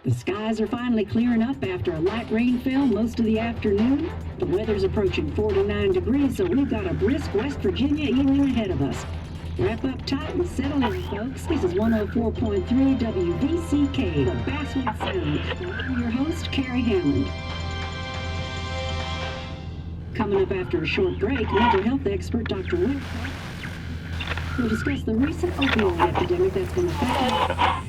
The skies are finally clearing up after a light rainfall most of the afternoon. The weather's approaching 49 degrees, so we've got a brisk West Virginia evening ahead of us. Wrap up tight and settle in, folks. This is 104.3 WVCK, the Basswood Sound. I'm your host, Carrie Hammond. Coming up after a short break, mental health expert Dr. Will will discuss the recent opioid epidemic that's been affecting.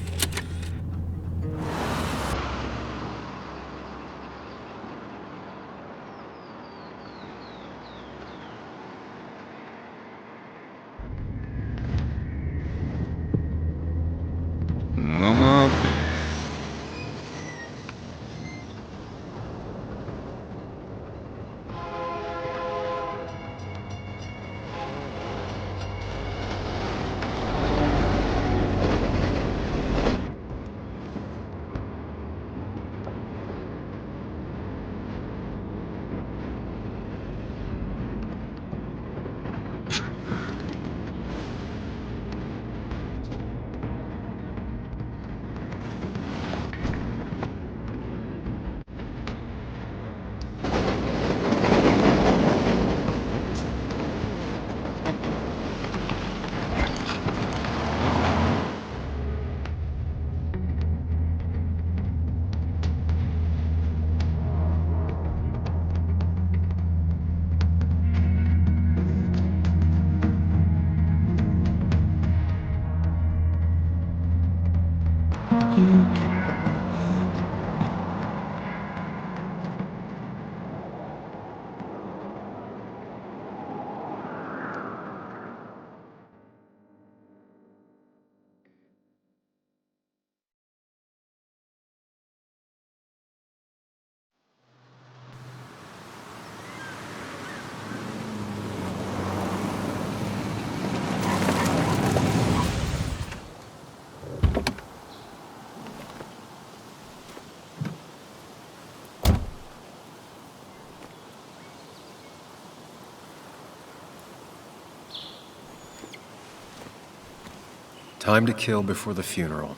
Time to kill before the funeral.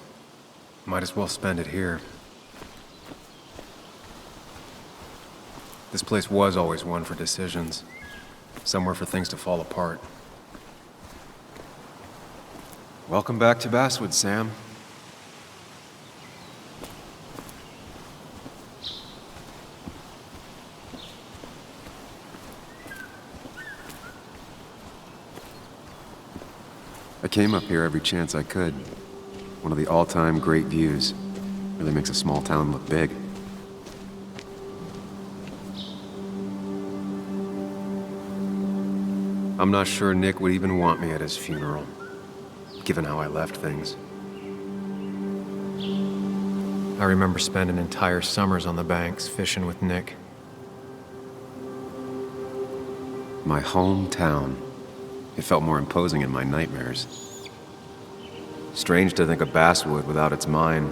Might as well spend it here. This place was always one for decisions. Somewhere for things to fall apart. Welcome back to Basswood, Sam. I came up here every chance I could. One of the all-time great views. Really makes a small town look big. I'm not sure Nick would even want me at his funeral, given how I left things. I remember spending entire summers on the banks fishing with Nick. My hometown. It felt more imposing in my nightmares. Strange to think of Basswood without its mine.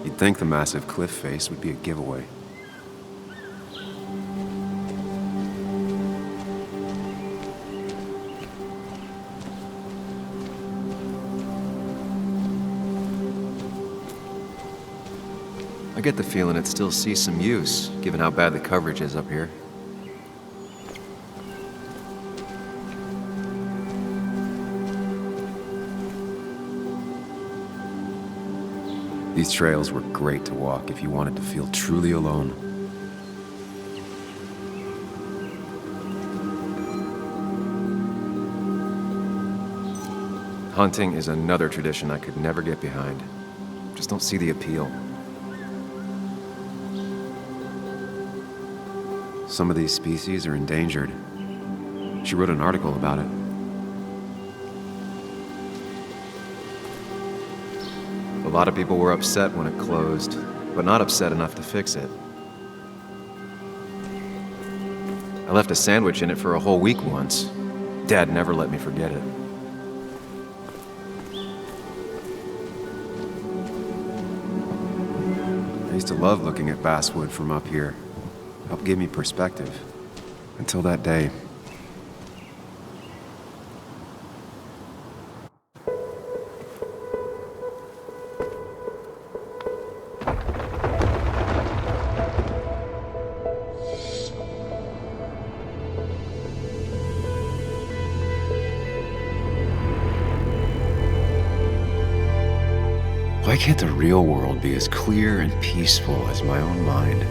You'd think the massive cliff face would be a giveaway. I get the feeling it still sees some use, given how bad the coverage is up here. These trails were great to walk if you wanted to feel truly alone. Hunting is another tradition I could never get behind. Just don't see the appeal. Some of these species are endangered. She wrote an article about it. A lot of people were upset when it closed, but not upset enough to fix it. I left a sandwich in it for a whole week once. Dad never let me forget it. I used to love looking at Basswood from up here. Helped give me perspective. Until that day. Why can't the real world be as clear and peaceful as my own mind?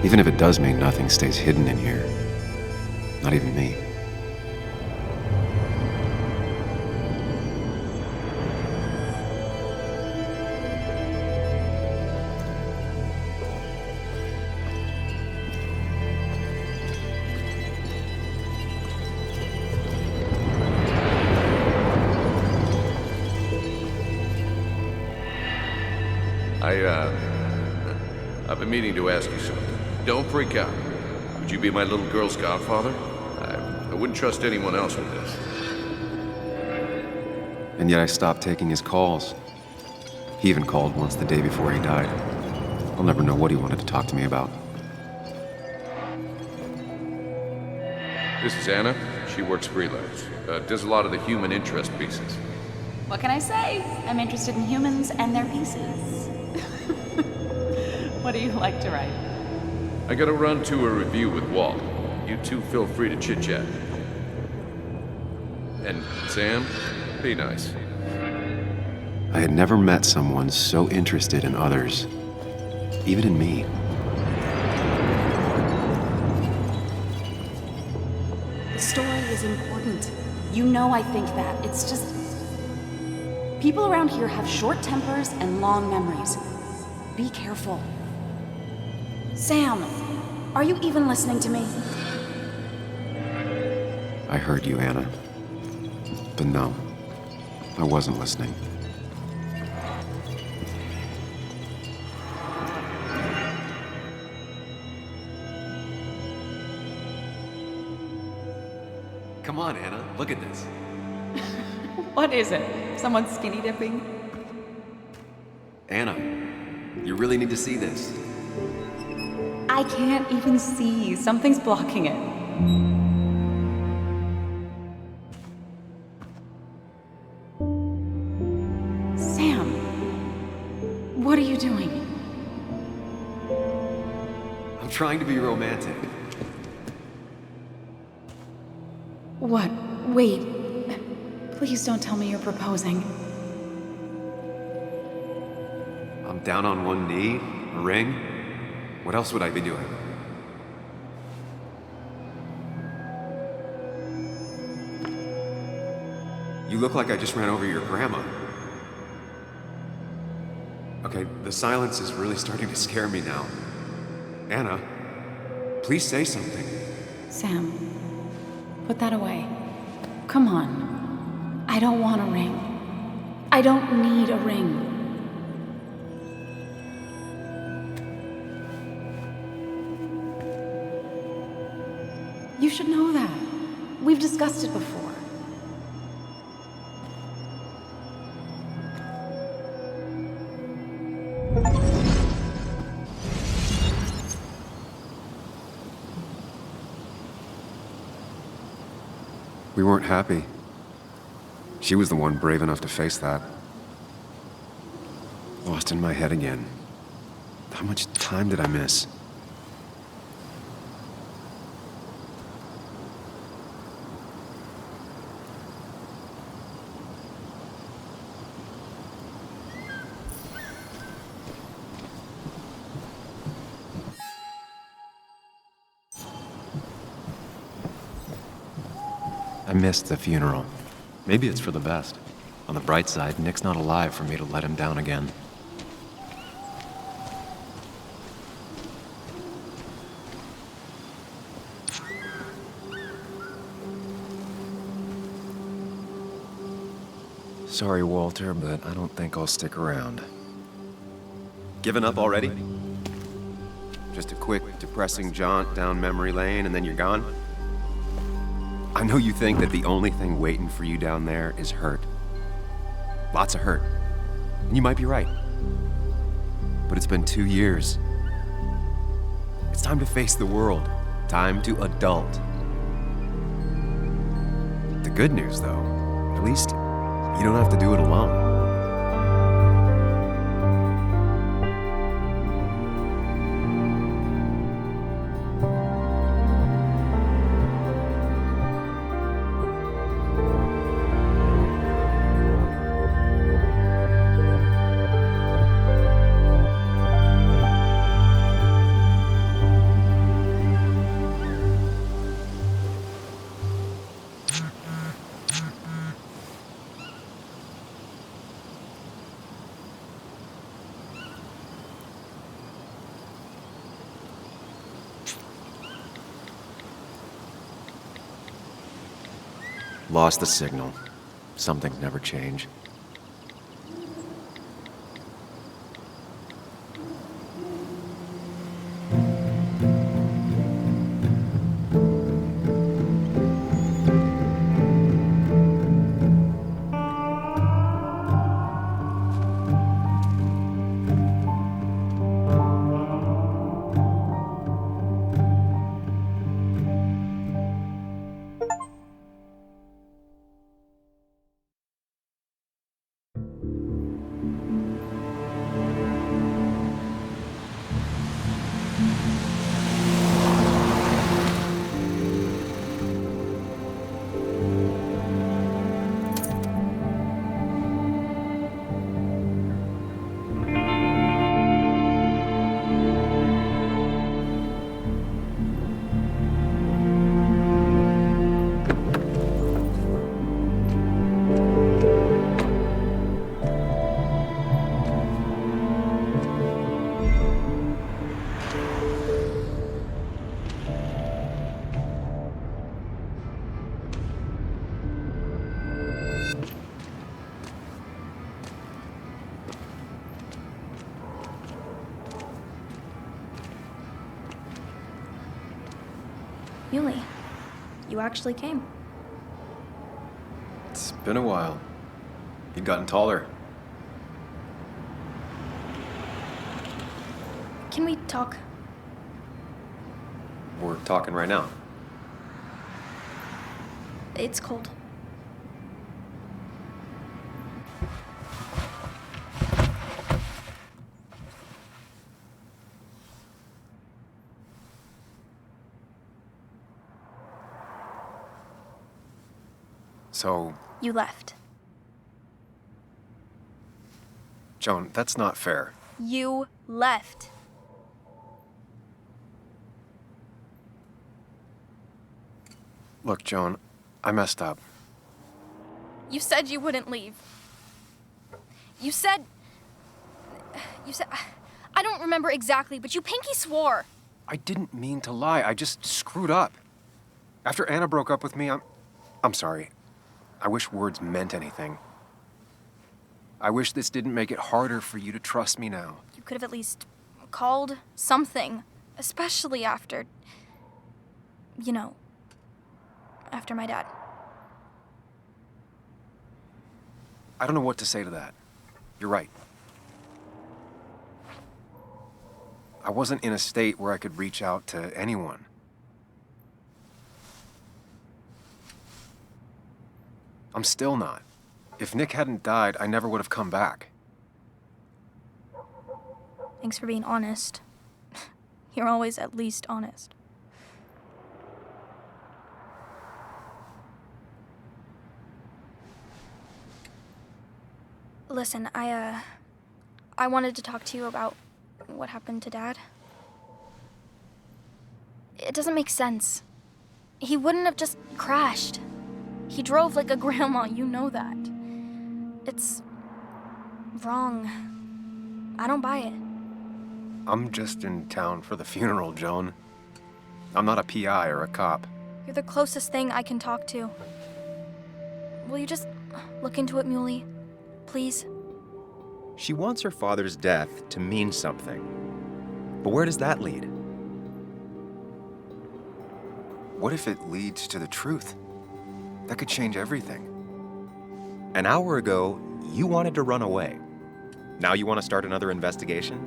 Even if it does mean nothing stays hidden in here. Not even me. I've been meaning to ask you something. Don't freak out. Would you be my little girl's godfather? I wouldn't trust anyone else with this. And yet I stopped taking his calls. He even called once the day before he died. I'll never know what he wanted to talk to me about. This is Anna. She works freelance. Does a lot of the human interest pieces. What can I say? I'm interested in humans and their pieces. What do you like to write? I gotta run to a review with Walt. You two feel free to chit-chat. And Sam, be nice. I had never met someone so interested in others, even in me. The story is important. You know I think that. It's just... people around here have short tempers and long memories. Be careful. Sam, are you even listening to me? I heard you, Anna. But no, I wasn't listening. Come on, Anna, look at this. What is it? Someone skinny dipping? Anna, you really need to see this. I can't even see. Something's blocking it. Sam, what are you doing? I'm trying to be romantic. What? Wait. Please don't tell me you're proposing. I'm down on one knee, a ring. What else would I be doing? You look like I just ran over your grandma. Okay, the silence is really starting to scare me now. Anna, please say something. Sam, put that away. Come on. I don't want a ring. I don't need a ring. You should know that. We've discussed it before. We weren't happy. She was the one brave enough to face that. Lost in my head again. How much time did I miss? I missed the funeral. Maybe it's for the best. On the bright side, Nick's not alive for me to let him down again. Sorry, Walter, but I don't think I'll stick around. Given up already? Just a quick, depressing jaunt down memory lane and then you're gone? I know you think that the only thing waiting for you down there is hurt. Lots of hurt. And you might be right. But it's been 2 years. It's time to face the world. Time to adult. The good news, though, at least You don't have to do it alone. Lost the signal. Some things never change. Yuli, you actually came. It's been a while. You've gotten taller. Can we talk? We're talking right now. It's cold. So, You left. Joan, that's not fair. You left. Look, Joan, I messed up. You said you wouldn't leave. You said... I don't remember exactly, but you pinky swore. I didn't mean to lie. I just screwed up. After Anna broke up with me, I'm sorry. I wish words meant anything. I wish this didn't make it harder for you to trust me now. You could have at least called something, especially after... You know, after my dad. I don't know what to say to that. You're right. I wasn't in a state where I could reach out to anyone. I'm still not. If Nick hadn't died, I never would have come back. Thanks for being honest. You're always at least honest. Listen, I wanted to talk to you about what happened to Dad. It doesn't make sense. He wouldn't have just crashed. He drove like a grandma, you know that. It's wrong. I don't buy it. I'm just in town for the funeral, Joan. I'm not a PI or a cop. You're the closest thing I can talk to. Will you just look into it, Muley? Please? She wants her father's death to mean something. But where does that lead? What if it leads to the truth? That could change everything. An hour ago, you wanted to run away. Now you want to start another investigation?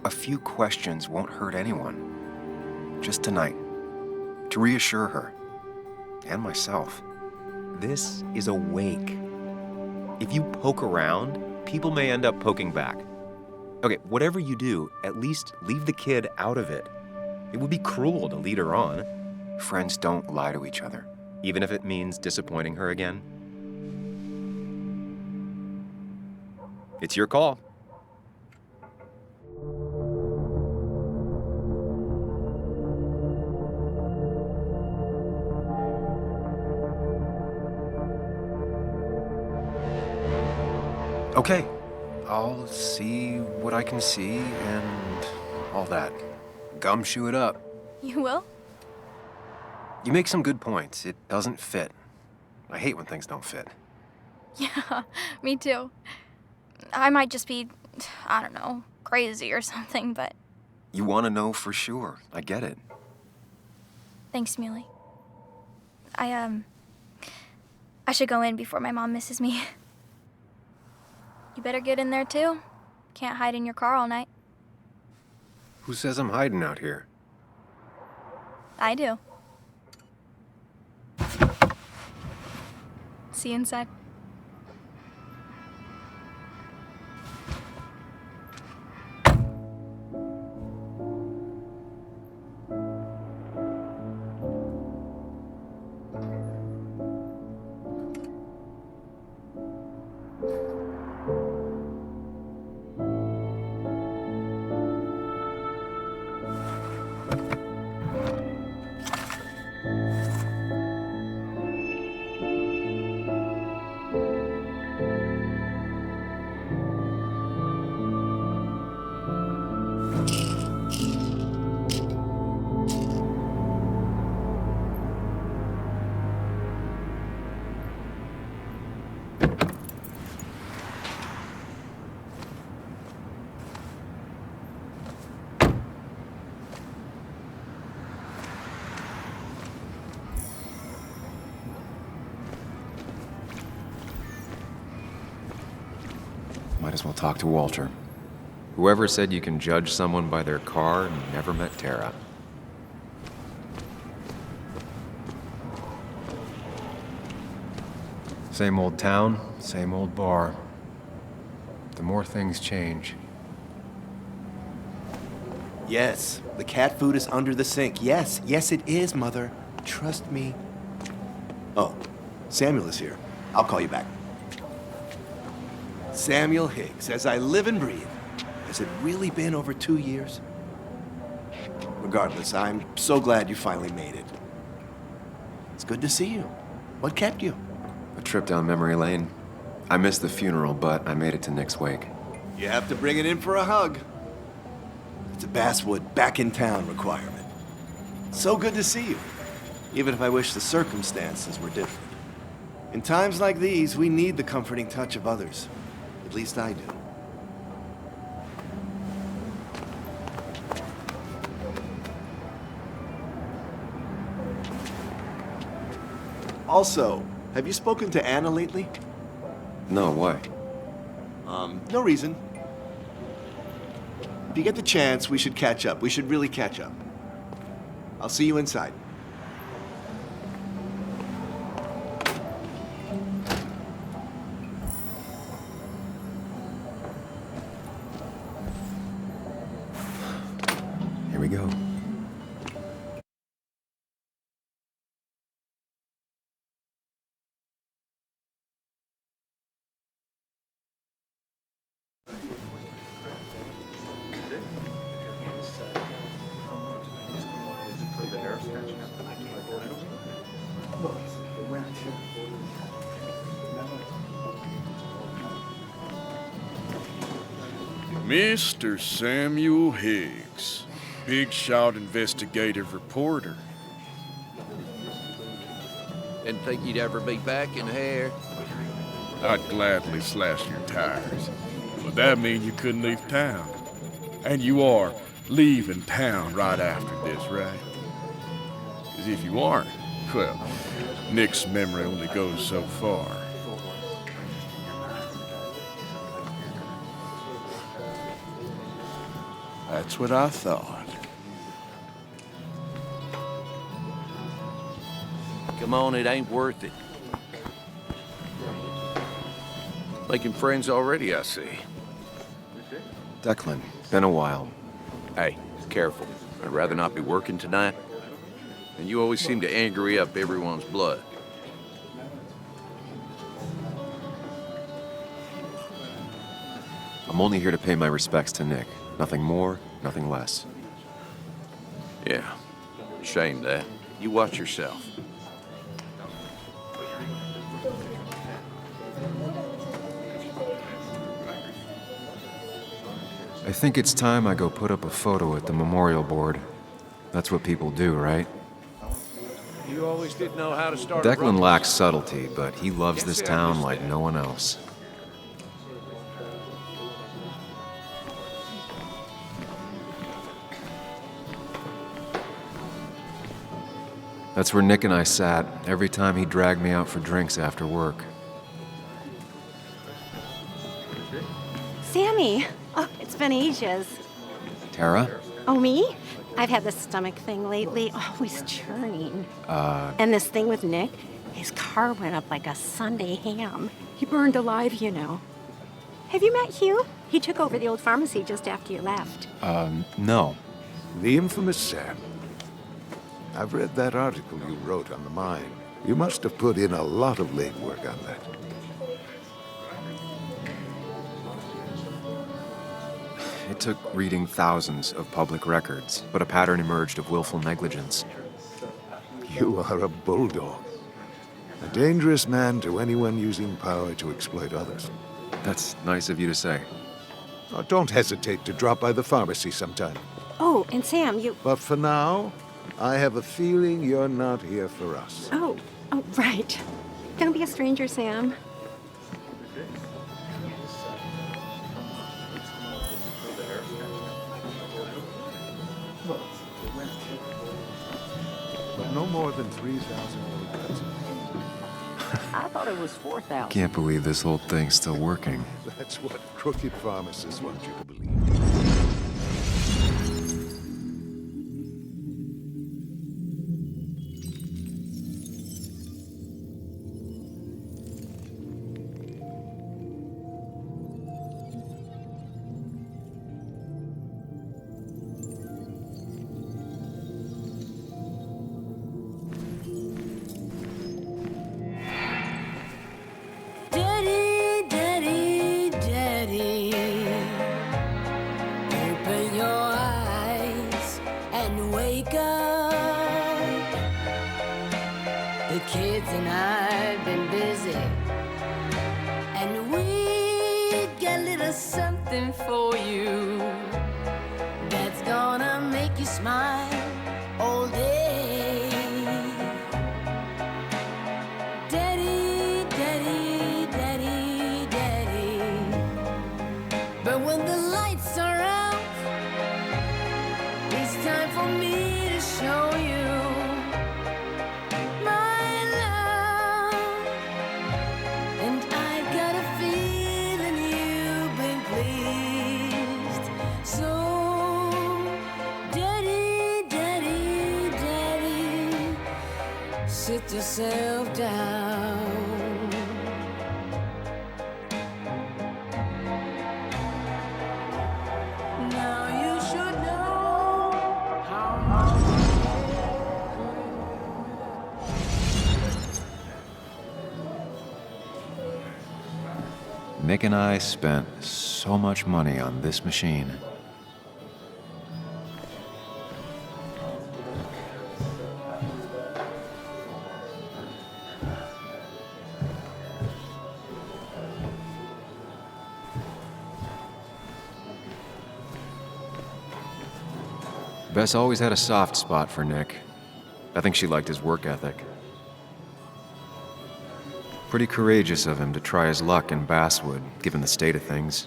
A few questions won't hurt anyone. Just tonight. To reassure her. And myself. This is a wake. If you poke around, people may end up poking back. Okay, whatever you do, at least leave the kid out of it. It would be cruel to lead her on. Friends don't lie to each other. Even if it means disappointing her again. It's your call. Okay, I'll see what I can see and all that. Gumshoe it up. You will? You make some good points. It doesn't fit. I hate when things don't fit. Yeah, me too. I might just be, I don't know, crazy or something, but You want to know for sure. I get it. thanks, Muley. I should go in before my mom misses me. You better get in there too. Can't hide in your car all night. Who says I'm hiding out here? I do. See you inside. Might as well talk to Walter. Whoever said you can judge someone by their car never met Tara. Same old town, same old bar. The more things change. Yes, the cat food is under the sink. Yes, yes it is, Mother. Trust me. Oh, Samuel is here. I'll call you back. Samuel Higgs, as I live and breathe. Has it really been over 2 years? Regardless, I'm so glad you finally made it. It's good to see you. What kept you? A trip down memory lane. I missed the funeral, but I made it to Nick's wake. You have to bring it in for a hug. It's a Basswood back in town requirement. So good to see you, even if I wish the circumstances were different. In times like these, we need the comforting touch of others. At least I do. Also, have you spoken to Anna lately? No, why? No reason. If you get the chance, we should catch up. We should really catch up. I'll see you inside. Here we go. Mr. Samuel Higgs, big shot investigative reporter. Didn't think you'd ever be back in here. I'd gladly slash your tires, but that mean you couldn't leave town. And you are leaving town right after this, right? 'Cause if you aren't, well, Nick's memory only goes so far. That's what I thought. Come on, it ain't worth it. Making friends already, I see. Declan, been a while. Hey, careful. I'd rather not be working tonight. And you always seem to angry up everyone's blood. I'm only here to pay my respects to Nick. Nothing more, nothing less. Yeah, shame that. You watch yourself. I think it's time I go put up a photo at the memorial board. That's what people do, right? You always did know how to start. Declan lacks subtlety, but he loves this town like no one else. That's where Nick and I sat every time he dragged me out for drinks after work. Sammy! Oh, it's been ages. Tara? Oh, me? I've had this stomach thing lately, always churning. And this thing with Nick, his car went up like a Sunday ham. He burned alive, you know. Have you met Hugh? He took over the old pharmacy just after you left. No. The infamous Sam. I've read that article you wrote on the mine. You must have put in a lot of legwork on that. It took reading thousands of public records, but a pattern emerged of willful negligence. You are a bulldog. A dangerous man to anyone using power to exploit others. That's nice of you to say. Oh, don't hesitate to drop by the pharmacy sometime. Oh, and Sam, But for now, I have a feeling you're not here for us. Oh, right. Don't be a stranger, Sam. But no more than 3,000 milligrams. I thought it was 4,000. Can't believe this whole thing's still working. That's what crooked pharmacists want you to believe. Daddy, daddy, daddy, open your eyes and wake up. The kids and I've been busy, and we got a little something for you that's gonna make you smile all day. Daddy, daddy, daddy, daddy. But when the lights are out, it's time for me to show you my love. And I got a feeling you've been pleased. So, daddy, daddy, daddy, sit yourself down. Now you should know how much. Nick and I spent so much money on this machine. Bess always had a soft spot for Nick. I think she liked his work ethic. Pretty courageous of him to try his luck in Basswood, given the state of things.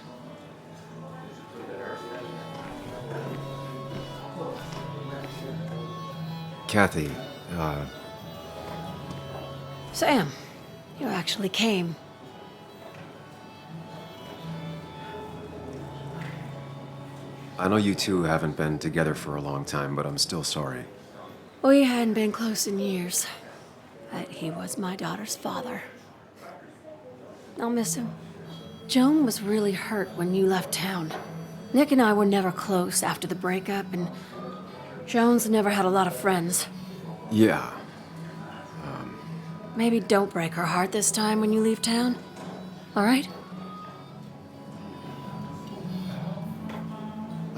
Kathy, Sam, you actually came. I know you two haven't been together for a long time, but I'm still sorry. We hadn't been close in years, but he was my daughter's father. I'll miss him. Joan was really hurt when you left town. Nick and I were never close after the breakup, and Joan's never had a lot of friends. Yeah. Maybe don't break her heart this time when you leave town. All right?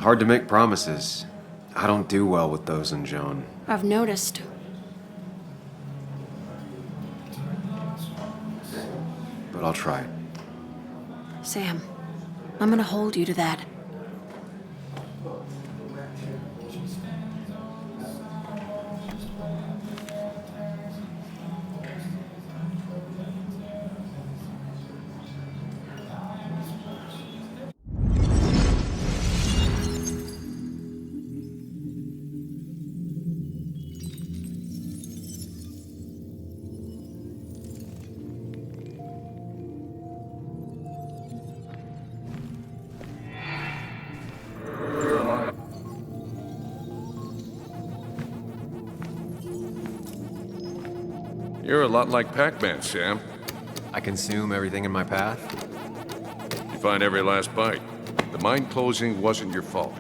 Hard to make promises. I don't do well with those in Joan. I've noticed. But I'll try. Sam, I'm gonna hold you to that. You're a lot like Pac-Man, Sam. I consume everything in my path? You find every last bite. The mine closing wasn't your fault.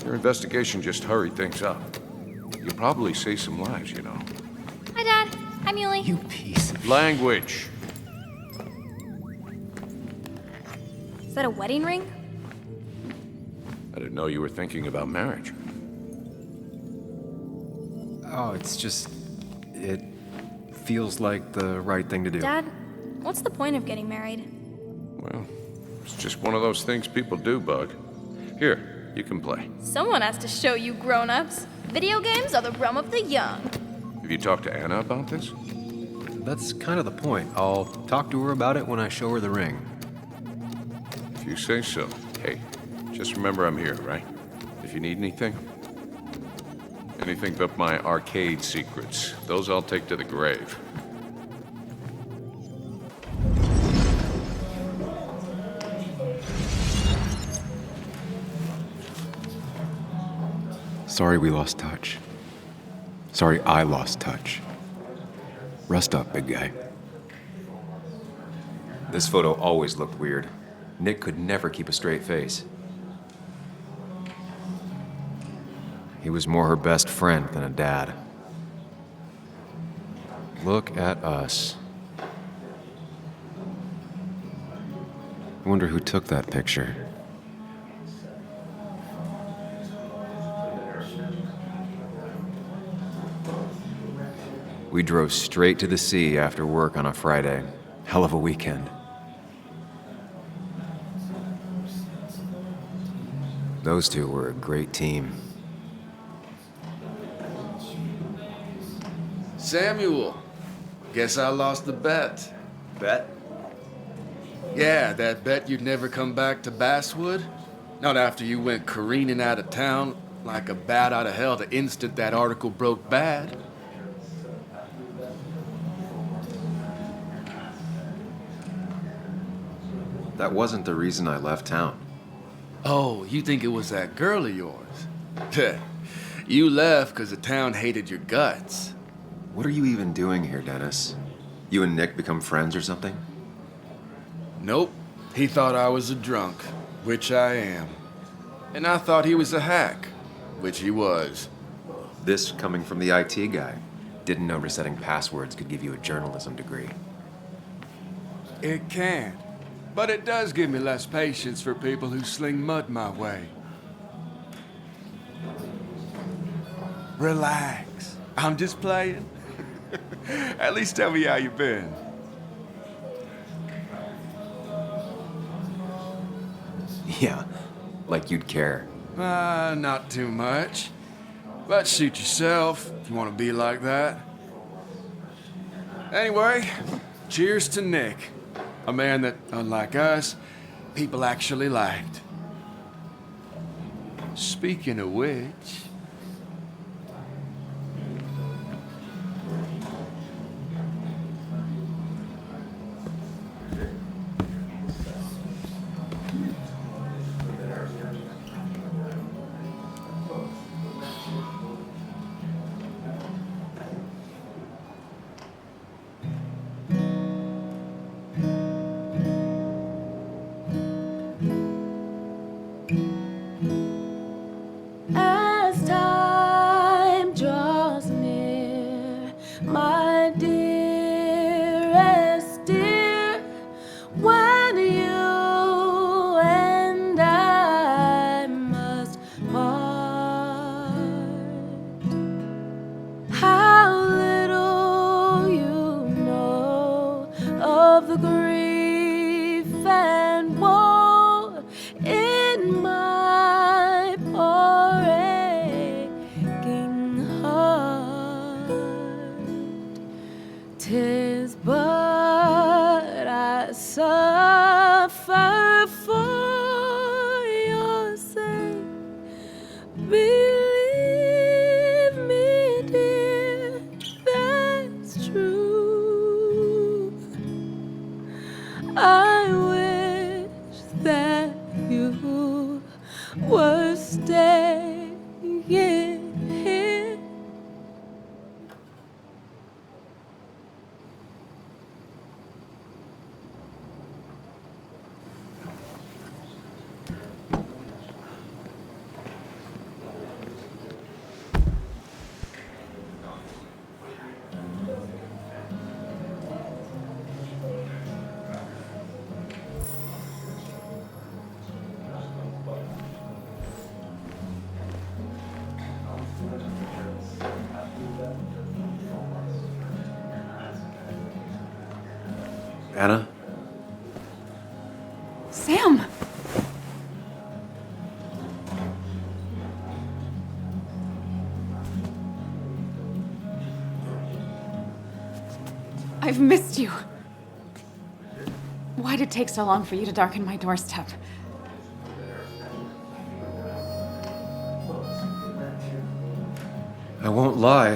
Your investigation just hurried things up. You'll probably save some lives, you know. Hi, Dad. Hi, Muley. You piece of... Language. Is that a wedding ring? I didn't know you were thinking about marriage. Oh, it's just... It feels like the right thing to do. Dad, what's the point of getting married? Well, it's just one of those things people do, Bug. Here, you can play. Someone has to show you grown-ups. Video games are the realm of the young. Have you talked to Anna about this? That's kind of the point. I'll talk to her about it when I show her the ring. If you say so. Hey, just remember I'm here, right? If you need anything. Anything but my arcade secrets. Those I'll take to the grave. Sorry we lost touch. Sorry I lost touch. Rest up, big guy. This photo always looked weird. Nick could never keep a straight face. He was more her best friend than a dad. Look at us. I wonder who took that picture. We drove straight to the sea after work on a Friday. Hell of a weekend. Those two were a great team. Samuel, guess I lost the bet. Bet? Yeah, that bet you'd never come back to Basswood. Not after you went careening out of town like a bat out of hell the instant that article broke bad. That wasn't the reason I left town. Oh, you think it was that girl of yours? You left because the town hated your guts. What are you even doing here, Dennis? You and Nick become friends or something? Nope. He thought I was a drunk, which I am. And I thought he was a hack, which he was. This coming from the IT guy. Didn't know resetting passwords could give you a journalism degree. It can. But it does give me less patience for people who sling mud my way. Relax. I'm just playing. At least tell me how you been. Yeah, like you'd care. Not too much. But suit yourself if you want to be like that. Anyway, cheers to Nick. A man that, unlike us, people actually liked. Speaking of which... Anna? Sam! I've missed you. Why'd it take so long for you to darken my doorstep? I won't lie,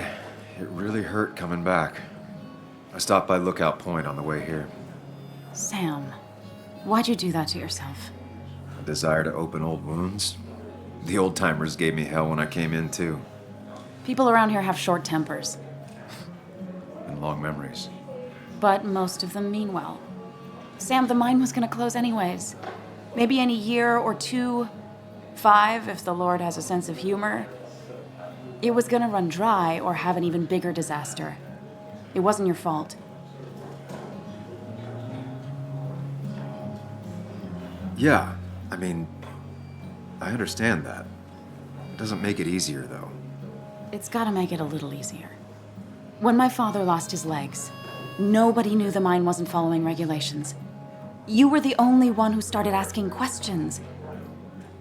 it really hurt coming back. I stopped by Lookout Point on the way here. Sam, why'd you do that to yourself? A desire to open old wounds. The old-timers gave me hell when I came in, too. People around here have short tempers, And long memories. but most of them mean well. Sam, the mine was gonna close anyways. Maybe in a year or 2, 5, if the Lord has a sense of humor. It was gonna run dry or have an even bigger disaster. It wasn't your fault. Yeah, I mean, I understand that. It doesn't make it easier, though. It's gotta make it a little easier. When my father lost his legs, nobody knew the mine wasn't following regulations. You were the only one who started asking questions.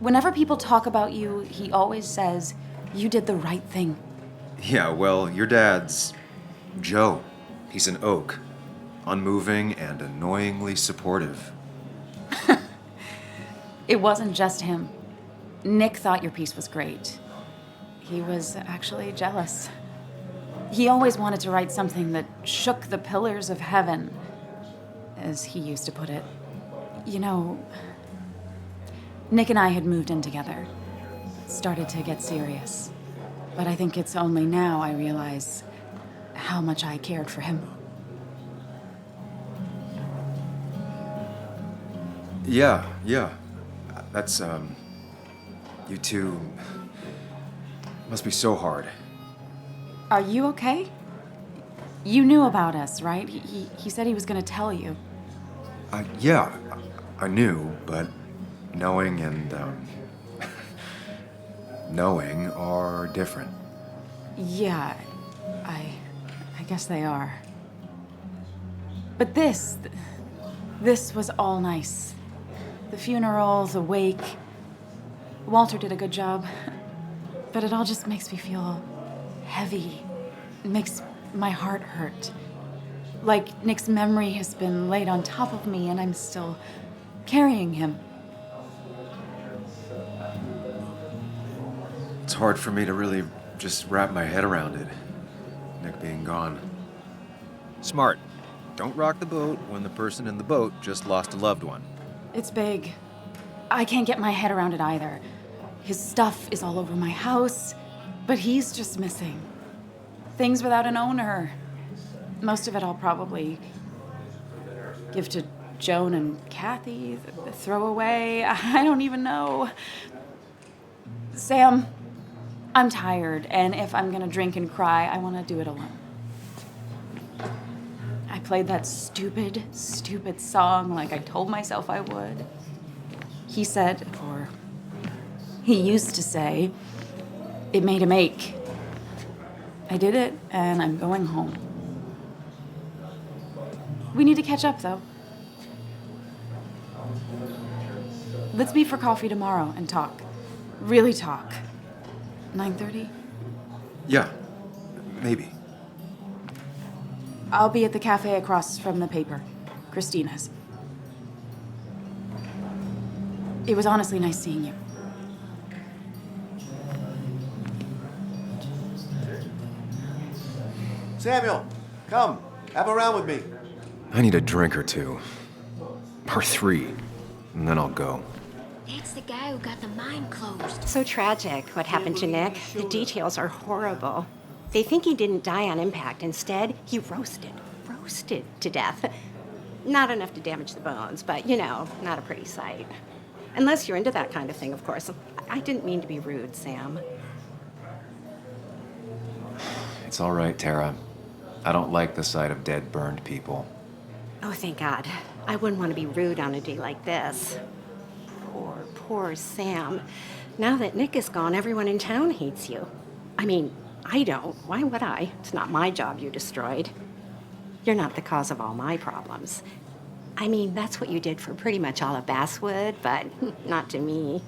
Whenever people talk about you, he always says, you did the right thing. Yeah, well, your dad's Joe. He's an oak. Unmoving and annoyingly supportive. It wasn't just him. Nick thought your piece was great. He was actually jealous. He always wanted to write something that shook the pillars of heaven, as he used to put it. You know, Nick and I had moved in together. It started to get serious. But I think it's only now I realize how much I cared for him. Yeah. That's, you two must be so hard. Are you okay? You knew about us, right? He said he was gonna tell you. Yeah, I knew, but knowing and, knowing are different. Yeah, I guess they are. But this was all nice. The funeral, the wake. Walter did a good job. But it all just makes me feel heavy. It makes my heart hurt. Like Nick's memory has been laid on top of me and I'm still carrying him. It's hard for me to really just wrap my head around it. Nick being gone. Smart. Don't rock the boat when the person in the boat just lost a loved one. It's big. I can't get my head around it either. His stuff is all over my house, but he's just missing. Things without an owner. Most of it I'll probably give to Joan and Kathy, throw away. I don't even know. Sam, I'm tired, and if I'm gonna drink and cry, I wanna do it alone. I played that stupid song like I told myself I would. He said, or he used to say, it made him ache. I did it, and I'm going home. We need to catch up, though. Let's meet for coffee tomorrow and talk. Really talk. 9:30? Yeah, maybe. I'll be at the cafe across from the paper. Christina's. It was honestly nice seeing you. Samuel, come. Have a round with me. I need a drink or two. Or 3. And then I'll go. That's the guy who got the mine closed. So tragic what happened to Nick. The details are horrible. They think he didn't die on impact. Instead, he roasted to death. Not enough to damage the bones, but, you know, not a pretty sight. Unless you're into that kind of thing, of course. I didn't mean to be rude, Sam. It's all right, Tara. I don't like the sight of dead, burned people. Oh, thank God. I wouldn't want to be rude on a day like this. Poor Sam. Now that Nick is gone, everyone in town hates you. I mean, I don't. Why would I? It's not my job you destroyed. You're not the cause of all my problems. I mean, that's what you did for pretty much all of Basswood, but not to me.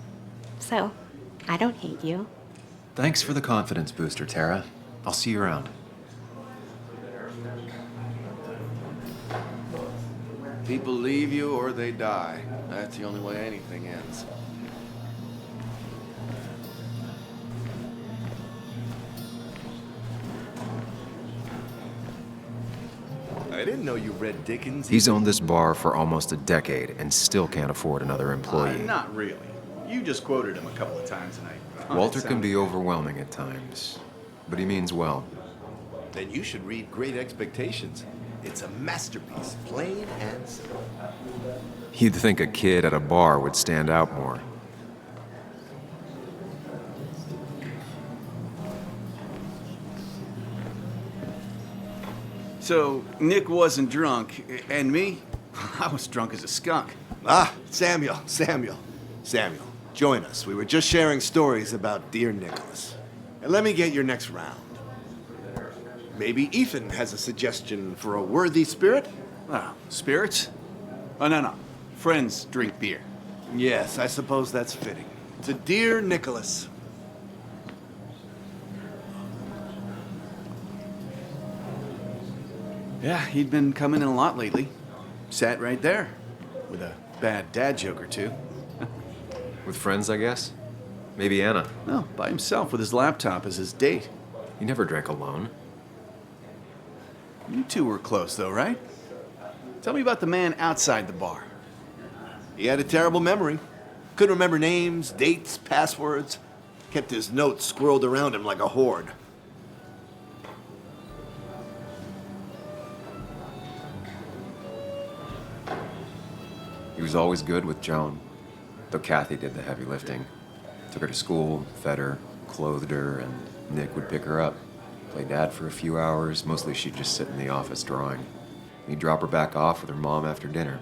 So, I don't hate you. Thanks for the confidence booster, Tara. I'll see you around. People leave you or they die. That's the only way anything ends. I didn't know you read Dickens. He's owned this bar for almost a decade and still can't afford another employee. Not really. You just quoted him a couple of times tonight. Walter can be overwhelming at times, but he means well. Then you should read Great Expectations. It's a masterpiece, plain and simple. You'd think a kid at a bar would stand out more. So, Nick wasn't drunk, and me? I was drunk as a skunk. Ah, Samuel, join us. We were just sharing stories about dear Nicholas. And let me get your next round. Maybe Ethan has a suggestion for a worthy spirit? Oh, spirits? Oh, no. Friends drink beer. Yes, I suppose that's fitting. To dear Nicholas. Yeah, he'd been coming in a lot lately. Sat right there, with a bad dad joke or two. With friends, I guess? Maybe Anna. No, by himself with his laptop as his date. He never drank alone. You two were close, though, right? Tell me about the man outside the bar. He had a terrible memory. Couldn't remember names, dates, passwords. Kept his notes squirreled around him like a hoard. He was always good with Joan, though Kathy did the heavy lifting. Took her to school, fed her, clothed her, and Nick would pick her up. Play dad for a few hours. Mostly she'd just sit in the office drawing. He'd drop her back off with her mom after dinner.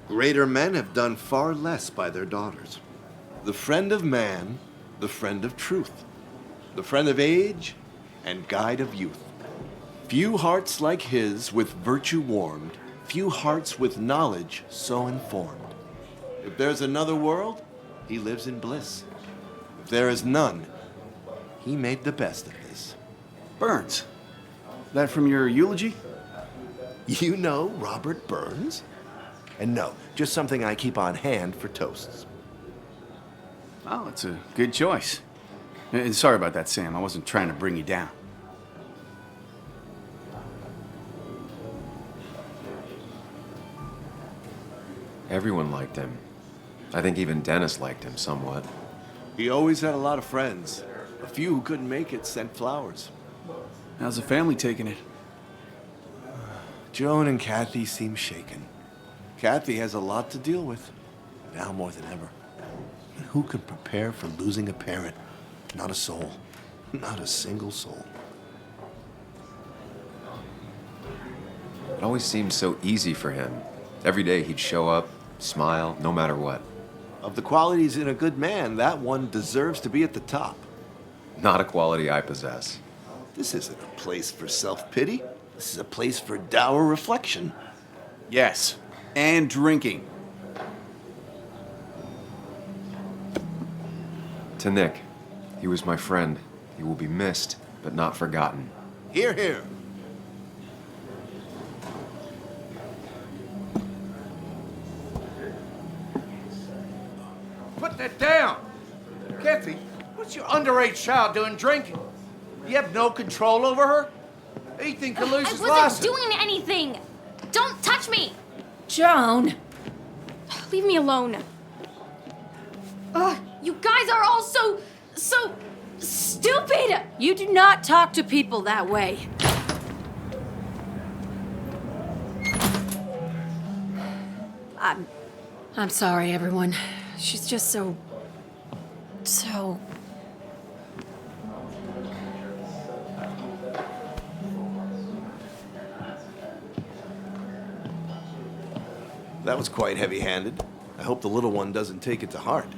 Greater men have done far less by their daughters. The friend of man, the friend of truth, the friend of age, and guide of youth. Few hearts like his with virtue warmed, few hearts with knowledge so informed. If there's another world, he lives in bliss. If there is none, he made the best of this. Burns. That from your eulogy? You know Robert Burns? And no, just something I keep on hand for toasts. Oh, it's a good choice. And sorry about that, Sam. I wasn't trying to bring you down. Everyone liked him. I think even Dennis liked him somewhat. He always had a lot of friends. A few who couldn't make it sent flowers. How's the family taking it? Joan and Kathy seem shaken. Kathy has a lot to deal with, now more than ever. And who could prepare for losing a parent? Not a soul. Not a single soul. It always seemed so easy for him. Every day he'd show up, smile, no matter what. Of the qualities in a good man, that one deserves to be at the top. Not a quality I possess. This isn't a place for self-pity. This is a place for dour reflection. Yes, and drinking. To Nick, he was my friend. He will be missed, but not forgotten. Hear, hear. Put that down! Kathy, what's your underage child doing drinking? You have no control over her? Ethan could lose his I wasn't license. doing anything! Don't touch me! Joan! Leave me alone. Ugh, you guys are all so stupid! You do not talk to people that way. I'm sorry, everyone. She's just so... That was quite heavy-handed. I hope the little one doesn't take it to heart.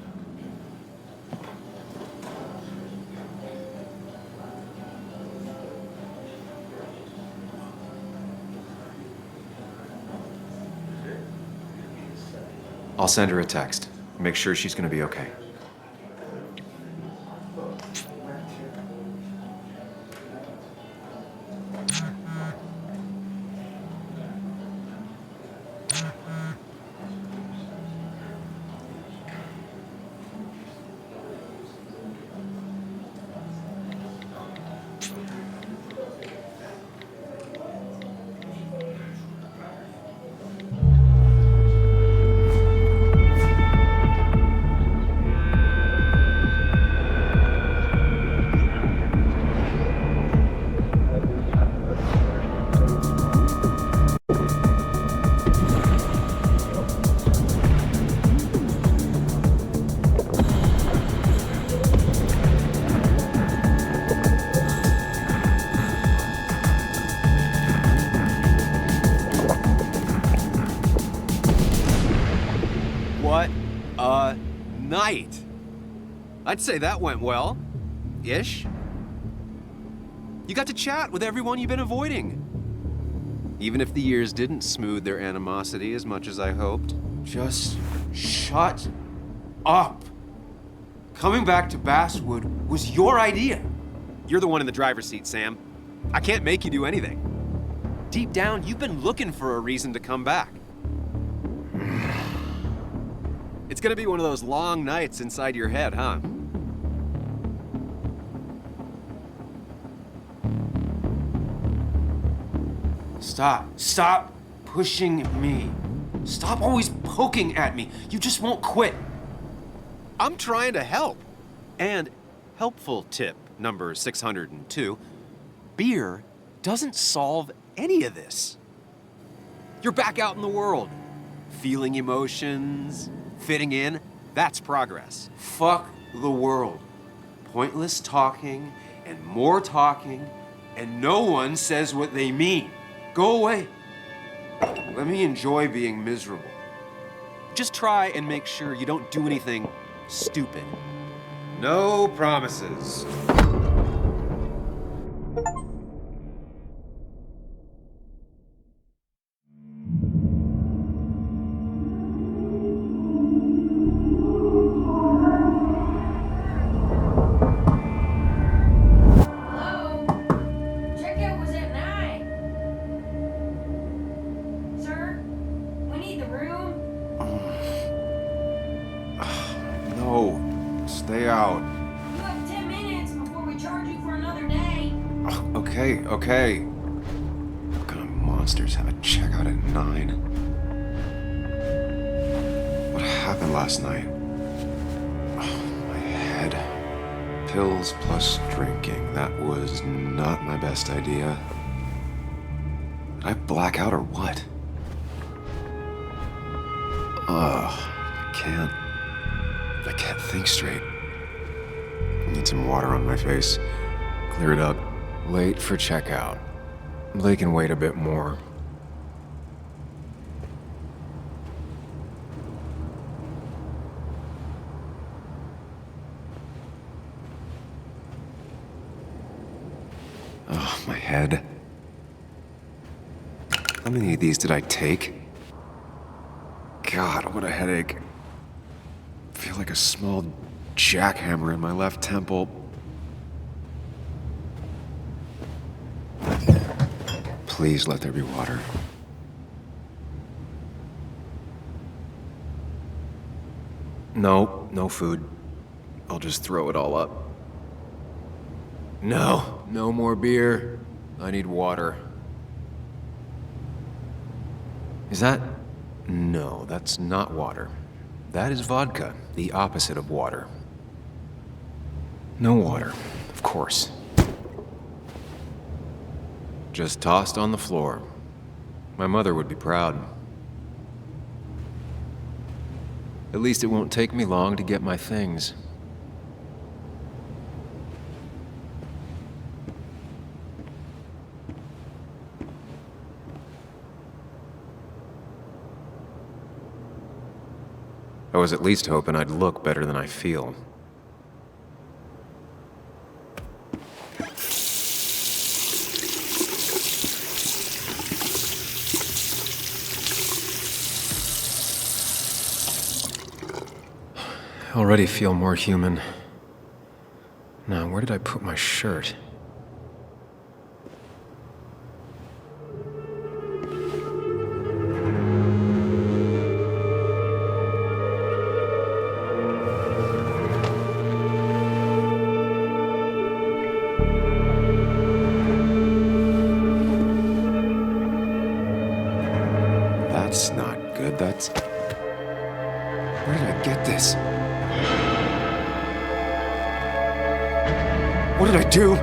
I'll send her a text. Make sure she's gonna be okay. What a night! I'd say that went well. Ish. You got to chat with everyone you've been avoiding. Even if the years didn't smooth their animosity as much as I hoped. Just shut up. Coming back to Basswood was your idea. You're the one in the driver's seat, Sam. I can't make you do anything. Deep down, you've been looking for a reason to come back. It's gonna be one of those long nights inside your head, huh? Stop pushing me. Stop always poking at me. You just won't quit. I'm trying to help. And helpful tip number 602, beer doesn't solve any of this. You're back out in the world, feeling emotions, fitting in. That's progress. Fuck the world. Pointless talking and more talking, and no one says what they mean. Go away. Let me enjoy being miserable. Just try and make sure you don't do anything stupid. No promises. Stay out. You have 10 minutes before we charge you for another day. Okay. What kind of monsters have a checkout at 9? What happened last night? Oh, my head. Pills plus drinking. That was not my best idea. Did I black out or what? I can't think straight. I need some water on my face. Clear it up. Late for checkout. They can wait a bit more. Oh, my head. How many of these did I take? God, what a headache. I feel like a small jackhammer in my left temple. Please let there be water. No food. I'll just throw it all up. No more beer. I need water. Is that? No, that's not water. That is vodka, the opposite of water. No water, of course. Just tossed on the floor. My mother would be proud. At least it won't take me long to get my things. I was at least hoping I'd look better than I feel. Already feel more human. Now, where did I put my shirt? That's not good. That's... Where did I get this? What did I do?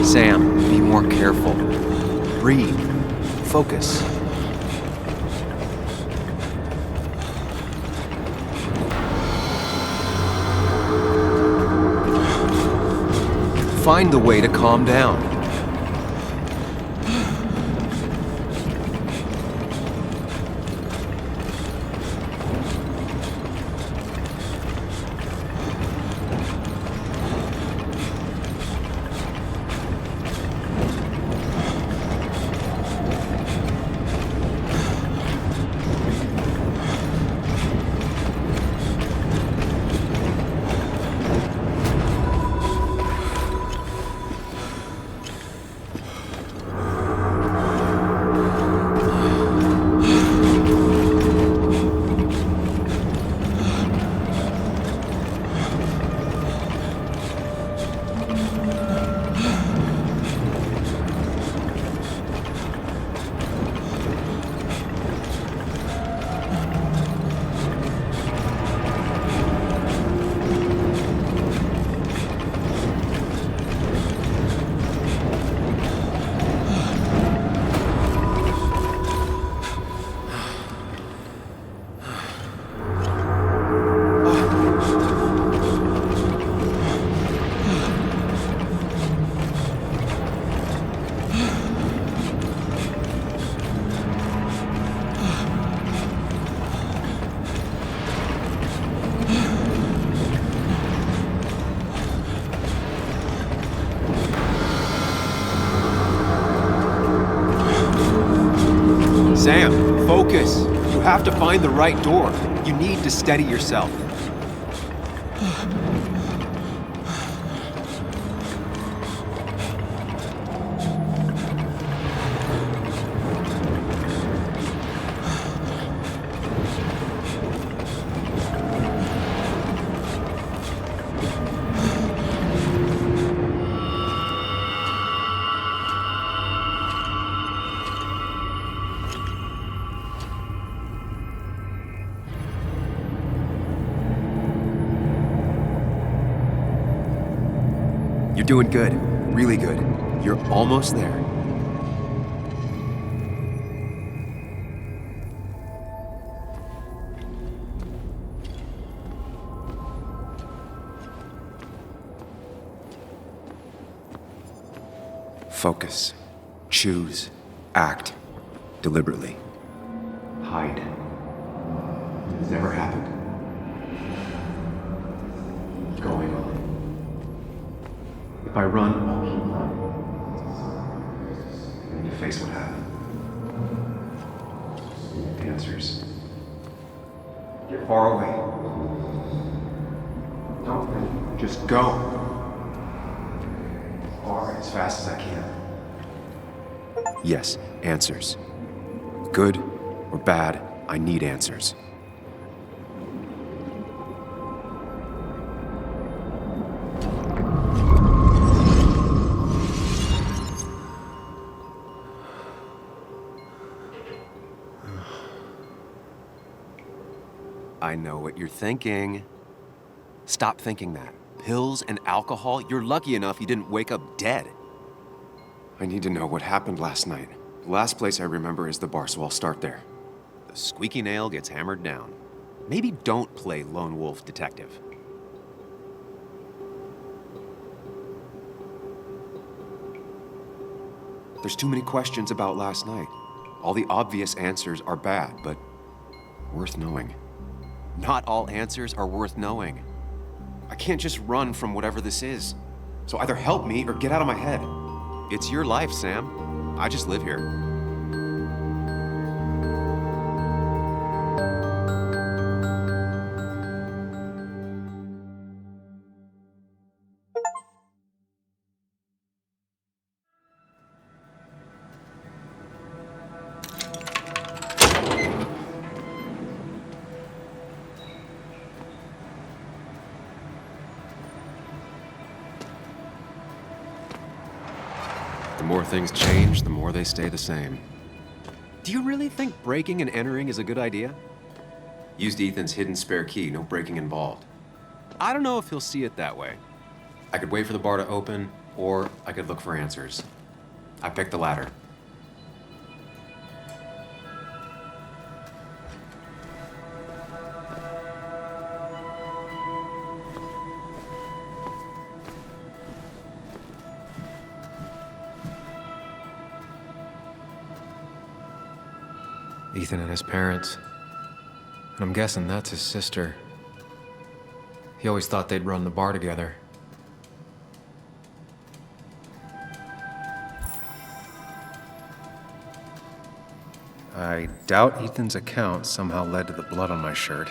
Sam, be more careful. Breathe. Focus. Find the way to calm down. Sam, focus. You have to find the right door. You need to steady yourself. You're doing good. Really good. You're almost there. Focus. Choose. Act. Deliberately. Hide. It's never happened. Going on. If I run, I'll keep running. I need to face what happened. Answers. Get far away. Don't think. Just go. Or as fast as I can. Yes, answers. Good or bad, I need answers. I know what you're thinking. Stop thinking that. Pills and alcohol? You're lucky enough you didn't wake up dead. I need to know what happened last night. The last place I remember is the bar, so I'll start there. The squeaky nail gets hammered down. Maybe don't play lone wolf detective. There's too many questions about last night. All the obvious answers are bad, but worth knowing. Not all answers are worth knowing. I can't just run from whatever this is. So either help me or get out of my head. It's your life, Sam. I just live here. The more things change, the more they stay the same. Do you really think breaking and entering is a good idea? Used Ethan's hidden spare key, no breaking involved. I don't know if he'll see it that way. I could wait for the bar to open, or I could look for answers. I picked the latter. Ethan and his parents. And I'm guessing that's his sister. He always thought they'd run the bar together. I doubt Ethan's account somehow led to the blood on my shirt.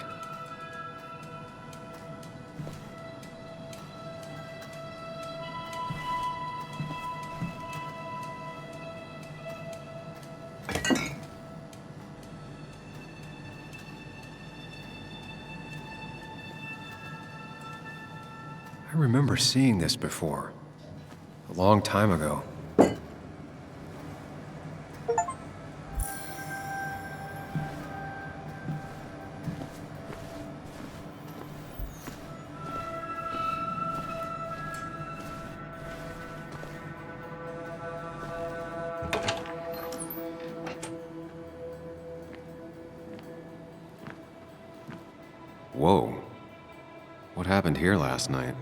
I remember seeing this before, a long time ago. Whoa. What happened here last night?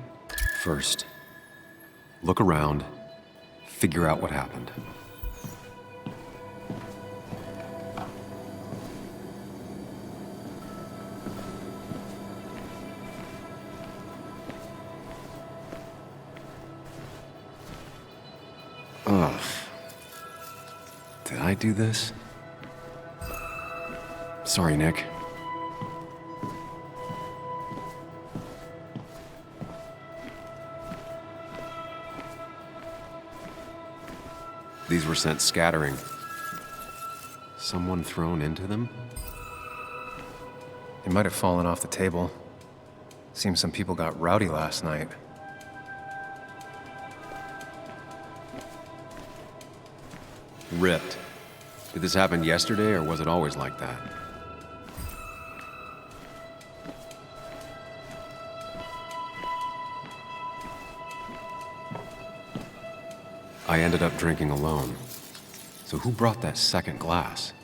First, look around, figure out what happened. Ugh. Did I do this? Sorry, Nick. These were sent scattering. Someone thrown into them? They might have fallen off the table. Seems some people got rowdy last night. Ripped. Did this happen yesterday, or was it always like that? I ended up drinking alone. So who brought that second glass?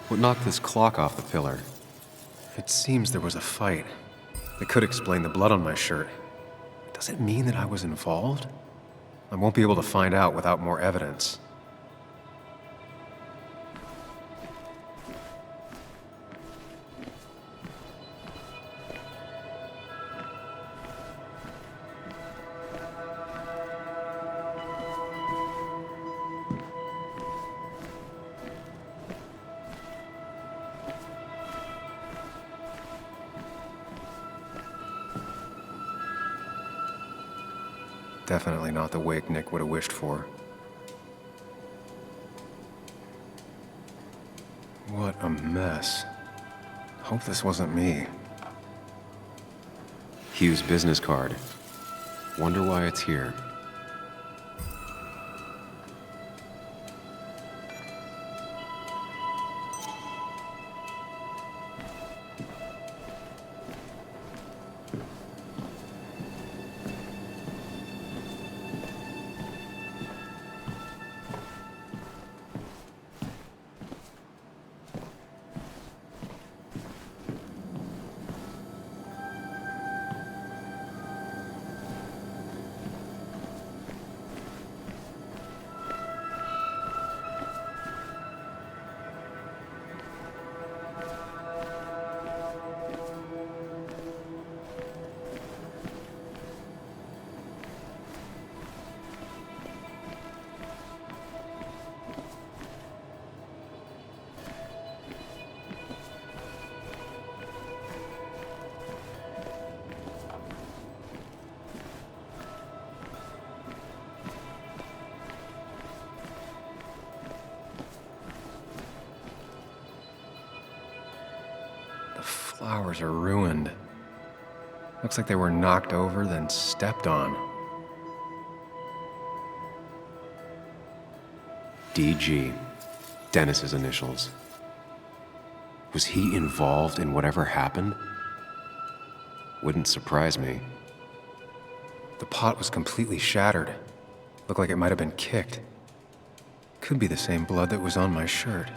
What knocked this clock off the pillar? It seems there was a fight. That could explain the blood on my shirt. Does it mean that I was involved? I won't be able to find out without more evidence. Definitely not the wake Nick would have wished for. What a mess. Hope this wasn't me. Hugh's business card. Wonder why it's here. Flowers are ruined. Looks like they were knocked over, then stepped on. DG. Dennis's initials. Was he involved in whatever happened? Wouldn't surprise me. The pot was completely shattered. Looked like it might have been kicked. Could be the same blood that was on my shirt.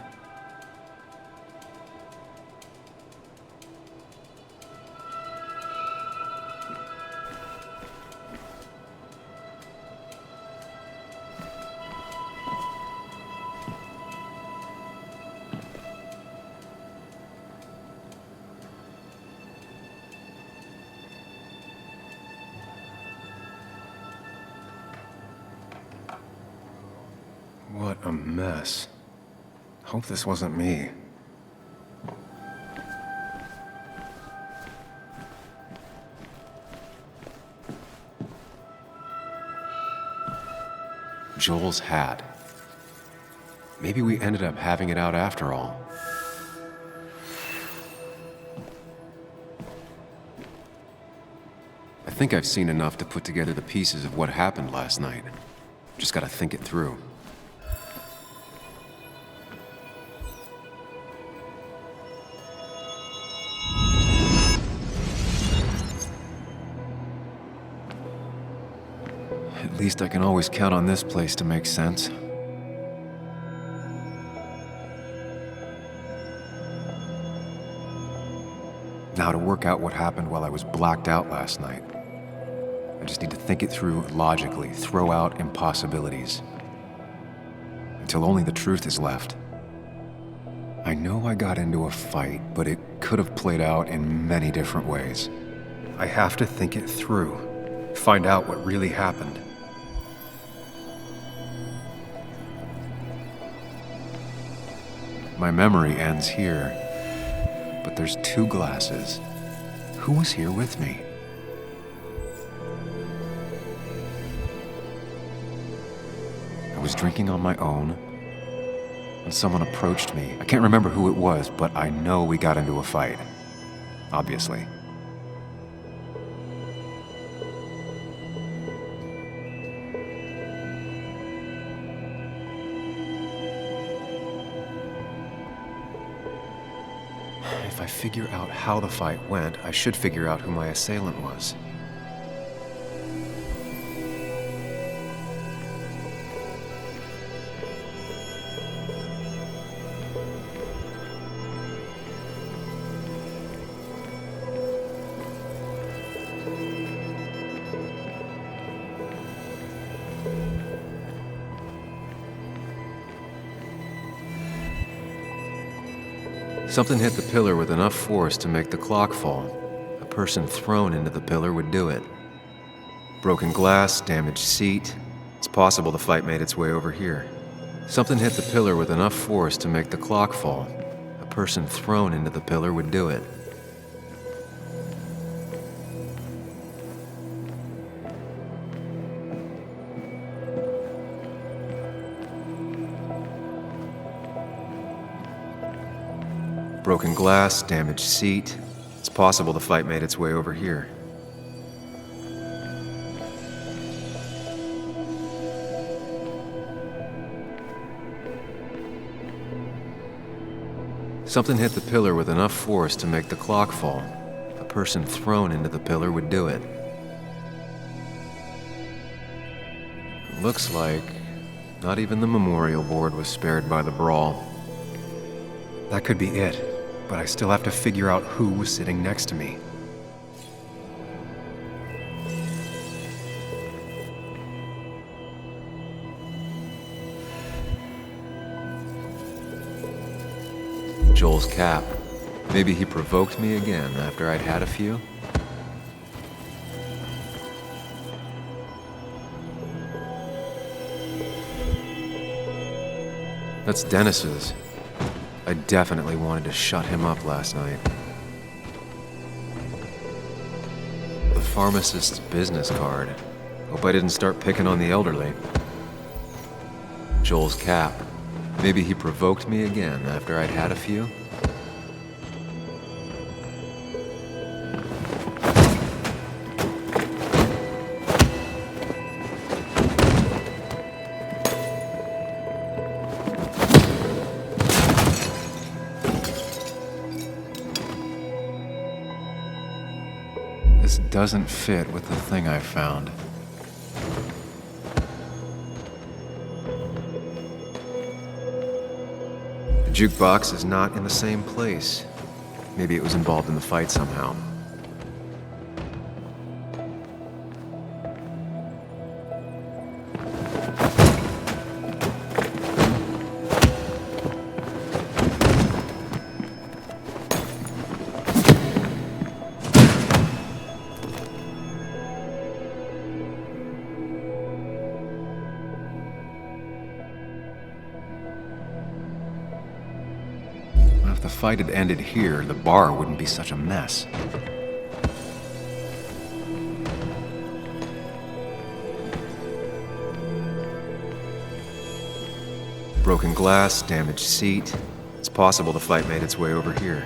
What a mess. Hope this wasn't me. Joel's hat. Maybe we ended up having it out after all. I think I've seen enough to put together the pieces of what happened last night. Just gotta think it through. At least I can always count on this place to make sense. Now to work out what happened while I was blacked out last night. I just need to think it through logically, throw out impossibilities. Until only the truth is left. I know I got into a fight, but it could have played out in many different ways. I have to think it through, find out what really happened. My memory ends here, but there's 2 glasses. Who was here with me? I was drinking on my own when someone approached me. I can't remember who it was, but I know we got into a fight. Obviously. If I figure out how the fight went, I should figure out who my assailant was. Something hit the pillar with enough force to make the clock fall. A person thrown into the pillar would do it. Broken glass, damaged seat. It's possible the fight made its way over here. Something hit the pillar with enough force to make the clock fall. A person thrown into the pillar would do it. Broken glass, damaged seat. It's possible the fight made its way over here. Something hit the pillar with enough force to make the clock fall. A person thrown into the pillar would do it. Looks like not even the memorial board was spared by the brawl. That could be it, but I still have to figure out who was sitting next to me. Joel's cap. Maybe he provoked me again after I'd had a few? That's Dennis's. I definitely wanted to shut him up last night. The pharmacist's business card. Hope I didn't start picking on the elderly. Joel's cap. Maybe he provoked me again after I'd had a few? This doesn't fit with the thing I found. The jukebox is not in the same place. Maybe it was involved in the fight somehow. If the fight had ended here, the bar wouldn't be such a mess. Broken glass, damaged seat. It's possible the fight made its way over here.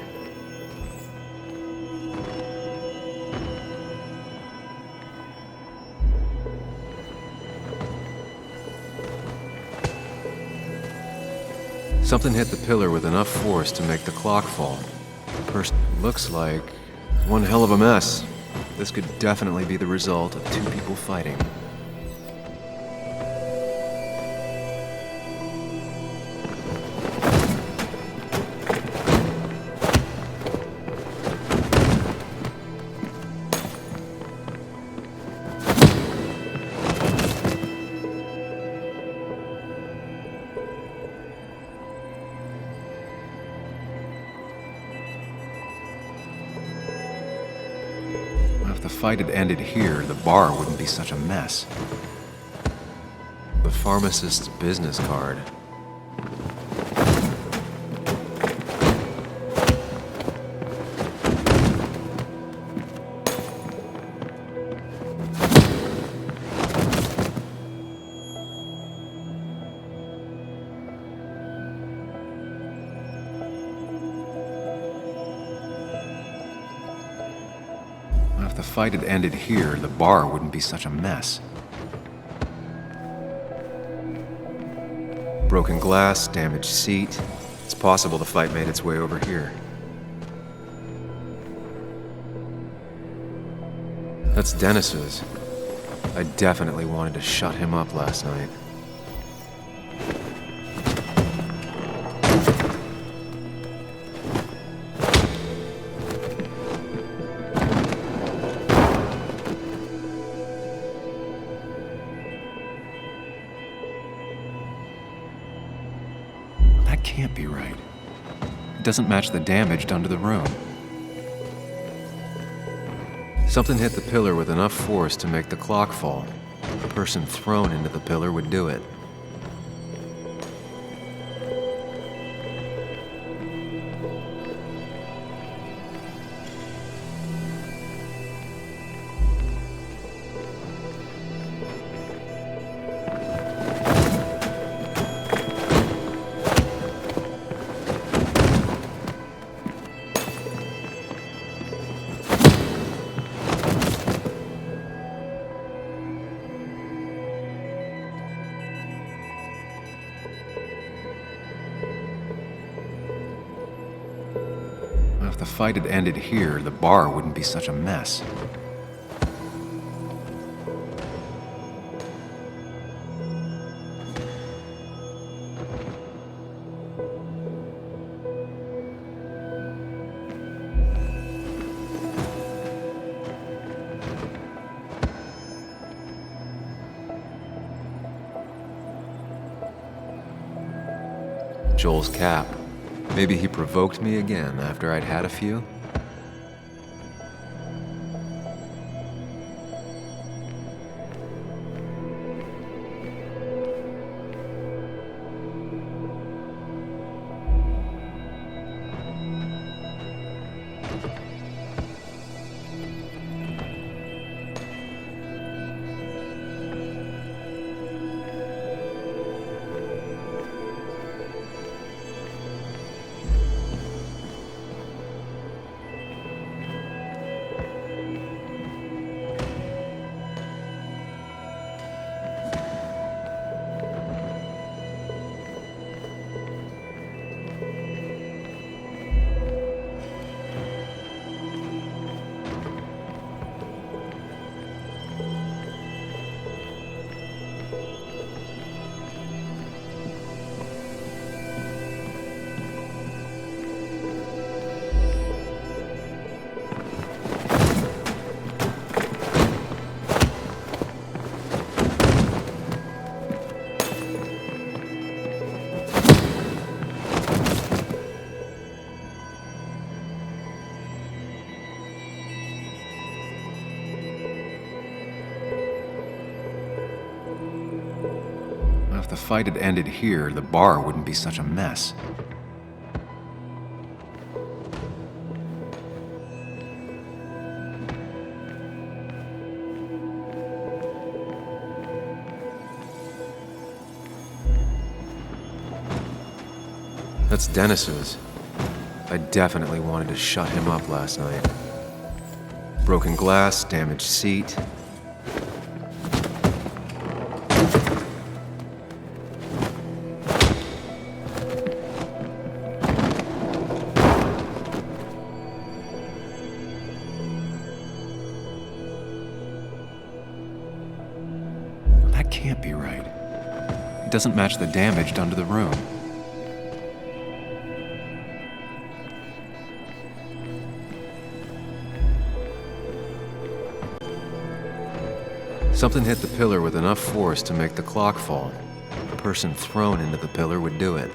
Something hit the pillar with enough force to make the clock fall. The person looks like one hell of a mess. This could definitely be the result of two people fighting. If the fight had ended here, the bar wouldn't be such a mess. The pharmacist's business card. If the fight had ended here, the bar wouldn't be such a mess. Broken glass, damaged seat. It's possible the fight made its way over here. That's Dennis's. I definitely wanted to shut him up last night. That can't be right. doesn't match the damage done to the room. Something hit the pillar with enough force to make the clock fall. The person thrown into the pillar would do it. If the fight had ended here, the bar wouldn't be such a mess. Joel's cap. Maybe he provoked me again after I'd had a few? If the fight had ended here, the bar wouldn't be such a mess. That's Dennis's. I definitely wanted to shut him up last night. Broken glass, damaged seat. That can't be right. It doesn't match the damage done to the room. Something hit the pillar with enough force to make the clock fall. The person thrown into the pillar would do it.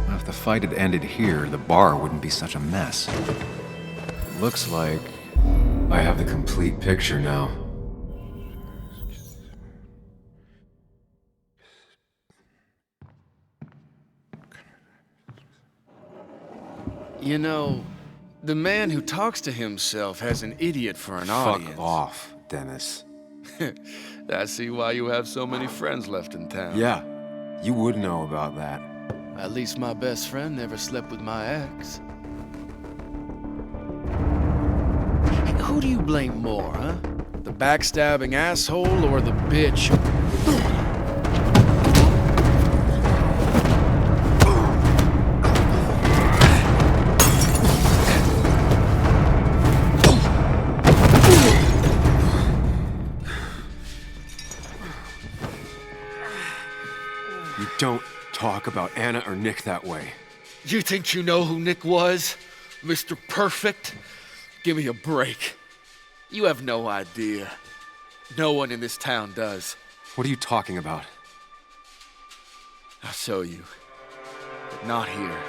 If the fight had ended here, the bar wouldn't be such a mess. Looks like I have the complete picture now. You know, the man who talks to himself has an idiot for an audience. Fuck off, Dennis. I see why you have so many friends left in town. Yeah, you would know about that. At least my best friend never slept with my ex. Hey, who do you blame more, huh? The backstabbing asshole or the bitch? Don't talk about Anna or Nick that way. You think you know who Nick was? Mr. Perfect? Give me a break. You have no idea. No one in this town does. What are you talking about? I'll show you. But not here.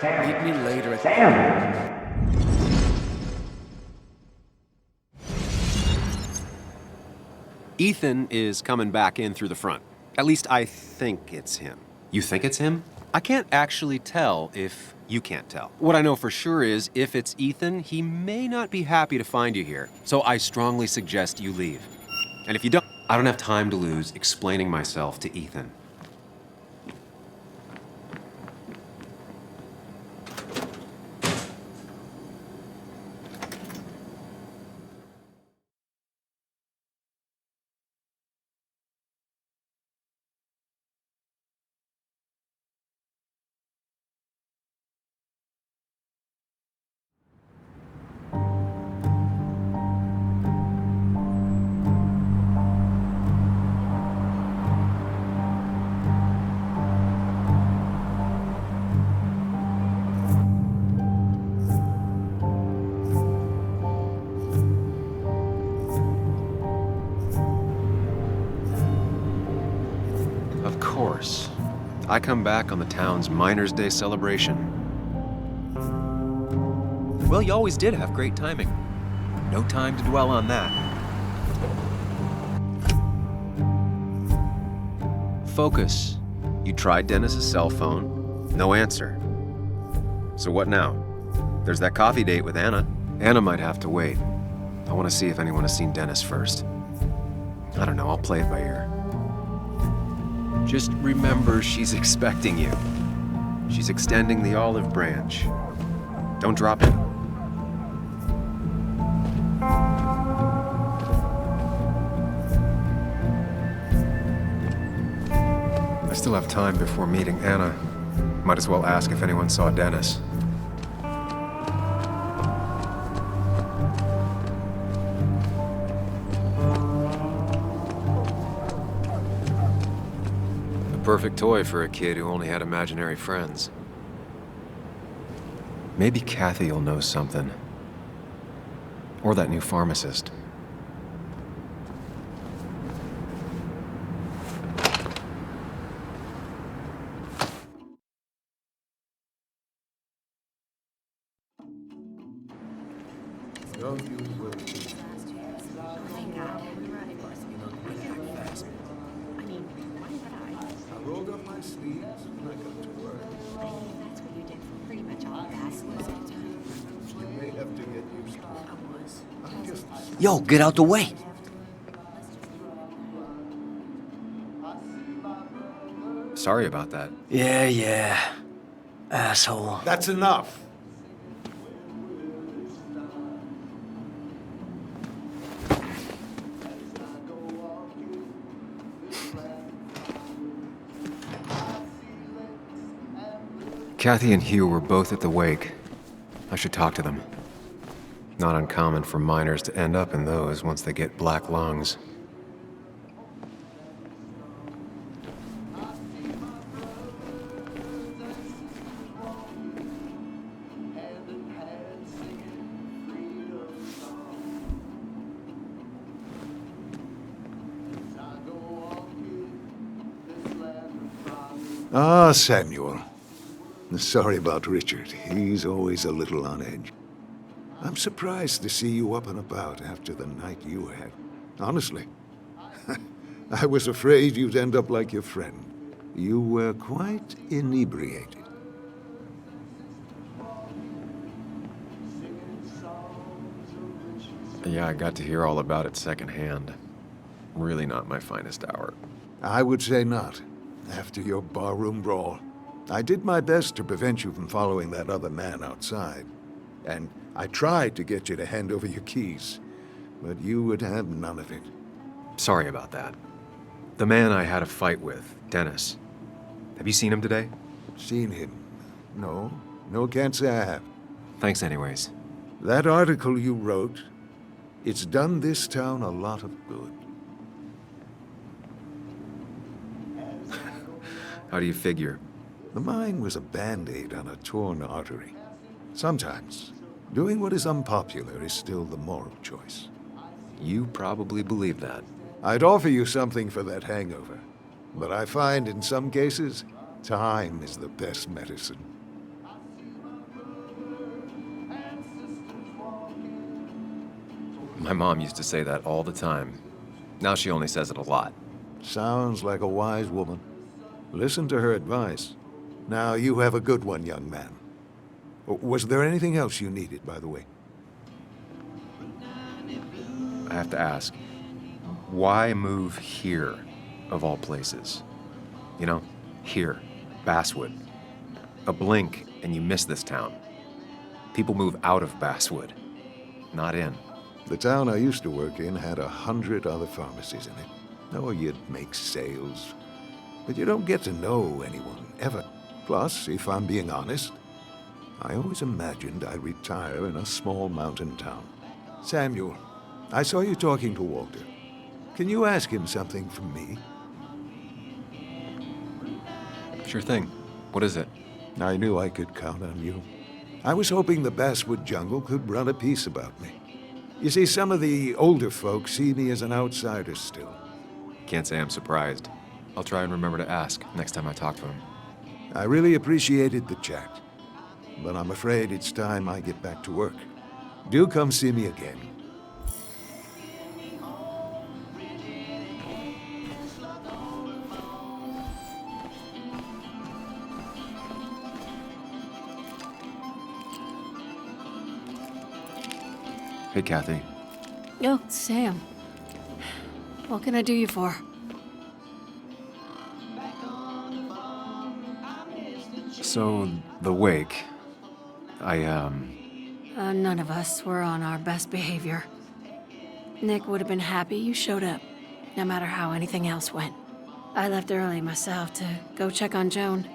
Meet me later at Ethan is coming back in through the front. At least I think it's him. You think it's him? I can't actually tell if you can't tell. What I know for sure is if it's Ethan, he may not be happy to find you here. So I strongly suggest you leave. And if you don't, I don't have time to lose explaining myself to Ethan. Of course. I come back on the town's Miners' Day celebration. Well, you always did have great timing. No time to dwell on that. Focus. You tried Dennis's cell phone. No answer. So what now? There's that coffee date with Anna. Anna might have to wait. I want to see if anyone has seen Dennis first. I don't know, I'll play it by ear. Just remember she's expecting you. She's extending the olive branch. Don't drop it. I still have time before meeting Anna. Might as well ask if anyone saw Dennis. Perfect toy for a kid who only had imaginary friends. Maybe Kathy will know something. Or that new pharmacist. Yo, get out the way. Sorry about that. Yeah. Asshole. That's enough. Kathy and Hugh were both at the wake. I should talk to them. Not uncommon for miners to end up in those once they get black lungs. Ah, Samuel. Sorry about Richard. He's always a little on edge. I'm surprised to see you up and about after the night you had. Honestly. I was afraid you'd end up like your friend. You were quite inebriated. Yeah, I got to hear all about it secondhand. Really not my finest hour. I would say not. After your barroom brawl. I did my best to prevent you from following that other man outside. And I tried to get you to hand over your keys. But you would have none of it. Sorry about that. The man I had a fight with, Dennis. Have you seen him today? Seen him? No. No, can't say I have. Thanks anyways. That article you wrote, it's done this town a lot of good. How do you figure? The mine was a band-aid on a torn artery. Sometimes, doing what is unpopular is still the moral choice. You probably believe that. I'd offer you something for that hangover, but I find in some cases, time is the best medicine. My mom used to say that all the time. Now she only says it a lot. Sounds like a wise woman. Listen to her advice. Now you have a good one, young man. Was there anything else you needed, by the way? I have to ask, why move here, of all places? You know, here, Basswood. A blink and you miss this town. People move out of Basswood, not in. The town I used to work in had 100 other pharmacies in it. Oh, you'd make sales. But you don't get to know anyone, ever. Plus, if I'm being honest, I always imagined I'd retire in a small mountain town. Samuel, I saw you talking to Walter. Can you ask him something from me? Sure thing. What is it? I knew I could count on you. I was hoping the Basswood jungle could run a piece about me. You see, some of the older folks see me as an outsider still. Can't say I'm surprised. I'll try and remember to ask next time I talk to him. I really appreciated the chat, but I'm afraid it's time I get back to work. Do come see me again. Hey, Kathy. Oh, Sam. What can I do you for? So, the wake. None of us were on our best behavior. Nick would have been happy you showed up, no matter how anything else went. I left early myself to go check on Joan.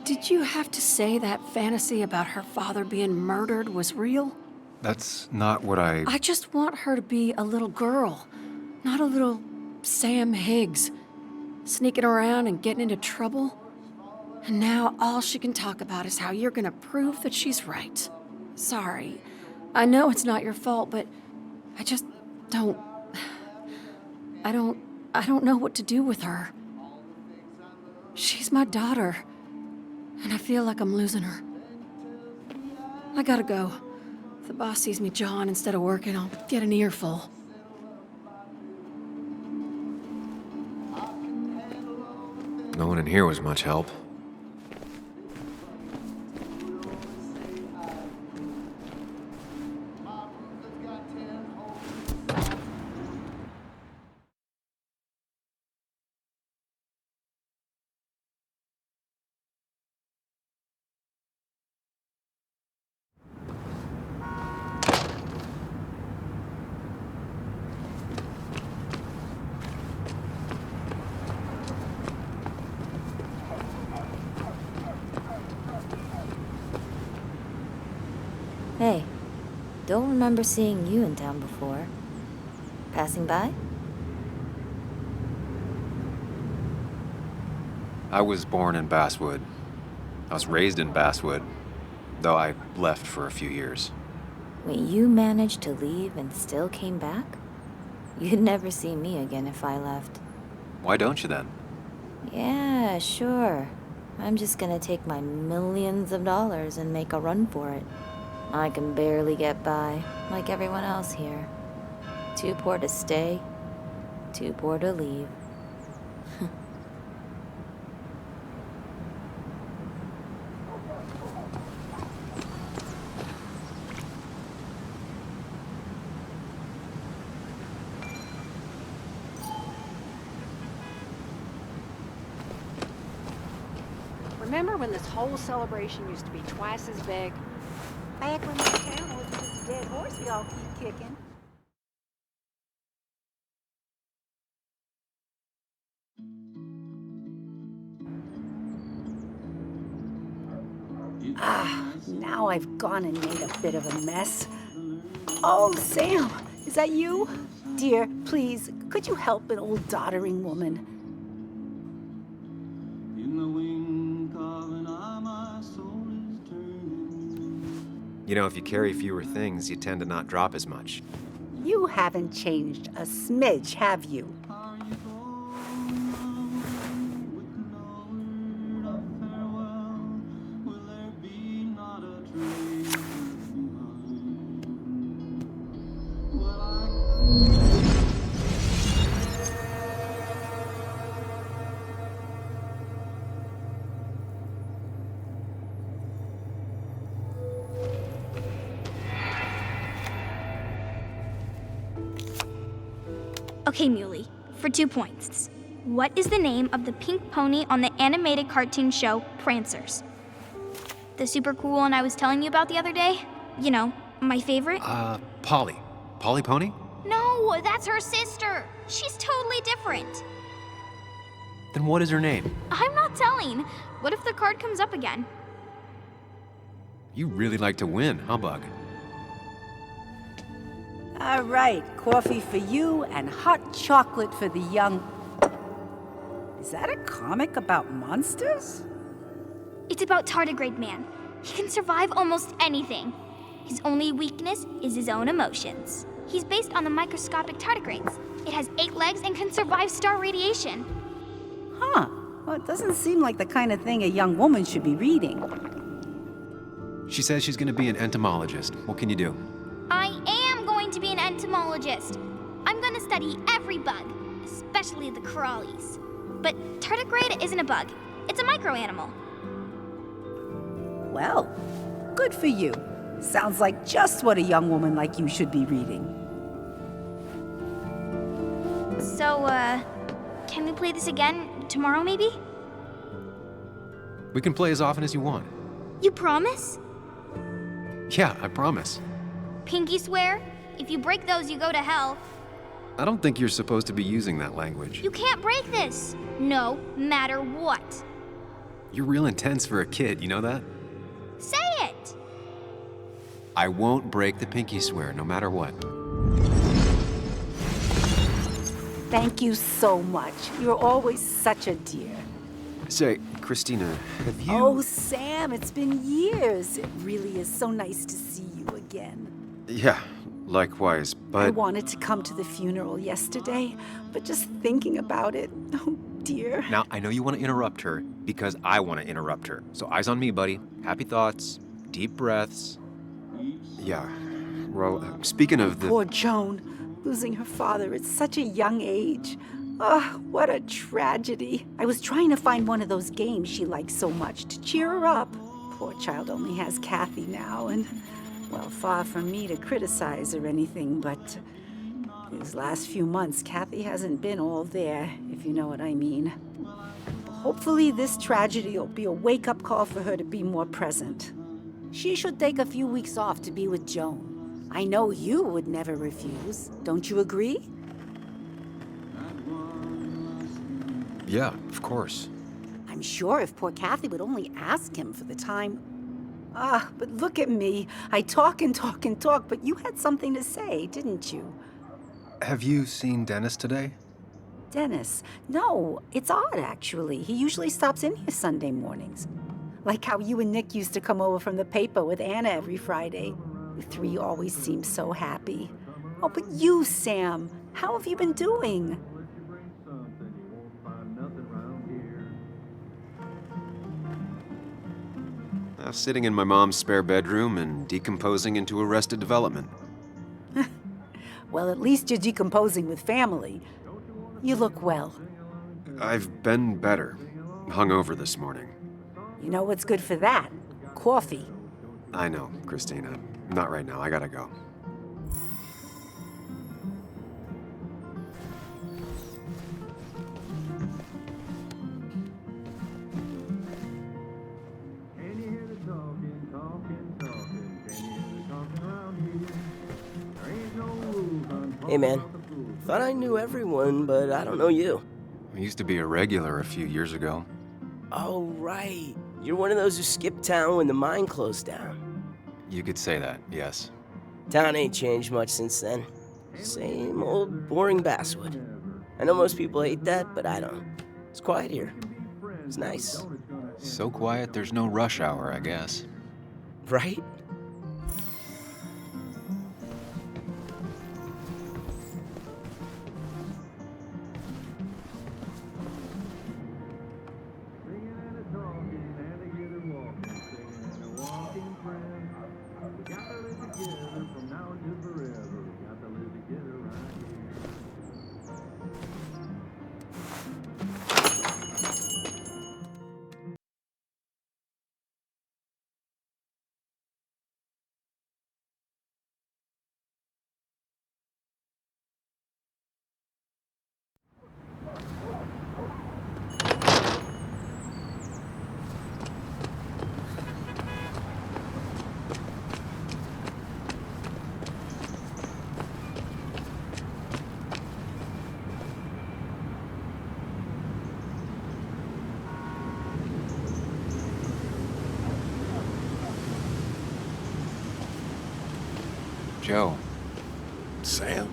Did you have to say that fantasy about her father being murdered was real? That's not what I... I just want her to be a little girl, not a little Sam Higgs, sneaking around and getting into trouble. And now all she can talk about is how you're gonna prove that she's right. Sorry. I know it's not your fault, but I just don't... I don't know what to do with her. She's my daughter, and I feel like I'm losing her. I gotta go. If the boss sees me jawing instead of working, I'll get an earful. No one in here was much help. Hey, don't remember seeing you in town before. Passing by? I was born in Basswood. I was raised in Basswood, though I left for a few years. Wait, you managed to leave and still came back? You'd never see me again if I left. Why don't you then? Yeah, sure. I'm just gonna take my millions of dollars and make a run for it. I can barely get by, like everyone else here. Too poor to stay, too poor to leave. Remember when this whole celebration used to be twice as big? Back when this town was just a dead horse we all keep kicking. Now I've gone and made a bit of a mess. Oh, Sam, is that you? Dear, please, could you help an old doddering woman? You know, if you carry fewer things, you tend to not drop as much. You haven't changed a smidge, have you? Okay, Muley, for 2 points. What is the name of the pink pony on the animated cartoon show Prancers? The super cool one I was telling you about the other day? You know, my favorite? Polly. Polly Pony? No, that's her sister. She's totally different. Then what is her name? I'm not telling. What if the card comes up again? You really like to win, huh, Bug? All right, coffee for you and hot chocolate for the young... Is that a comic about monsters? It's about Tardigrade Man. He can survive almost anything. His only weakness is his own emotions. He's based on the microscopic tardigrades. It has 8 legs and can survive star radiation. Huh. Well, it doesn't seem like the kind of thing a young woman should be reading. She says she's gonna be an entomologist. What can you do? I am going to be an entomologist. I'm going to study every bug, especially the crawlies. But tardigrade isn't a bug. It's a microanimal. Well, good for you. Sounds like just what a young woman like you should be reading. So, can we play this again tomorrow, maybe? We can play as often as you want. You promise? Yeah, I promise. Pinky swear? If you break those, you go to hell. I don't think you're supposed to be using that language. You can't break this. No matter what. You're real intense for a kid, you know that? Say it! I won't break the pinky swear, no matter what. Thank you so much. You're always such a dear. Say, Christina, have you... Oh, Sam, it's been years. It really is so nice to see you again. Yeah, likewise, but... I wanted to come to the funeral yesterday, but just thinking about it, oh dear. Now, I know you want to interrupt her because I want to interrupt her. So eyes on me, buddy. Happy thoughts, deep breaths. Yeah, well, speaking of the... Poor Joan, losing her father at such a young age. Oh, what a tragedy. I was trying to find one of those games she likes so much to cheer her up. Poor child only has Kathy now, and, well, far from me to criticize or anything, but these last few months, Kathy hasn't been all there, if you know what I mean. Hopefully this tragedy will be a wake-up call for her to be more present. She should take a few weeks off to be with Joan. I know you would never refuse. Don't you agree? Yeah, of course. I'm sure if poor Kathy would only ask him for the time... but look at me. I talk and talk and talk, but you had something to say, didn't you? Have you seen Dennis today? Dennis? No, it's odd, actually. He usually stops in here Sunday mornings. Like how you and Nick used to come over from the paper with Anna every Friday. The three always seem so happy. Oh, but you, Sam, how have you been doing? Sitting in my mom's spare bedroom and decomposing into Arrested Development. Well, at least you're decomposing with family. You look well. I've been better. Hungover this morning. You know what's good for that? Coffee. I know, Christina. Not right now. I gotta go. Hey man, thought I knew everyone, but I don't know you. I used to be a regular a few years ago. Oh right, you're one of those who skipped town when the mine closed down. You could say that, yes. Town ain't changed much since then. Same old boring basswood. I know most people hate that, but I don't. It's quiet here. It's nice. So quiet there's no rush hour, I guess. Right? Joe. Sam?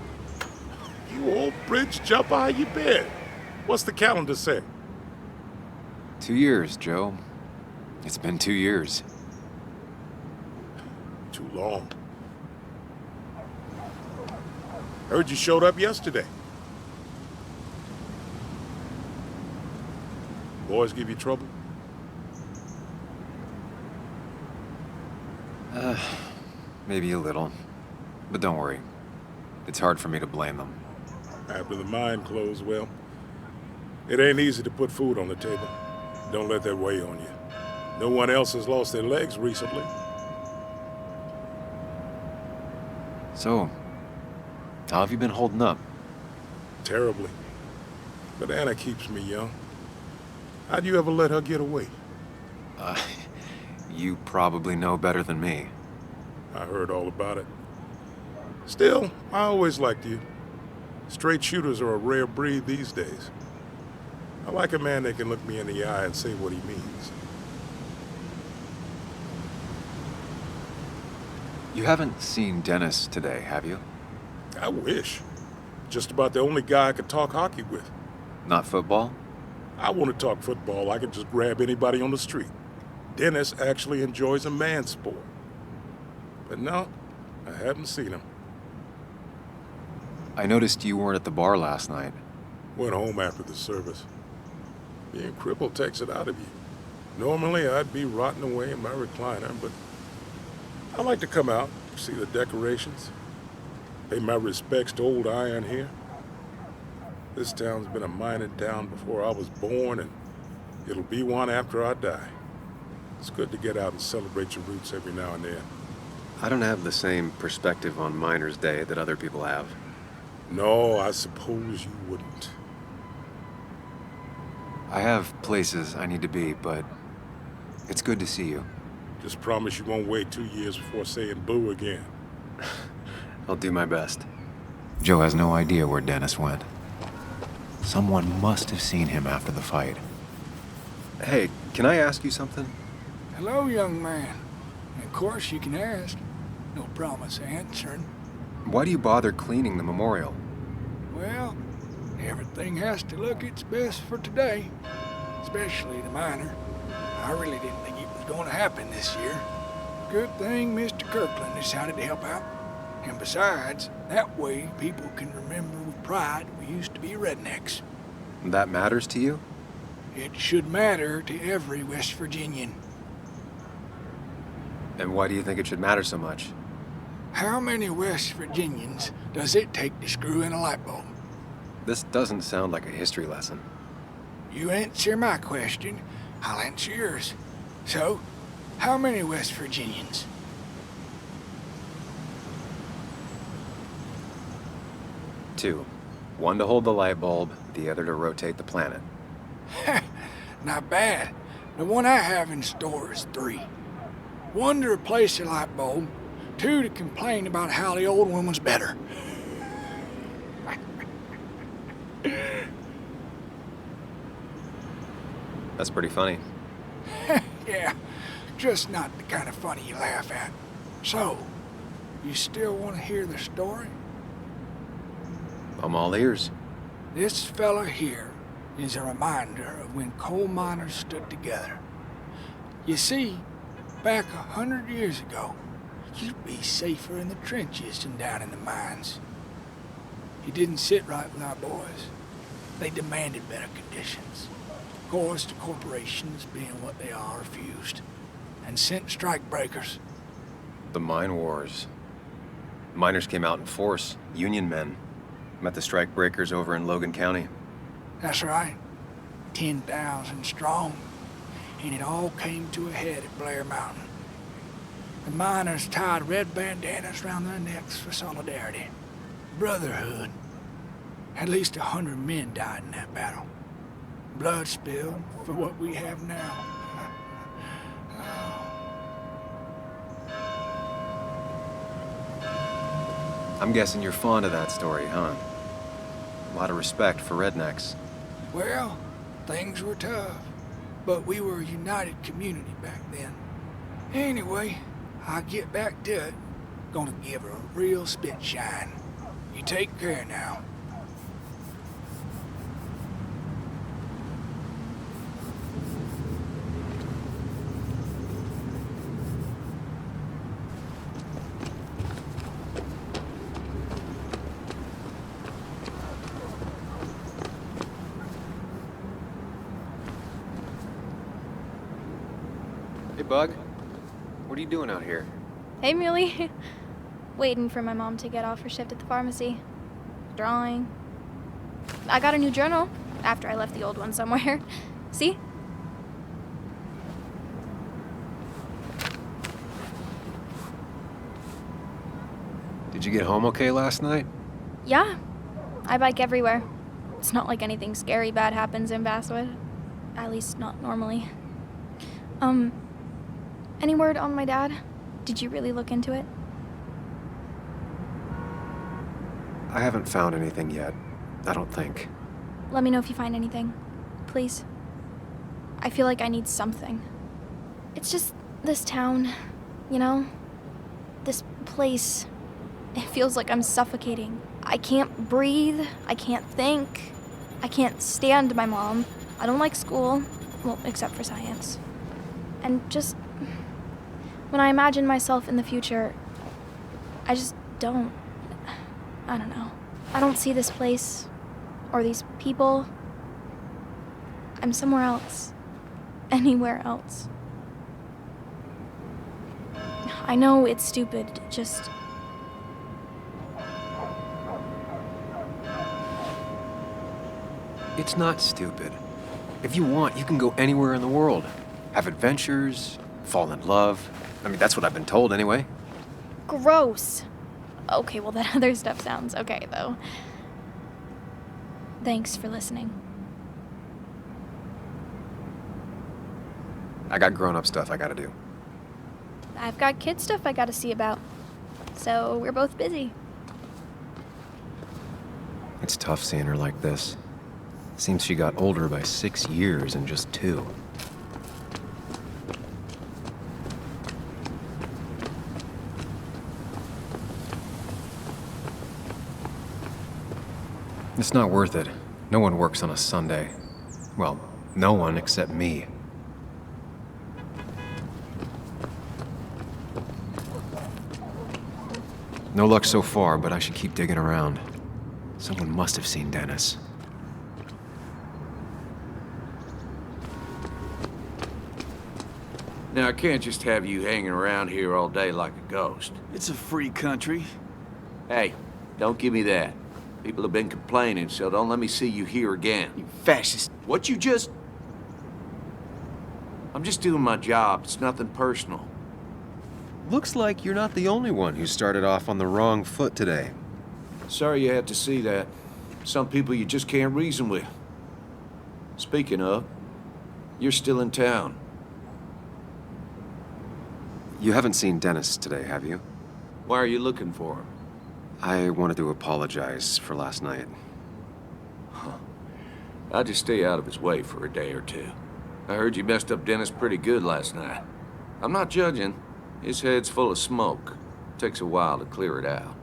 You old bridge jumper, how you been? What's the calendar say? 2 years, Joe. It's been 2 years. Too long. Heard you showed up yesterday. Boys give you trouble? Maybe a little. But don't worry. It's hard for me to blame them. After the mine closed, well, it ain't easy to put food on the table. Don't let that weigh on you. No one else has lost their legs recently. So, how have you been holding up? Terribly. But Anna keeps me young. How'd you ever let her get away? You probably know better than me. I heard all about it. Still, I always liked you. Straight shooters are a rare breed these days. I like a man that can look me in the eye and say what he means. You haven't seen Dennis today, have you? I wish. Just about the only guy I could talk hockey with. Not football? I want to talk football. I can just grab anybody on the street. Dennis actually enjoys a man's sport. But no, I haven't seen him. I noticed you weren't at the bar last night. Went home after the service. Being crippled takes it out of you. Normally, I'd be rotting away in my recliner, but I like to come out, see the decorations, pay my respects to old iron here. This town's been a mining town before I was born, and it'll be one after I die. It's good to get out and celebrate your roots every now and then. I don't have the same perspective on Miners' Day that other people have. No, I suppose you wouldn't. I have places I need to be, but it's good to see you. Just promise you won't wait 2 years before saying boo again. I'll do my best. Joe has no idea where Dennis went. Someone must have seen him after the fight. Hey, can I ask you something? Hello, young man. Of course you can ask. No promise answering. Why do you bother cleaning the memorial? Well, everything has to look its best for today. Especially the miner. I really didn't think it was going to happen this year. Good thing Mr. Kirkland decided to help out. And besides, that way people can remember with pride we used to be rednecks. That matters to you? It should matter to every West Virginian. And why do you think it should matter so much? How many West Virginians does it take to screw in a light bulb? This doesn't sound like a history lesson. You answer my question, I'll answer yours. So, how many West Virginians? Two. One to hold the light bulb, the other to rotate the planet. Not bad. The one I have in store is 3. 1 to replace the light bulb, 2 to complain about how the old one was better. That's pretty funny. Yeah, just not the kind of funny you laugh at. So, you still want to hear the story? I'm all ears. This fella here is a reminder of when coal miners stood together. You see, back 100 years ago, you'd be safer in the trenches than down in the mines. He didn't sit right with our boys. They demanded better conditions. Of course, the corporations, being what they are, refused and sent strike breakers. The mine wars. Miners came out in force, Union men. Met the strike breakers over in Logan County. That's right. 10,000 strong. And it all came to a head at Blair Mountain. The miners tied red bandanas around their necks for solidarity. Brotherhood. At least 100 men died in that battle. Blood spilled for what we have now. I'm guessing you're fond of that story, huh? A lot of respect for rednecks. Well, things were tough, but we were a united community back then. Anyway, I'll get back to it. Gonna give her a real spit shine. You take care now. Hey, Bug. What are you doing out here? Hey, Muley. Waiting for my mom to get off her shift at the pharmacy. Drawing. I got a new journal after I left the old one somewhere. See? Did you get home okay last night? Yeah. I bike everywhere. It's not like anything scary bad happens in Basswood. At least not normally. Any word on my dad? Did you really look into it? I haven't found anything yet. I don't think. Let me know if you find anything. Please. I feel like I need something. It's just this town, you know? This place. It feels like I'm suffocating. I can't breathe. I can't think. I can't stand my mom. I don't like school. Well, except for science. And just... when I imagine myself in the future, I just don't. I don't know. I don't see this place. Or these people. I'm somewhere else. Anywhere else. I know it's stupid, just... It's not stupid. If you want, you can go anywhere in the world. Have adventures, fall in love. I mean, that's what I've been told anyway. Gross. Okay, well, that other stuff sounds okay, though. Thanks for listening. I got grown-up stuff I gotta do. I've got kid stuff I gotta see about. So we're both busy. It's tough seeing her like this. Seems she got older by 6 years in just 2. It's not worth it. No one works on a Sunday. Well, no one except me. No luck so far, but I should keep digging around. Someone must have seen Dennis. Now, I can't just have you hanging around here all day like a ghost. It's a free country. Hey, don't give me that. People have been complaining, so don't let me see you here again. You fascist. What you just... I'm just doing my job. It's nothing personal. Looks like you're not the only one who started off on the wrong foot today. Sorry you had to see that. Some people you just can't reason with. Speaking of, you're still in town. You haven't seen Dennis today, have you? Why are you looking for him? I wanted to apologize for last night. I'd just stay out of his way for a day or two. I heard you messed up Dennis pretty good last night. I'm not judging. His head's full of smoke. Takes a while to clear it out.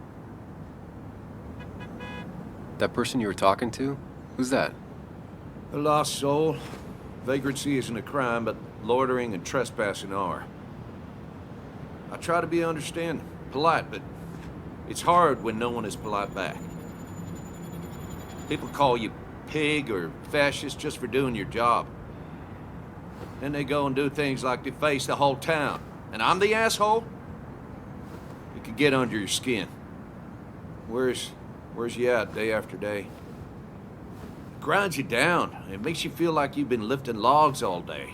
That person you were talking to? Who's that? A lost soul. Vagrancy isn't a crime, but loitering and trespassing are. I try to be understanding, polite, but it's hard when no one is polite back. People call you pig or fascist just for doing your job. Then they go and do things like deface the whole town. And I'm the asshole? It could get under your skin. Where's you at day after day? It grinds you down. It makes you feel like you've been lifting logs all day.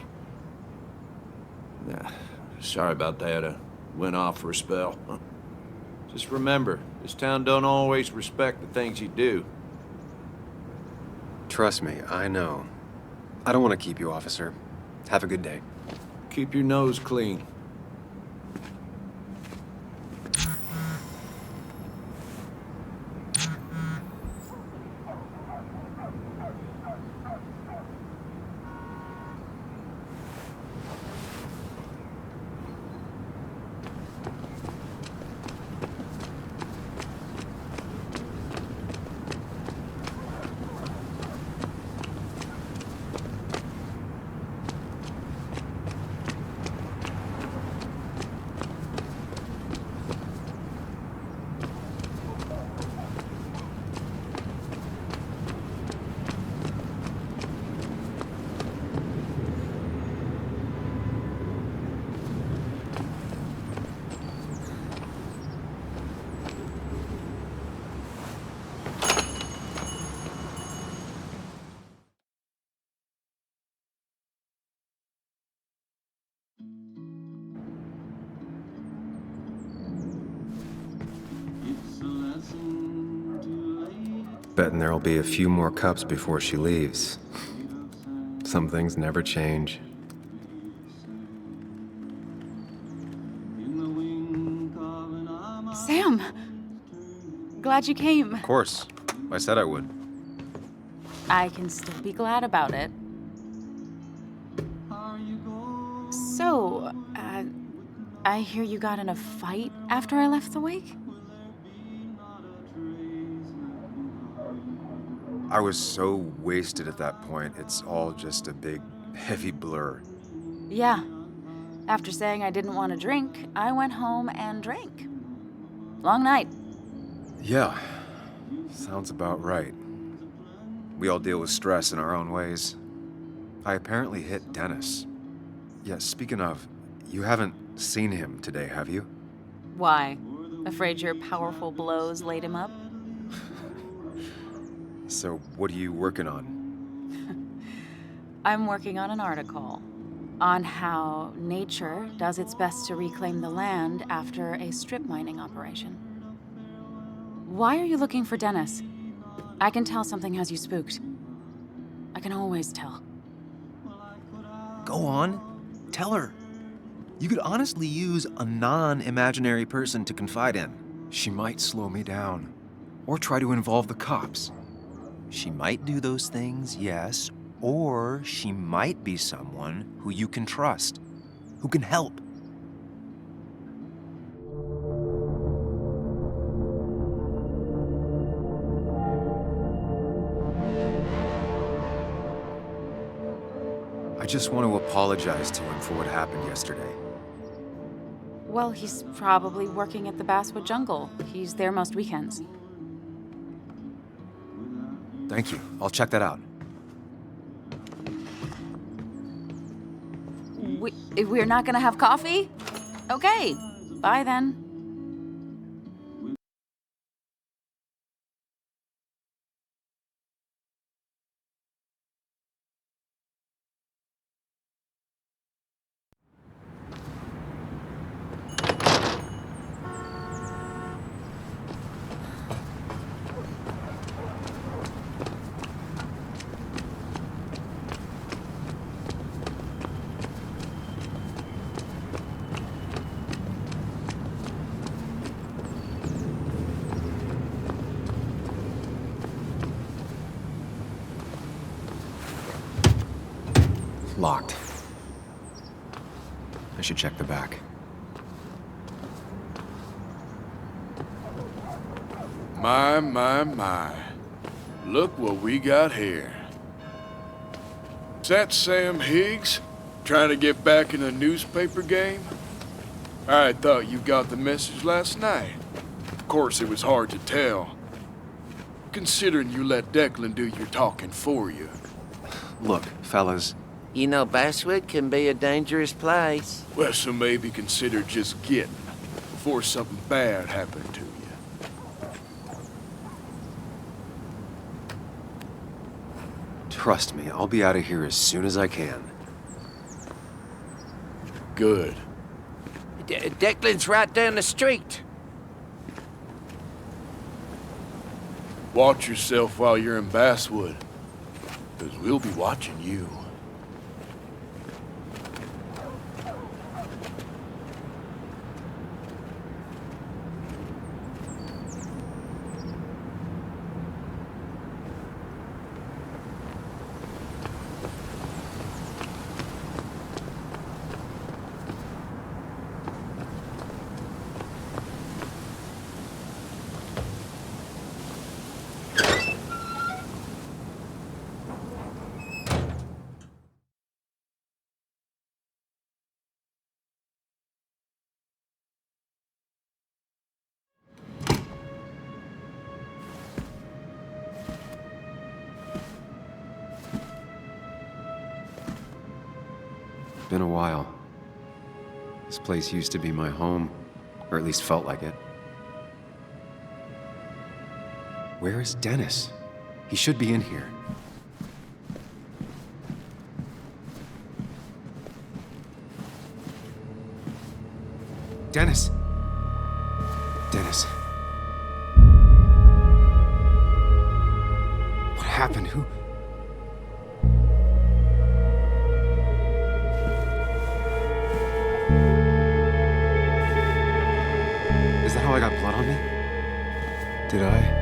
Sorry about that. I went off for a spell. Just remember, this town don't always respect the things you do. Trust me, I know. I don't want to keep you, officer. Have a good day. Keep your nose clean. Betting there'll be a few more cups before she leaves. Some things never change. Sam! Glad you came. Of course. I said I would. I can still be glad about it. So, I hear you got in a fight after I left the wake? I was so wasted at that point, it's all just a big, heavy blur. Yeah. After saying I didn't want to drink, I went home and drank. Long night. Yeah, sounds about right. We all deal with stress in our own ways. I apparently hit Dennis. Yeah, speaking of, you haven't seen him today, have you? Why? Afraid your powerful blows laid him up? So, what are you working on? I'm working on an article on how nature does its best to reclaim the land after a strip mining operation. Why are you looking for Dennis? I can tell something has you spooked. I can always tell. Go on. Tell her. You could honestly use a non-imaginary person to confide in. She might slow me down, or try to involve the cops. She might do those things, yes, or she might be someone who you can trust, who can help. I just want to apologize to him for what happened yesterday. Well, he's probably working at the Basswood Jungle. He's there most weekends. Thank you. I'll check that out. We're not gonna have coffee? Okay, bye then. Locked. I should check the back. My. Look what we got here. Is that Sam Higgs? Trying to get back in the newspaper game? I thought you got the message last night. Of course, it was hard to tell, considering you let Declan do your talking for you. Look, fellas. You know, Basswood can be a dangerous place. Well, so maybe consider just getting before something bad happened to you. Trust me, I'll be out of here as soon as I can. Good. Declan's right down the street. Watch yourself while you're in Basswood, because we'll be watching you. Been a while. This place used to be my home, or at least felt like it. Where is Dennis? He should be in here. Dennis! Dennis. happened? Who... Is that how I got blood on me? Did I?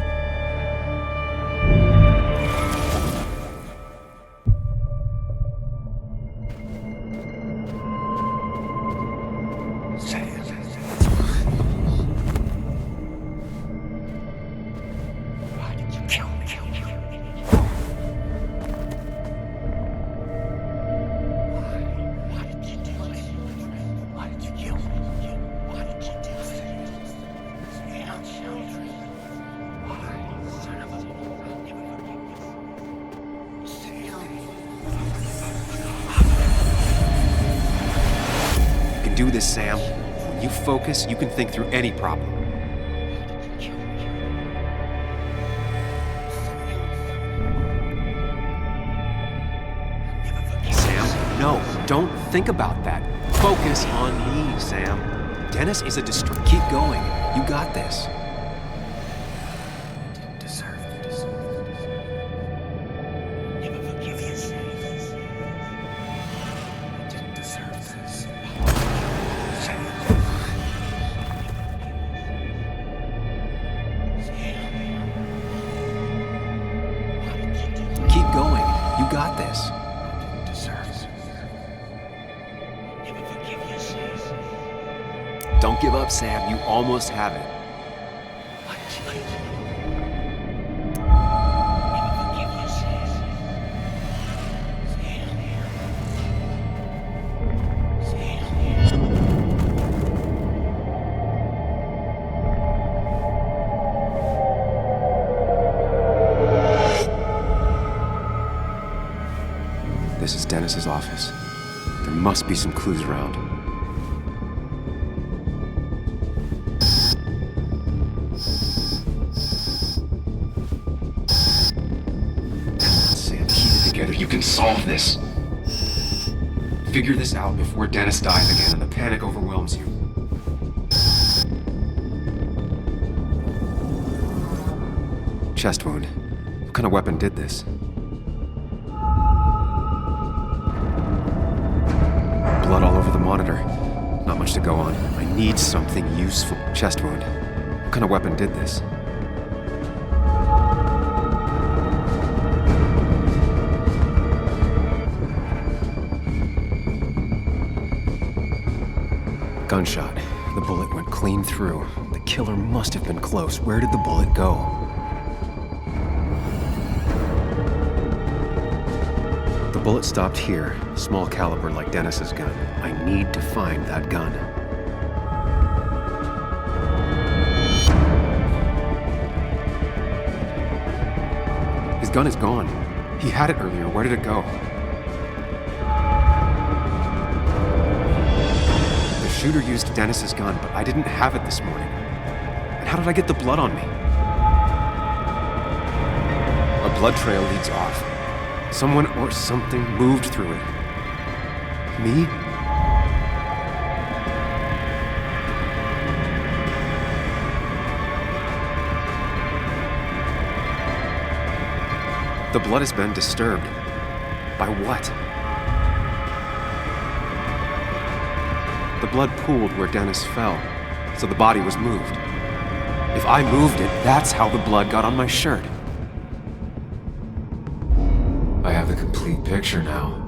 Do this, Sam. When you focus, you can think through any problem. Sam, no, don't think about that. Focus on me, Sam. Dennis is a Keep going. You got this. Don't give up, Sam. You almost have it. This is Dennis's office. There must be some clues around. Sam, keep it together. You can solve this. Figure this out before Dennis dies again and the panic overwhelms you. Chest wound. What kind of weapon did this? Blood all over the monitor. Not much to go on. I need something useful. Chest wound. What kind of weapon did this? Gunshot. The bullet went clean through. The killer must have been close. Where did the bullet go? The bullet stopped here. Small caliber like Dennis's gun. I need to find that gun. His gun is gone. He had it earlier. Where did it go? The shooter used Dennis's gun, but I didn't have it this morning. And how did I get the blood on me? A blood trail leads off. Someone or something moved through it. Me? The blood has been disturbed. By what? The blood pooled where Dennis fell, so the body was moved. If I moved it, that's how the blood got on my shirt. I have the complete picture now.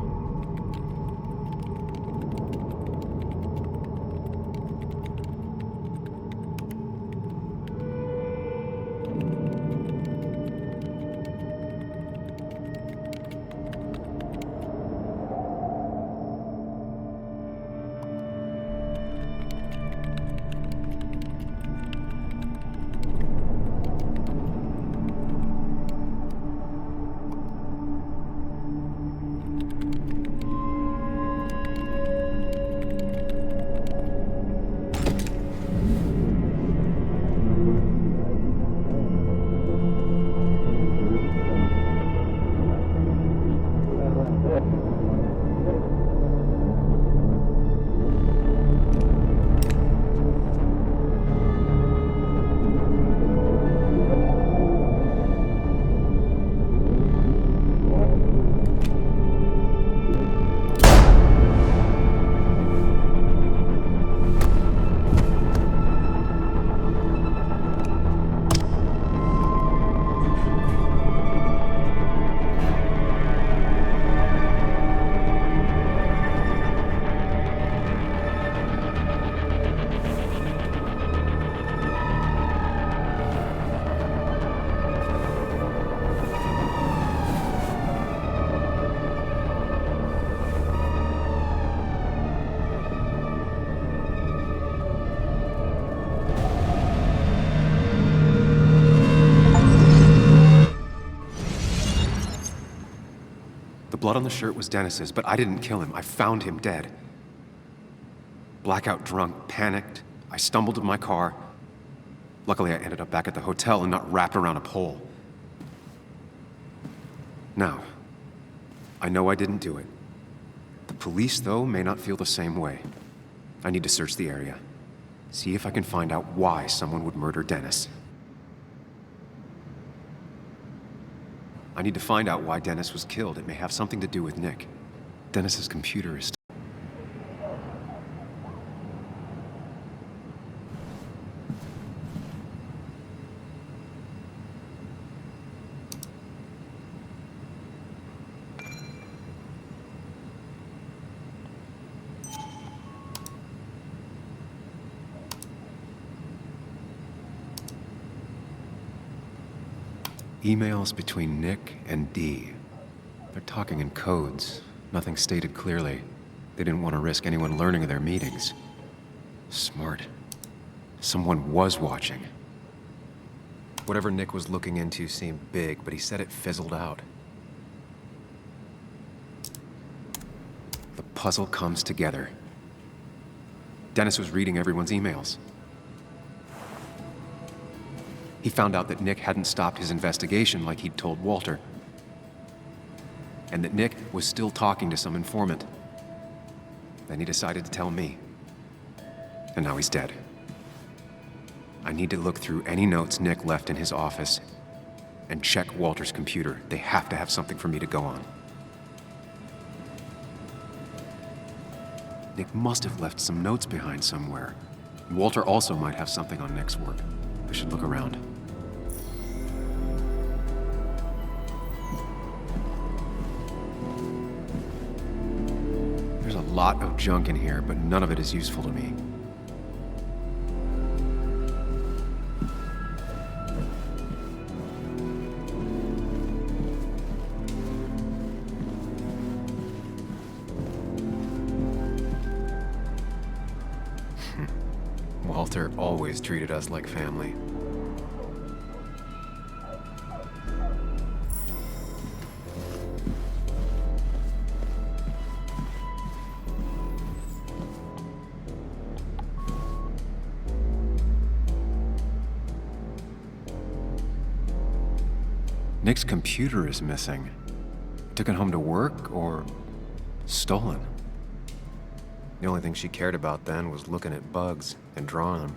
The blood on the shirt was Dennis's, but I didn't kill him. I found him dead. Blackout drunk, panicked. I stumbled to my car. Luckily, I ended up back at the hotel and not wrapped around a pole. Now, I know I didn't do it. The police, though, may not feel the same way. I need to search the area. See if I can find out why someone would murder Dennis. I need to find out why Dennis was killed. It may have something to do with Nick. Dennis's computer is... Emails between Nick and Dee. They're talking in codes. Nothing stated clearly. They didn't want to risk anyone learning of their meetings. Smart. Someone was watching. Whatever Nick was looking into seemed big, but he said it fizzled out. The puzzle comes together. Dennis was reading everyone's emails. He found out that Nick hadn't stopped his investigation like he'd told Walter. And that Nick was still talking to some informant. Then he decided to tell me. And now he's dead. I need to look through any notes Nick left in his office and check Walter's computer. They have to have something for me to go on. Nick must have left some notes behind somewhere. Walter also might have something on Nick's work. I should look around. There's a lot of junk in here, but none of it is useful to me. Walter always treated us like family. Nick's computer is missing. Took it home to work or stolen. The only thing she cared about then was looking at bugs and drawing them.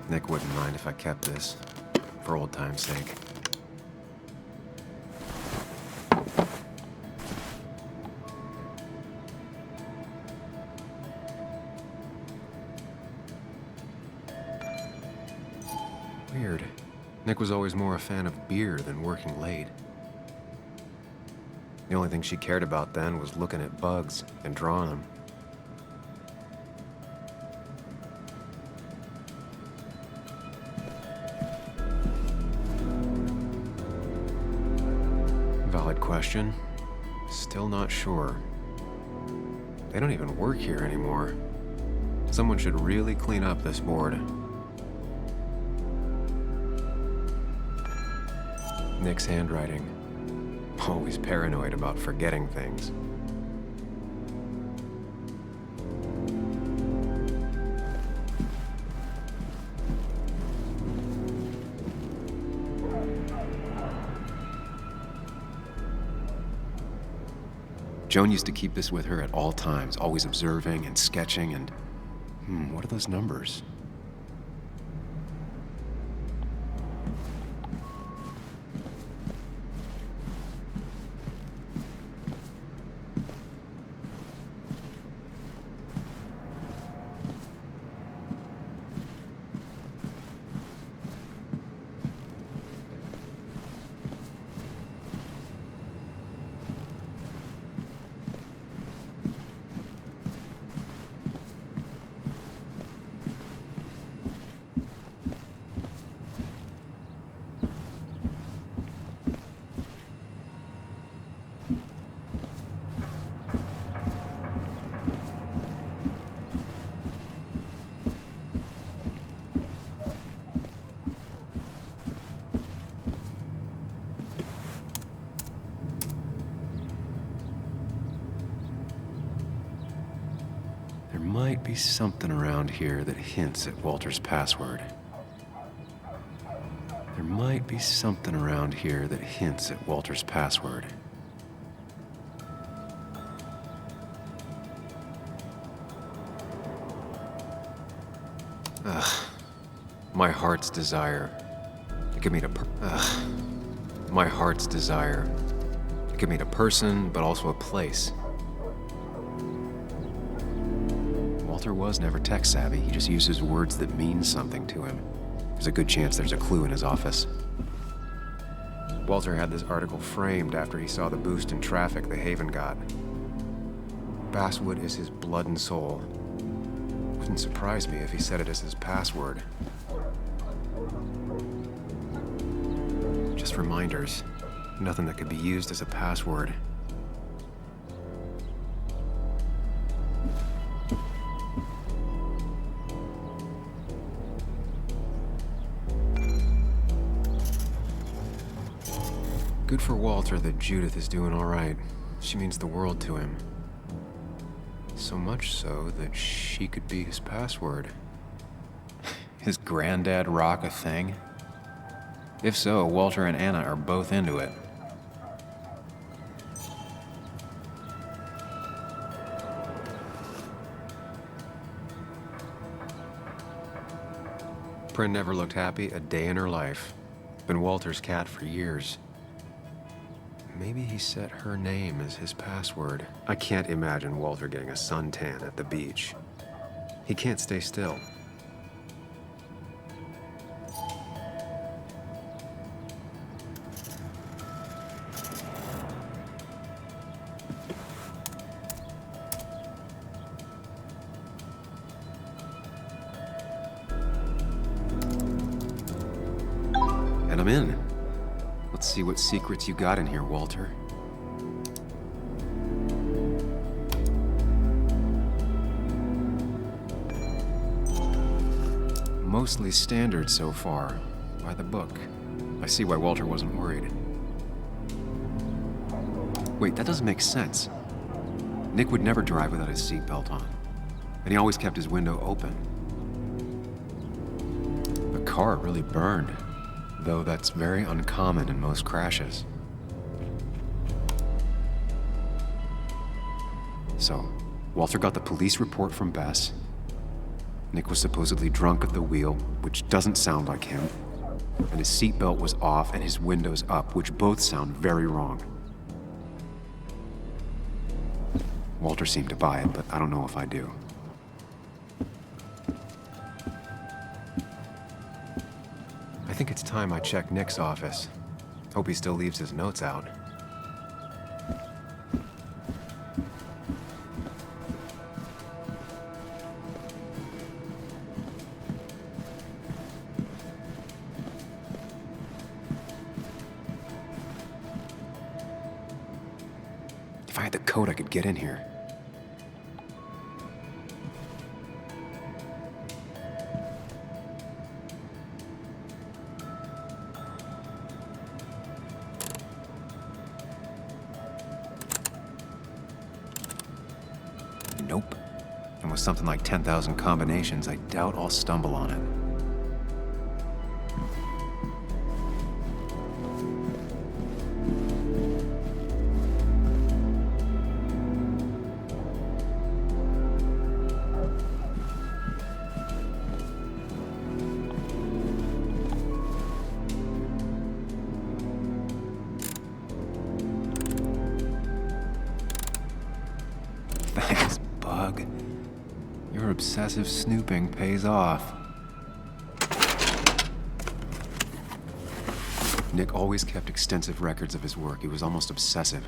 Nick wouldn't mind if I kept this, for old time's sake. Weird. Nick was always more a fan of beer than working late. The only thing she cared about then was looking at bugs and drawing them. Valid question. Still not sure. They don't even work here anymore. Someone should really clean up this board. Nick's handwriting. Always paranoid about forgetting things. Joan used to keep this with her at all times, always observing and sketching and... what are those numbers? There might be something around here that hints at Walter's password. There might be something around here that hints at Walter's password. Ugh. My heart's desire to give me to my heart's desire to give me a person, but also a place. Walter was never tech savvy. He just uses words that mean something to him. There's a good chance there's a clue in his office. Walter had this article framed after he saw the boost in traffic the Haven got. Basswood is his blood and soul. Wouldn't surprise me if he said it as his password. Just reminders. Nothing that could be used as a password. Good for Walter that Judith is doing all right. She means the world to him. So much so that she could be his password. His granddad rock a thing? If so, Walter and Anna are both into it. Prin never looked happy a day in her life. Been Walter's cat for years. Maybe he set her name as his password. I can't imagine Walter getting a suntan at the beach. He can't stay still. And I'm in. Let's see what secrets you got in here, Walter. Mostly standard so far, by the book. I see why Walter wasn't worried. Wait, that doesn't make sense. Nick would never drive without his seatbelt on, and he always kept his window open. The car really burned, though that's very uncommon in most crashes. So, Walter got the police report from Bess. Nick was supposedly drunk at the wheel, which doesn't sound like him. And his seatbelt was off and his windows up, which both sound very wrong. Walter seemed to buy it, but I don't know if I do. I think it's time I check Nick's office. Hope he still leaves his notes out. If I had the code, I could get in here. Nope. And with something like 10,000 combinations, I doubt I'll stumble on it. Thanks, Bug. Your obsessive snooping pays off. Nick always kept extensive records of his work. He was almost obsessive.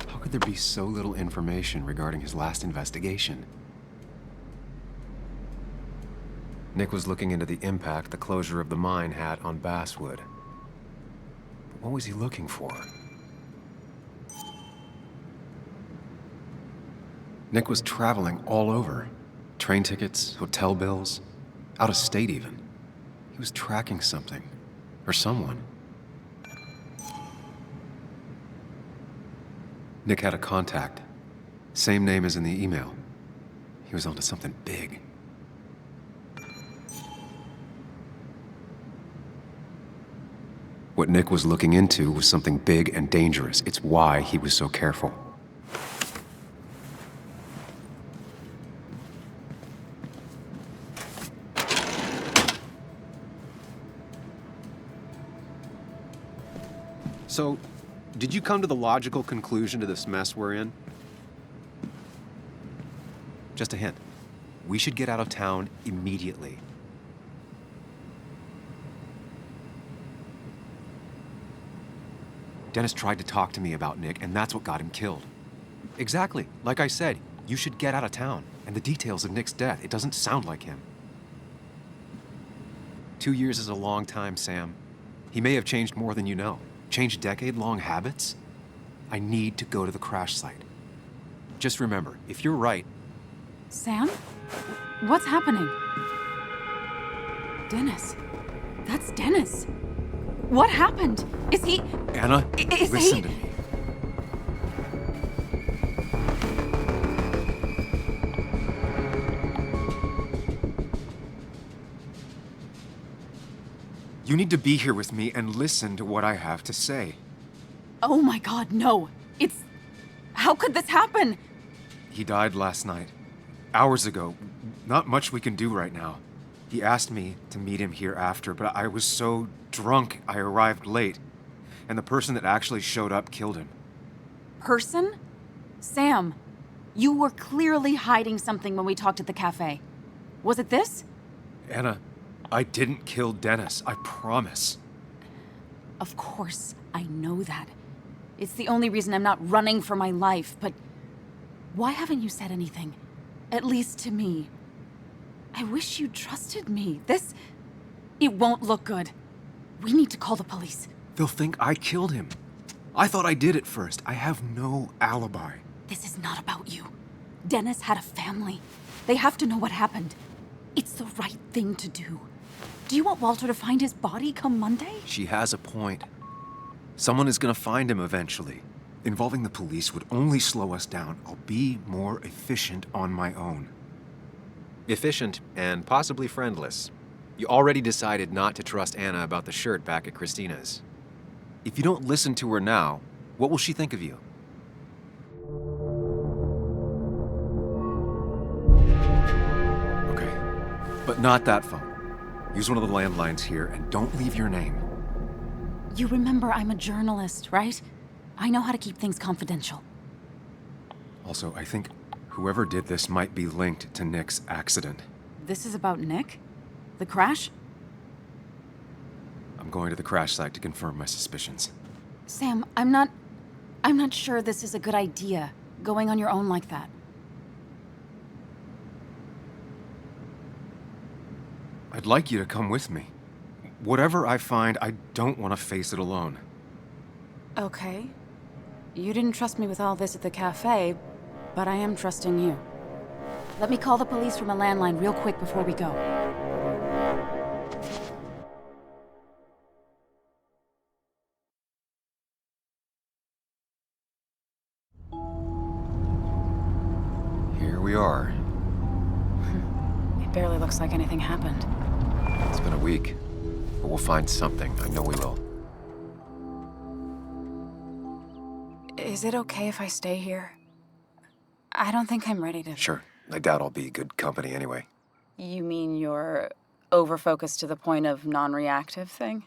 How could there be so little information regarding his last investigation? Nick was looking into the impact the closure of the mine had on Basswood. But what was he looking for? Nick was traveling all over. Train tickets, hotel bills, out of state even. He was tracking something, or someone. Nick had a contact. Same name as in the email. He was onto something big. What Nick was looking into was something big and dangerous. It's why he was so careful. So, did you come to the logical conclusion to this mess we're in? Just a hint. We should get out of town immediately. Dennis tried to talk to me about Nick, and that's what got him killed. Exactly. Like I said, you should get out of town. And the details of Nick's death, it doesn't sound like him. 2 years is a long time, Sam. He may have changed more than you know. Changed decade-long habits? I need to go to the crash site. Just remember, if you're right... Sam? What's happening? Dennis. That's Dennis. What happened? Is he... Anna, listen to me. You need to be here with me and listen to what I have to say. Oh my God, no. It's... How could this happen? He died last night. Hours ago. Not much we can do right now. He asked me to meet him here after, but I was so drunk I arrived late. And the person that actually showed up killed him. Person? Sam, you were clearly hiding something when we talked at the cafe. Was it this? Anna, I didn't kill Dennis, I promise. Of course, I know that. It's the only reason I'm not running for my life, but why haven't you said anything? At least to me. I wish you trusted me. It won't look good. We need to call the police. They'll think I killed him. I thought I did at first. I have no alibi. This is not about you. Dennis had a family. They have to know what happened. It's the right thing to do. Do you want Walter to find his body come Monday? She has a point. Someone is gonna find him eventually. Involving the police would only slow us down. I'll be more efficient on my own. Efficient and possibly friendless. You already decided not to trust Anna about the shirt back at Christina's. If you don't listen to her now, what will she think of you? Okay, but not that phone. Use one of the landlines here and don't leave your name. You remember I'm a journalist, right? I know how to keep things confidential. Also, I think whoever did this might be linked to Nick's accident. This is about Nick? The crash? I'm going to the crash site to confirm my suspicions. Sam, I'm not sure this is a good idea, going on your own like that. I'd like you to come with me. Whatever I find, I don't want to face it alone. Okay. You didn't trust me with all this at the cafe, but I am trusting you. Let me call the police from a landline real quick before we go. Here we are. It barely looks like anything happened. It's been a week, but we'll find something. I know we will. Is it okay if I stay here? I don't think I'm ready to... Sure. I doubt I'll be good company anyway. You mean you're over-focused to the point of non-reactive thing?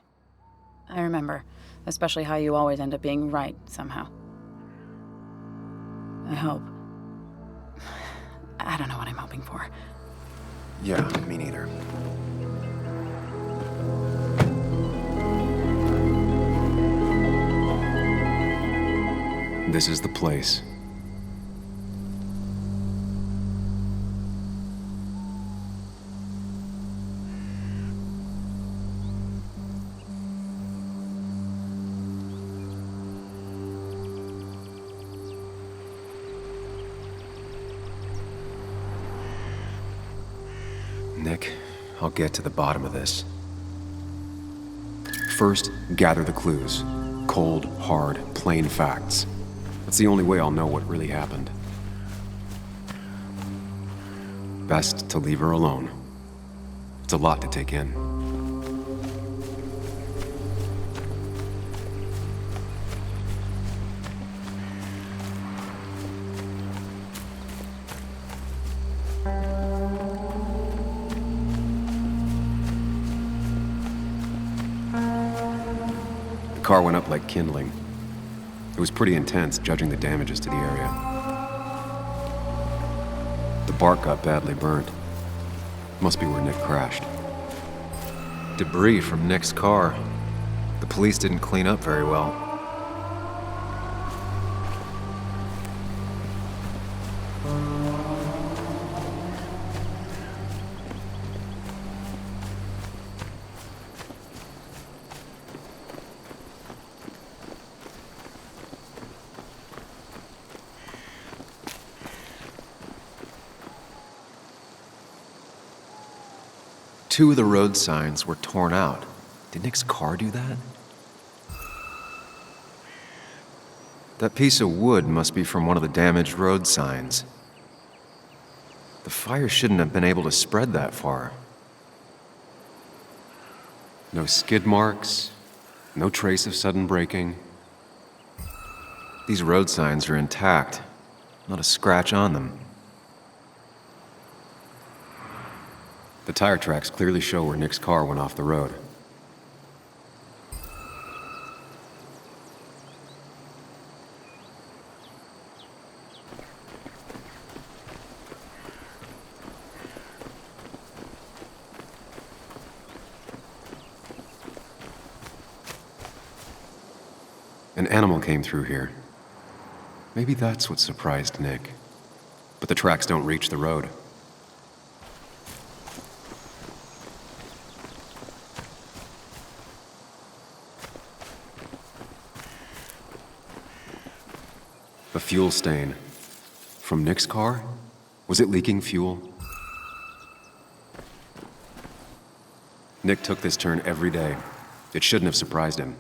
I remember, especially how you always end up being right somehow. I hope. I don't know what I'm hoping for. Yeah, me neither. This is the place. Nick, I'll get to the bottom of this. First, gather the clues. Cold, hard, plain facts. That's the only way I'll know what really happened. best to leave her alone. It's a lot to take in. The car went up like kindling. It was pretty intense, judging the damages to the area. The bark got badly burnt. Must be where Nick crashed. Debris from Nick's car. The police didn't clean up very well. Two of the road signs were torn out. Did Nick's car do that? That piece of wood must be from one of the damaged road signs. The fire shouldn't have been able to spread that far. No skid marks, no trace of sudden braking. These road signs are intact, not a scratch on them. The tire tracks clearly show where Nick's car went off the road. An animal came through here. Maybe that's what surprised Nick. But the tracks don't reach the road. A fuel stain. From Nick's car? Was it leaking fuel? Nick took this turn every day. It shouldn't have surprised him.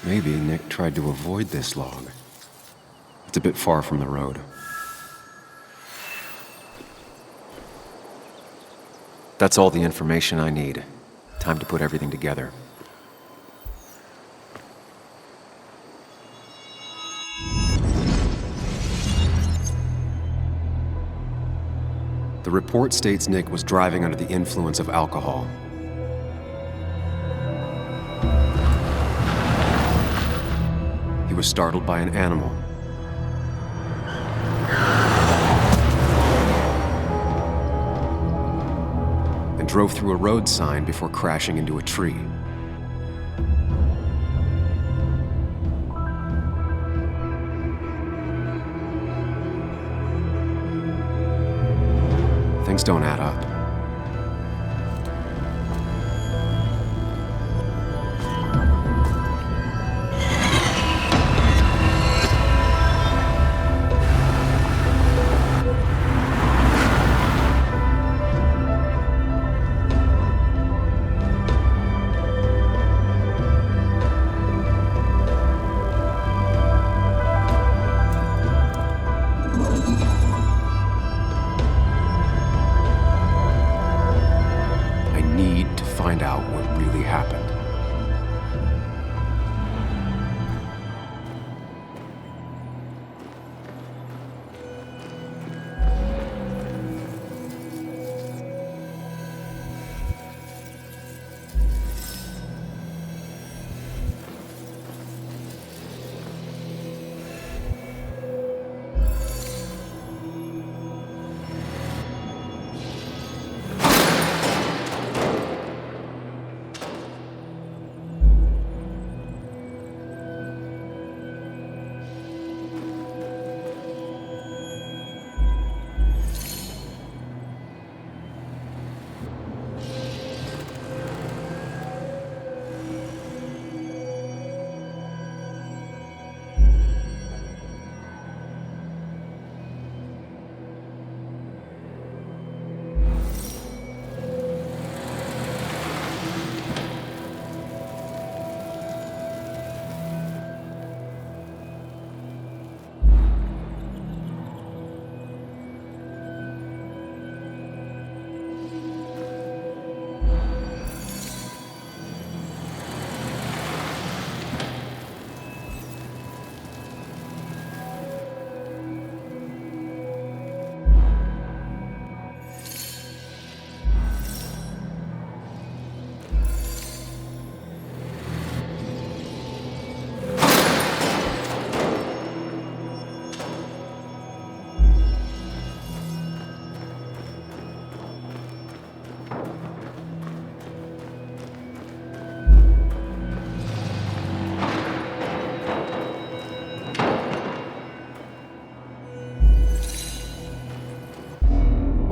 Maybe Nick tried to avoid this log. It's a bit far from the road. That's all the information I need. Time to put everything together. The report states Nick was driving under the influence of alcohol. He was startled by an animal. And drove through a road sign before crashing into a tree. Things don't add up.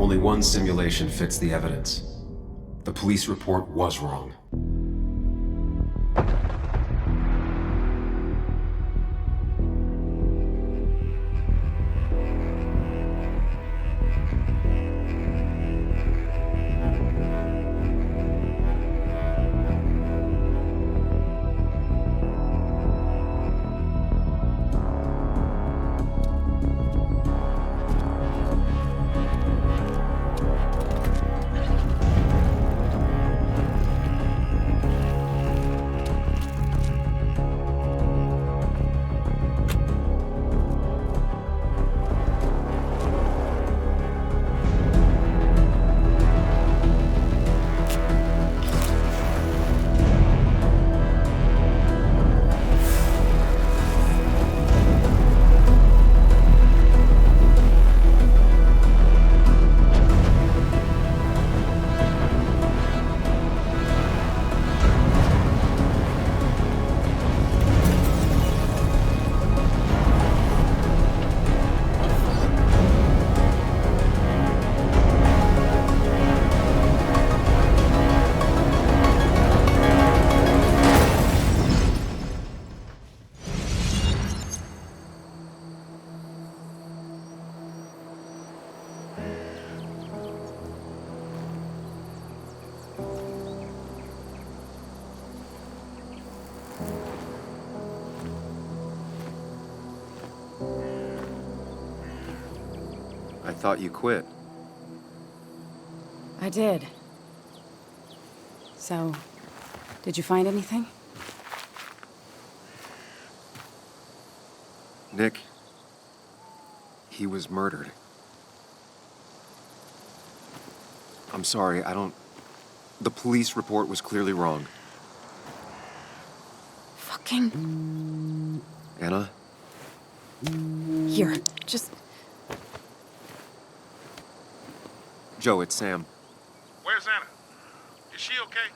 Only one simulation fits the evidence. The police report was wrong. I thought you quit. I did. So, did you find anything? Nick, he was murdered. I'm sorry, the police report was clearly wrong. Fucking... Anna? Here, just... Joe, it's Sam. Where's Anna? Is she okay?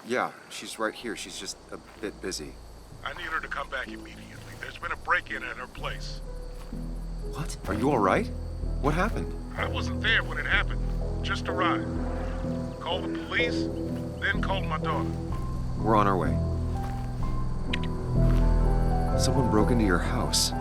Yeah, she's right here. She's just a bit busy. I need her to come back immediately. There's been a break-in at her place. What? Are you all right? What happened? I wasn't there when it happened. Just arrived. Called the police, then called my daughter. We're on our way. Someone broke into your house.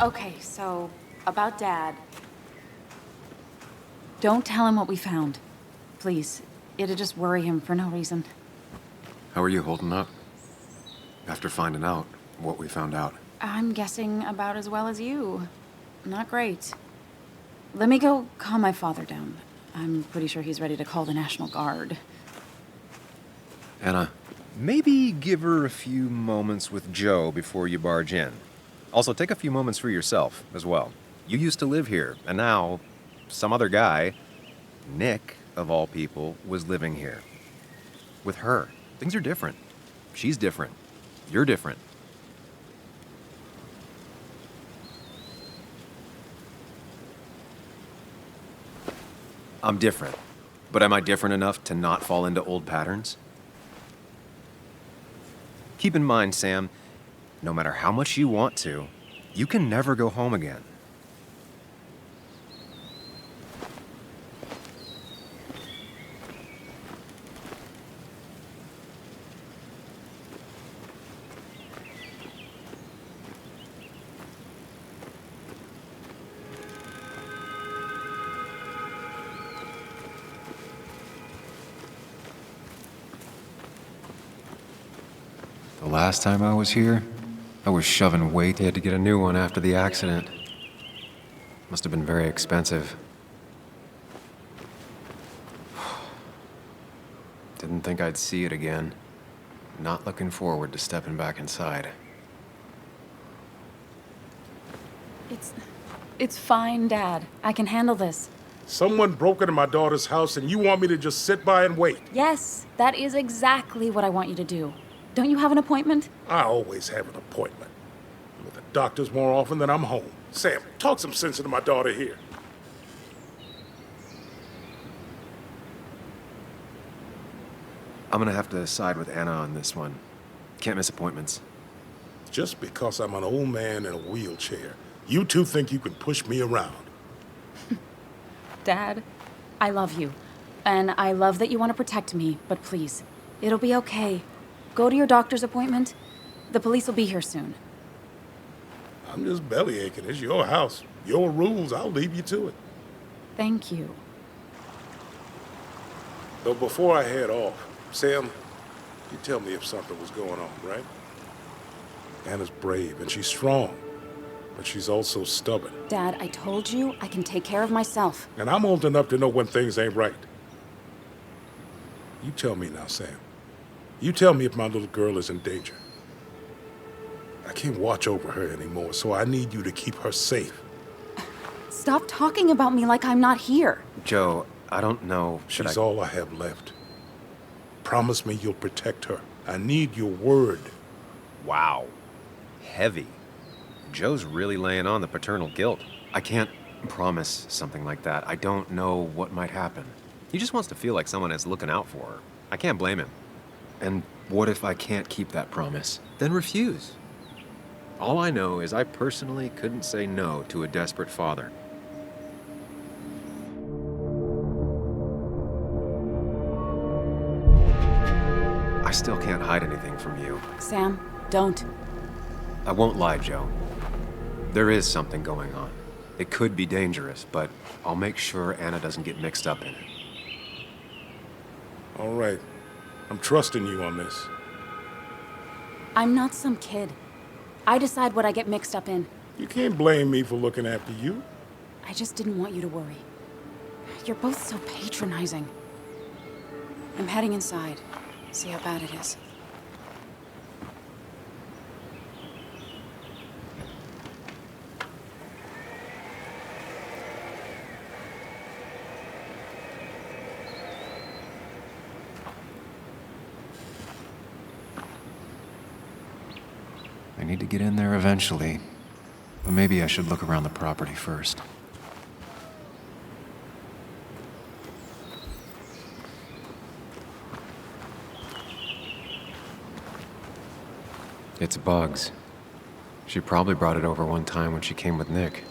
Okay, so, about Dad. Don't tell him what we found. Please. It'll just worry him for no reason. How are you holding up? After finding out what we found out. I'm guessing about as well as you. Not great. Let me go calm my father down. I'm pretty sure he's ready to call the National Guard. Anna, maybe give her a few moments with Joe before you barge in. Also, take a few moments for yourself as well. You used to live here, and now some other guy, Nick, of all people, was living here. With her. Things are different. She's different. You're different. I'm different. But am I different enough to not fall into old patterns? Keep in mind, Sam, no matter how much you want to, you can never go home again. The last time I was here, I was shoving weight. They had to get a new one after the accident. Must have been very expensive. Didn't think I'd see it again. Not looking forward to stepping back inside. It's fine, Dad. I can handle this. Someone broke into my daughter's house and you want me to just sit by and wait? Yes, that is exactly what I want you to do. Don't you have an appointment? I always have an appointment. I'm at the doctor's more often than I'm home. Sam, talk some sense into my daughter here. I'm gonna have to side with Anna on this one. Can't miss appointments. Just because I'm an old man in a wheelchair, you two think you can push me around. Dad, I love you. And I love that you want to protect me, but please, it'll be okay. Go to your doctor's appointment. The police will be here soon. I'm just belly aching. It's your house. Your rules. I'll leave you to it. Thank you. Though before I head off, Sam, you tell me if something was going on, right? Anna's brave and she's strong, but she's also stubborn. Dad, I told you I can take care of myself. And I'm old enough to know when things ain't right. You tell me now, Sam. You tell me if my little girl is in danger. I can't watch over her anymore, so I need you to keep her safe. Stop talking about me like I'm not here. Joe, I don't know. She's all I have left. Promise me you'll protect her. I need your word. Wow. Heavy. Joe's really laying on the paternal guilt. I can't promise something like that. I don't know what might happen. He just wants to feel like someone is looking out for her. I can't blame him. And what if I can't keep that promise? Then refuse. All I know is I personally couldn't say no to a desperate father. I still can't hide anything from you. Sam, don't. I won't lie, Joe. There is something going on. It could be dangerous, but I'll make sure Anna doesn't get mixed up in it. All right. I'm trusting you on this. I'm not some kid. I decide what I get mixed up in. You can't blame me for looking after you. I just didn't want you to worry. You're both so patronizing. I'm heading inside. See how bad it is. I need to get in there eventually, but maybe I should look around the property first. It's Bugs. She probably brought it over one time when she came with Nick.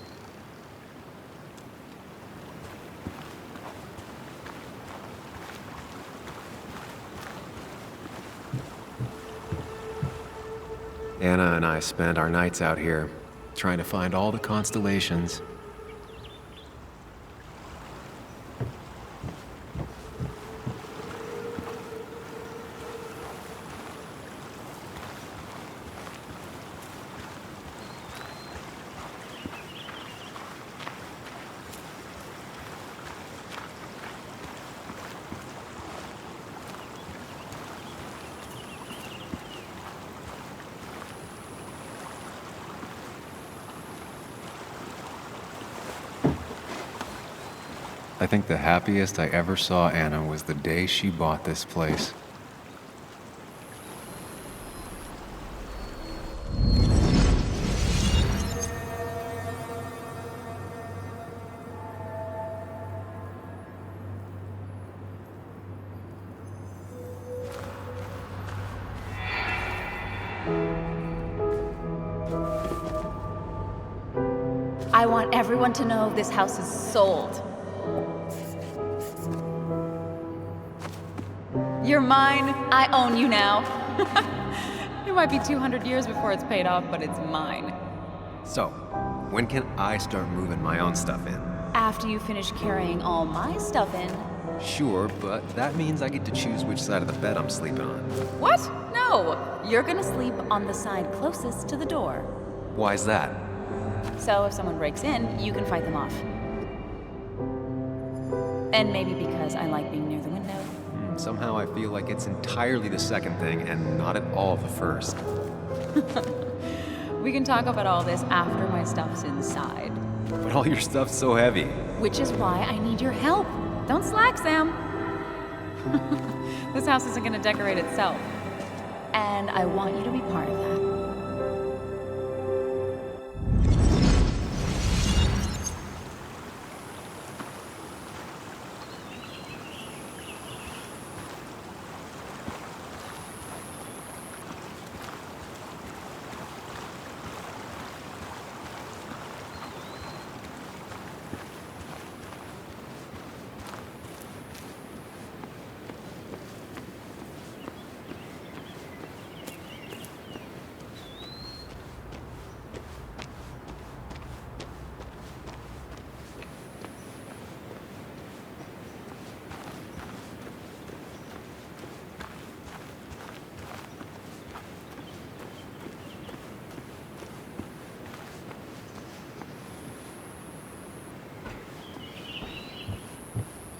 Anna and I spend our nights out here, trying to find all the constellations. I think the happiest I ever saw Anna was the day she bought this place. I want everyone to know this house is sold. You're mine. I own you now. It might be 200 years before it's paid off, but it's mine. So, when can I start moving my own stuff in? After you finish carrying all my stuff in. Sure, but that means I get to choose which side of the bed I'm sleeping on. What? No. You're gonna sleep on the side closest to the door. Why's that? So if someone breaks in, you can fight them off. And maybe because I like being near the window. Somehow I feel like it's entirely the second thing and not at all the first. We can talk about all this after my stuff's inside. But all your stuff's so heavy. Which is why I need your help. Don't slack, Sam. This house isn't gonna decorate itself. And I want you to be part of that.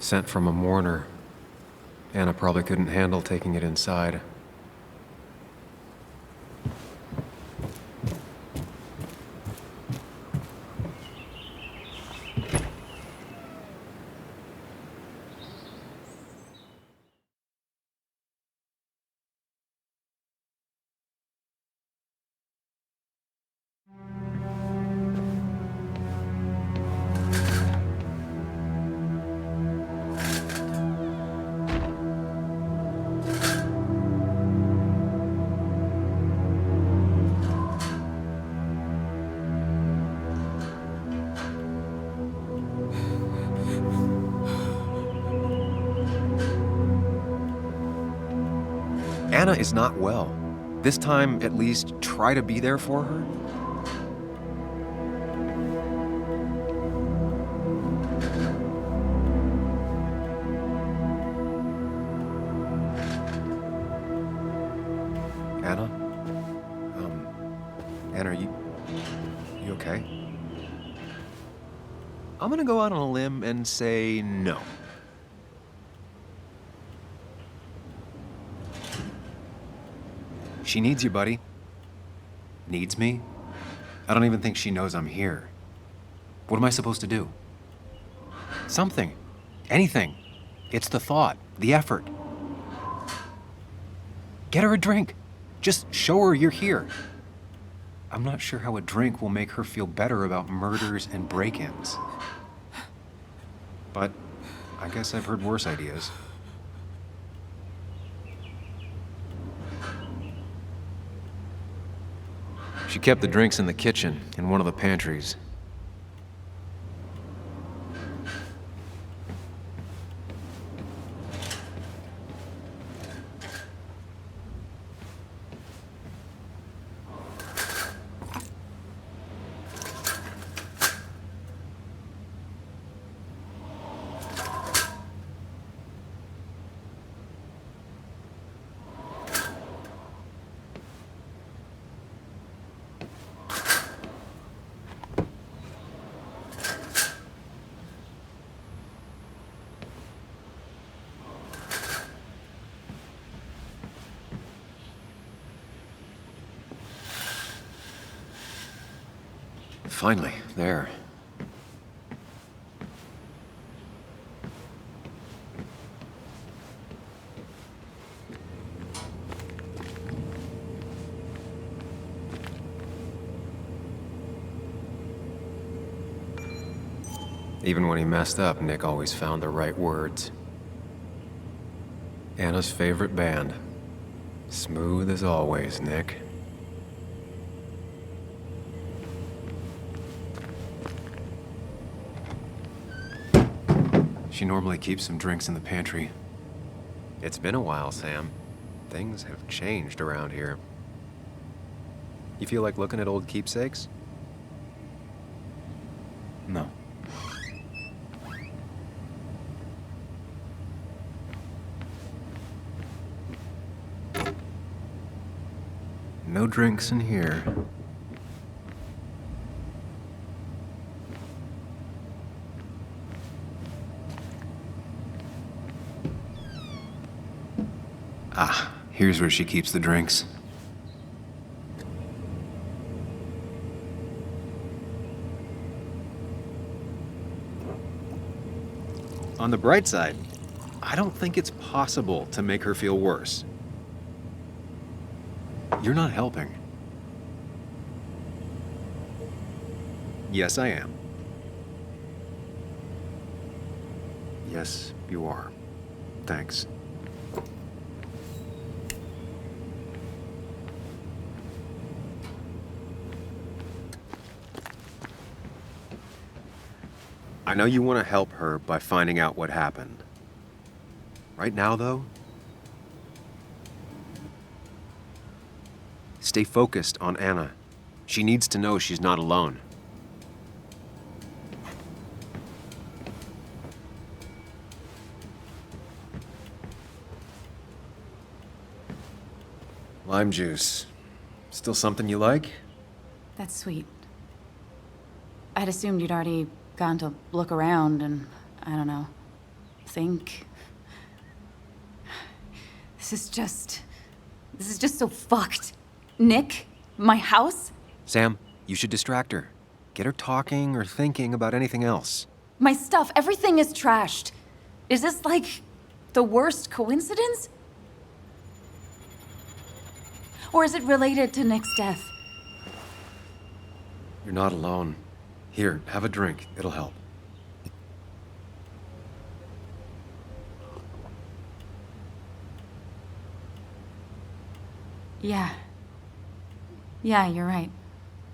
Sent from a mourner. Anna probably couldn't handle taking it inside. Anna is not well. This time, at least, try to be there for her. Anna? Anna, are you okay? I'm gonna go out on a limb and say no. She needs you, buddy. Needs me? I don't even think she knows I'm here. What am I supposed to do? Something. Anything. It's the thought, the effort. Get her a drink. Just show her you're here. I'm not sure how a drink will make her feel better about murders and break-ins. But I guess I've heard worse ideas. She kept the drinks in the kitchen, in one of the pantries. Finally, there. Even when he messed up, Nick always found the right words. Anna's favorite band. Smooth as always, Nick. She normally keeps some drinks in the pantry. It's been a while, Sam. Things have changed around here. You feel like looking at old keepsakes? No. No drinks in here. Ah, here's where she keeps the drinks. On the bright side, I don't think it's possible to make her feel worse. You're not helping. Yes, I am. Yes, you are. Thanks. I know you want to help her by finding out what happened. Right now, though, stay focused on Anna. She needs to know she's not alone. Lime juice. Still something you like? That's sweet. I'd assumed you'd already gone to look around and, I don't know, think. This is just so fucked. Nick, my house, Sam, you should distract her. Get her talking or thinking about anything else. my stuff, everything is trashed. Is this like the worst coincidence? Or is it related to Nick's death? You're not alone. Here, have a drink. It'll help. Yeah. Yeah, you're right.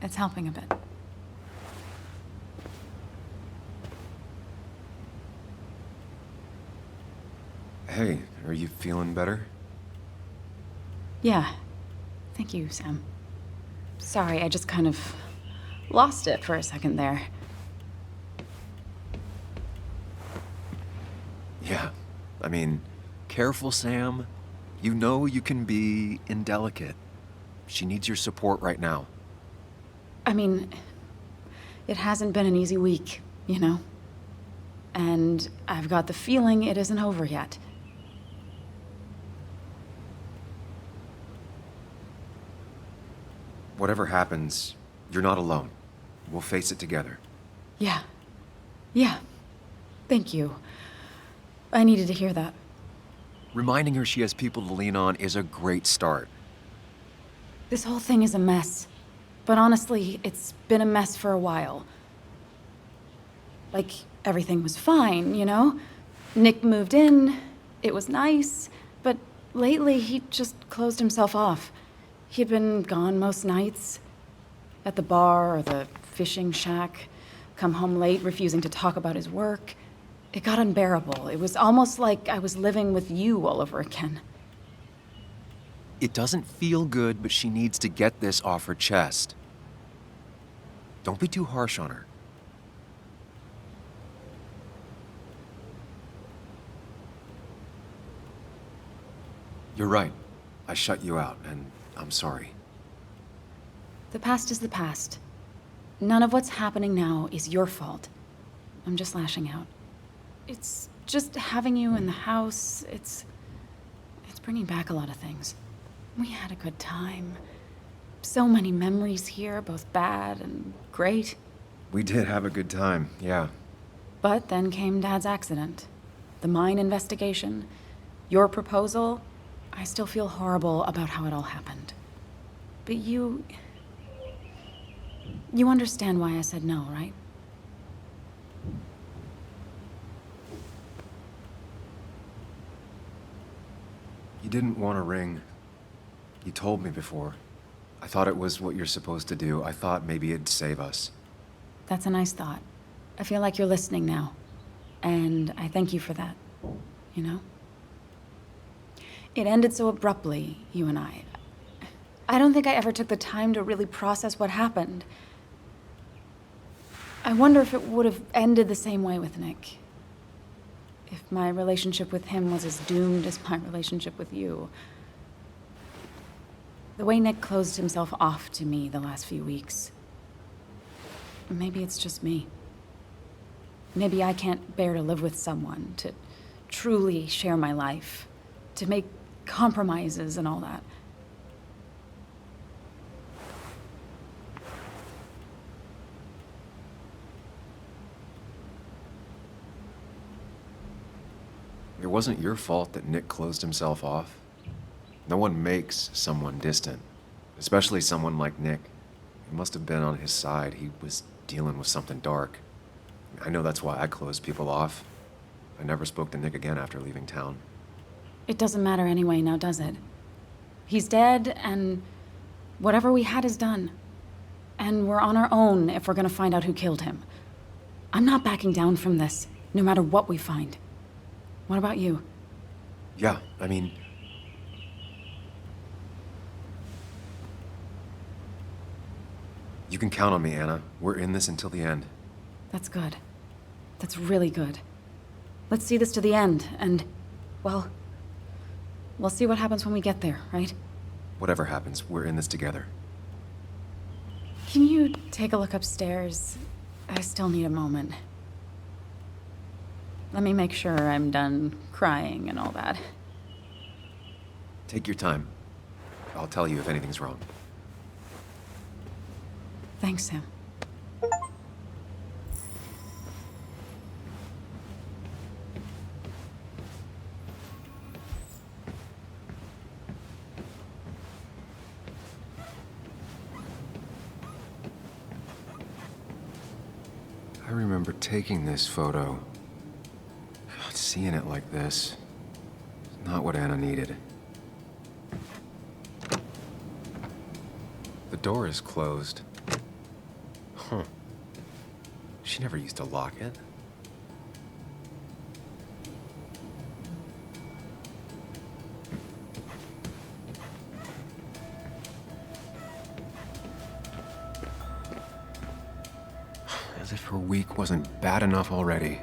It's helping a bit. Hey, are you feeling better? Yeah. Thank you, Sam. Sorry, I just kind of lost it for a second there. Yeah. I mean, careful, Sam. You know you can be indelicate. She needs your support right now. I mean, it hasn't been an easy week, you know? And I've got the feeling it isn't over yet. Whatever happens, you're not alone. We'll face it together. Yeah. Yeah. Thank you. I needed to hear that. Reminding her she has people to lean on is a great start. This whole thing is a mess. But honestly, it's been a mess for a while. Like, everything was fine, you know? Nick moved in, it was nice, but lately he just closed himself off. He'd been gone most nights. At the bar or the fishing shack. Come home late, refusing to talk about his work. It got unbearable. It was almost like I was living with you all over again. It doesn't feel good, but she needs to get this off her chest. Don't be too harsh on her. You're right. I shut you out, and I'm sorry. The past is the past. None of what's happening now is your fault. I'm just lashing out. It's just having you in the house, it's bringing back a lot of things. We had a good time. So many memories here, both bad and great. We did have a good time, yeah. But then came Dad's accident. The mine investigation. Your proposal. I still feel horrible about how it all happened. But you understand why I said no, right? You didn't want a ring. You told me before. I thought it was what you're supposed to do. I thought maybe it'd save us. That's a nice thought. I feel like you're listening now. And I thank you for that. You know? It ended so abruptly, you and I. I don't think I ever took the time to really process what happened. I wonder if it would have ended the same way with Nick. If my relationship with him was as doomed as my relationship with you. The way Nick closed himself off to me the last few weeks. Maybe it's just me. Maybe I can't bear to live with someone, to truly share my life, to make compromises and all that. It wasn't your fault that Nick closed himself off. No one makes someone distant, especially someone like Nick. He must have been on his side. He was dealing with something dark. I know that's why I closed people off. I never spoke to Nick again after leaving town. It doesn't matter anyway, now does it? He's dead, and whatever we had is done. And we're on our own if we're gonna find out who killed him. I'm not backing down from this, no matter what we find. What about you? Yeah, I mean... You can count on me, Anna. We're in this until the end. That's good. That's really good. Let's see this to the end, and, well, we'll see what happens when we get there, right? Whatever happens, we're in this together. Can you take a look upstairs? I still need a moment. Let me make sure I'm done crying and all that. Take your time. I'll tell you if anything's wrong. Thanks, Sam. I remember taking this photo. God, seeing it like this. It's not what Anna needed. The door is closed. Huh. She never used to lock it. As if her week wasn't bad enough already.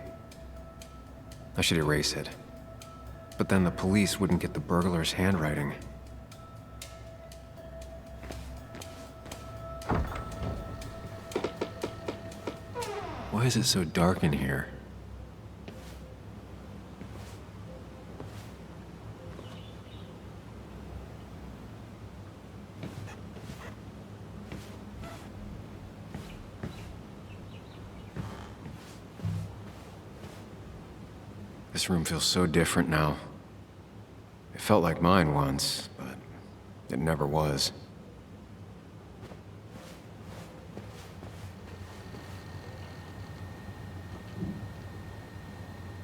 I should erase it. But then the police wouldn't get the burglar's handwriting. Why is it so dark in here? This room feels so different now. It felt like mine once, but it never was.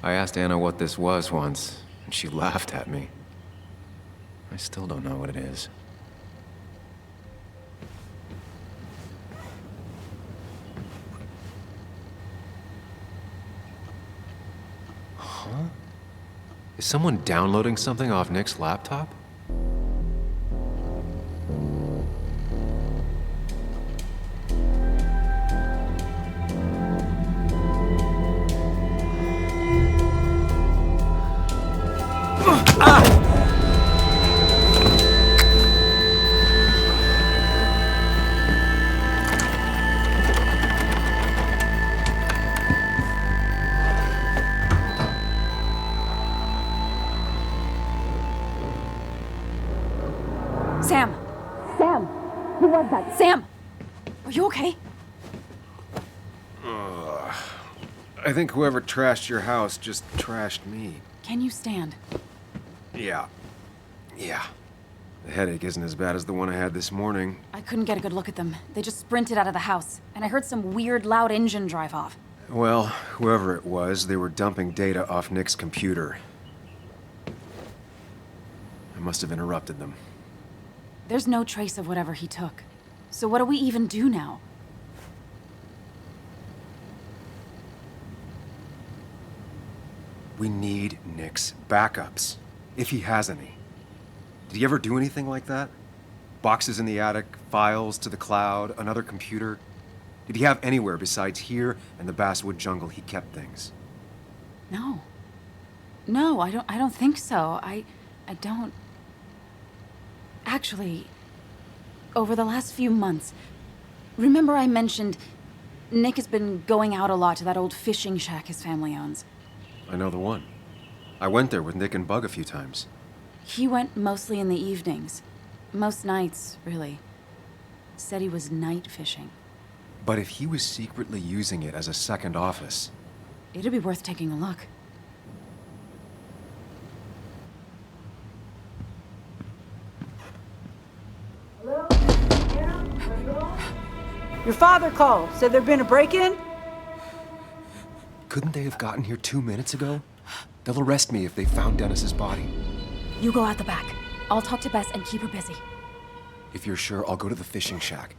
I asked Anna what this was once, and she laughed at me. I still don't know what it is. Huh? Is someone downloading something off Nick's laptop? Sam! Sam! Who was that? Sam! Are you okay? I think whoever trashed your house just trashed me. Can you stand? Yeah. The headache isn't as bad as the one I had this morning. I couldn't get a good look at them. They just sprinted out of the house, and I heard some weird, loud engine drive off. Well, whoever it was, they were dumping data off Nick's computer. I must have interrupted them. There's no trace of whatever he took. So what do we even do now? We need Nick's backups, if he has any. Did he ever do anything like that? Boxes in the attic, files to the cloud, another computer? Did he have anywhere besides here and the Basswood jungle he kept things? No. No, I don't think so. I don't... Actually, over the last few months, remember I mentioned Nick has been going out a lot to that old fishing shack his family owns. I know the one. I went there with Nick and Bug a few times. He went mostly in the evenings. Most nights, really. Said he was night fishing. But if he was secretly using it as a second office... It'd be worth taking a look. Your father called. Said there'd been a break-in? Couldn't they have gotten here 2 minutes ago? They'll arrest me if they found Dennis's body. You go out the back. I'll talk to Bess and keep her busy. If you're sure, I'll go to the fishing shack.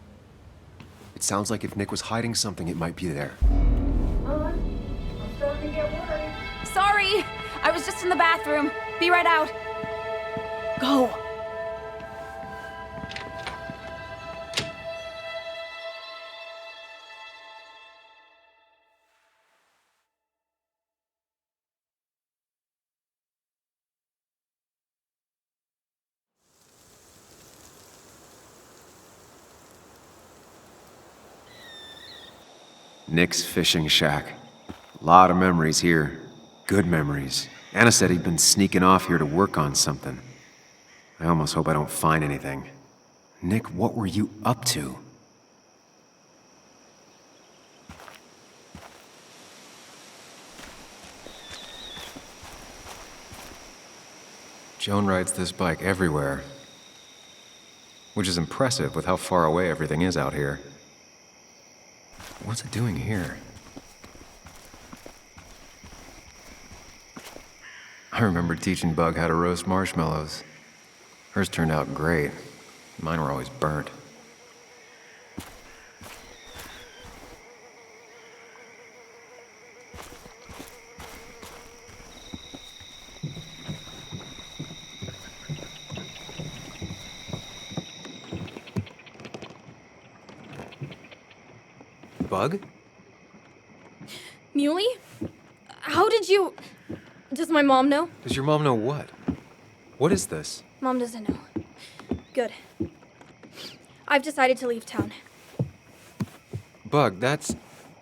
It sounds like if Nick was hiding something, it might be there. I'm starting to get worried. Sorry! I was just in the bathroom. Be right out. Go. Nick's fishing shack. Lot of memories here. Good memories. Anna said he'd been sneaking off here to work on something. I almost hope I don't find anything. Nick, what were you up to? Joan rides this bike everywhere. Which is impressive with how far away everything is out here. What's it doing here? I remember teaching Bug how to roast marshmallows. Hers turned out great. Mine were always burnt. Bug? Muley? How did you... Does my mom know? Does your mom know what? What is this? Mom doesn't know. Good. I've decided to leave town. Bug,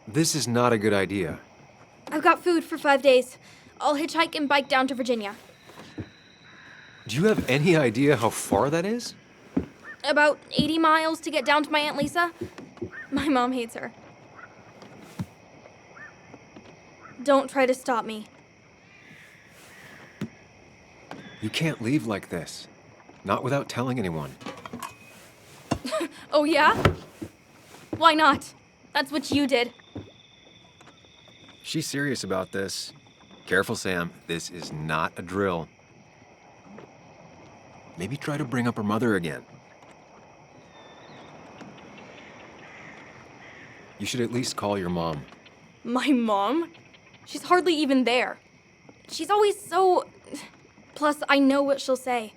this is not a good idea. I've got food for 5 days. I'll hitchhike and bike down to Virginia. Do you have any idea how far that is? About 80 miles to get down to my Aunt Lisa. My mom hates her. Don't try to stop me. You can't leave like this. Not without telling anyone. Oh, yeah? Why not? That's what you did. She's serious about this. Careful, Sam. This is not a drill. Maybe try to bring up her mother again. You should at least call your mom. My mom? She's hardly even there. She's always so... Plus, I know what she'll say.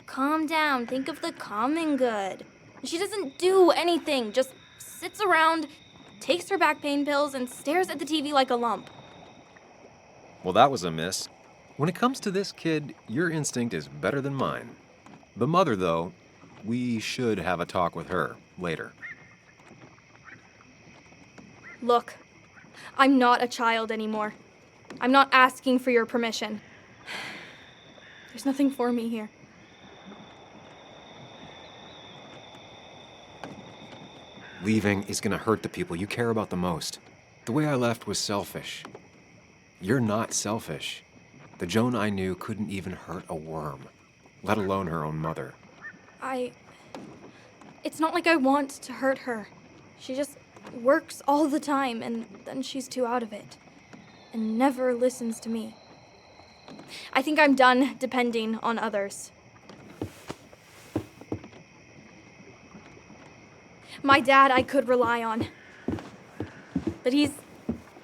Calm down, think of the common good. She doesn't do anything, just sits around, takes her back pain pills, and stares at the TV like a lump. Well, that was a miss. When it comes to this kid, your instinct is better than mine. The mother, though, we should have a talk with her later. Look, I'm not a child anymore. I'm not asking for your permission. There's nothing for me here. Leaving is gonna hurt the people you care about the most. The way I left was selfish. You're not selfish. The Joan I knew couldn't even hurt a worm, let alone her own mother. It's not like I want to hurt her. She just works all the time, and then she's too out of it. And never listens to me. I think I'm done depending on others. My dad I could rely on. But he's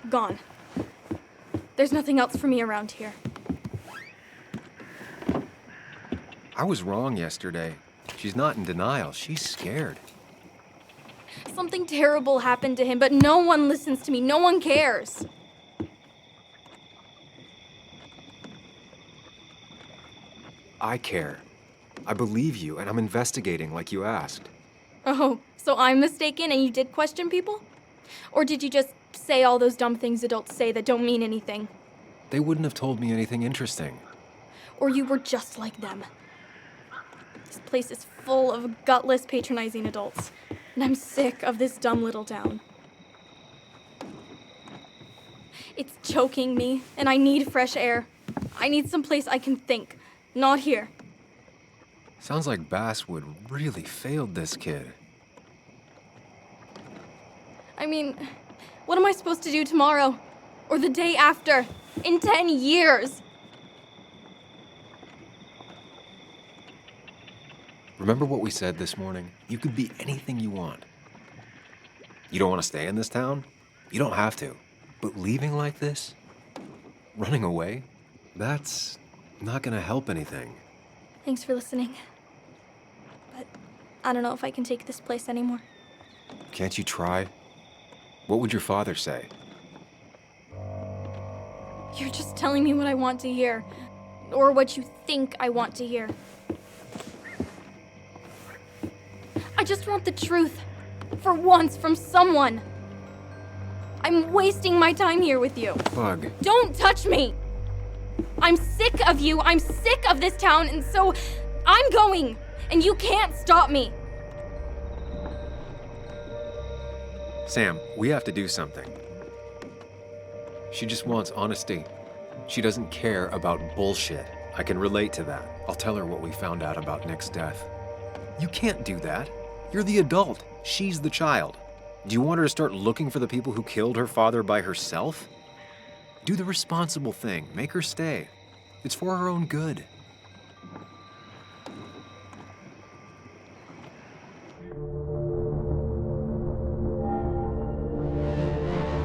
gone. There's nothing else for me around here. I was wrong yesterday. She's not in denial. She's scared. Something terrible happened to him, but no one listens to me. No one cares. I care. I believe you, and I'm investigating like you asked. Oh, so I'm mistaken and you did question people? Or did you just say all those dumb things adults say that don't mean anything? They wouldn't have told me anything interesting. Or you were just like them. This place is full of gutless, patronizing adults, and I'm sick of this dumb little town. It's choking me, and I need fresh air. I need someplace I can think, not here. Sounds like Basswood really failed this kid. I mean, what am I supposed to do tomorrow? Or the day after? In 10 years? Remember what we said this morning? You could be anything you want. You don't want to stay in this town? You don't have to. But leaving like this? Running away? That's not gonna help anything. Thanks for listening. But I don't know if I can take this place anymore. Can't you try? What would your father say? You're just telling me what I want to hear. Or what you think I want to hear. I just want the truth. For once, from someone. I'm wasting my time here with you. Bug. Don't touch me! I'm sick of you. I'm sick of this town, and so I'm going. And you can't stop me. Sam, we have to do something. She just wants honesty. She doesn't care about bullshit. I can relate to that. I'll tell her what we found out about Nick's death. You can't do that. You're the adult. She's the child. Do you want her to start looking for the people who killed her father by herself? Do the responsible thing. Make her stay. It's for her own good.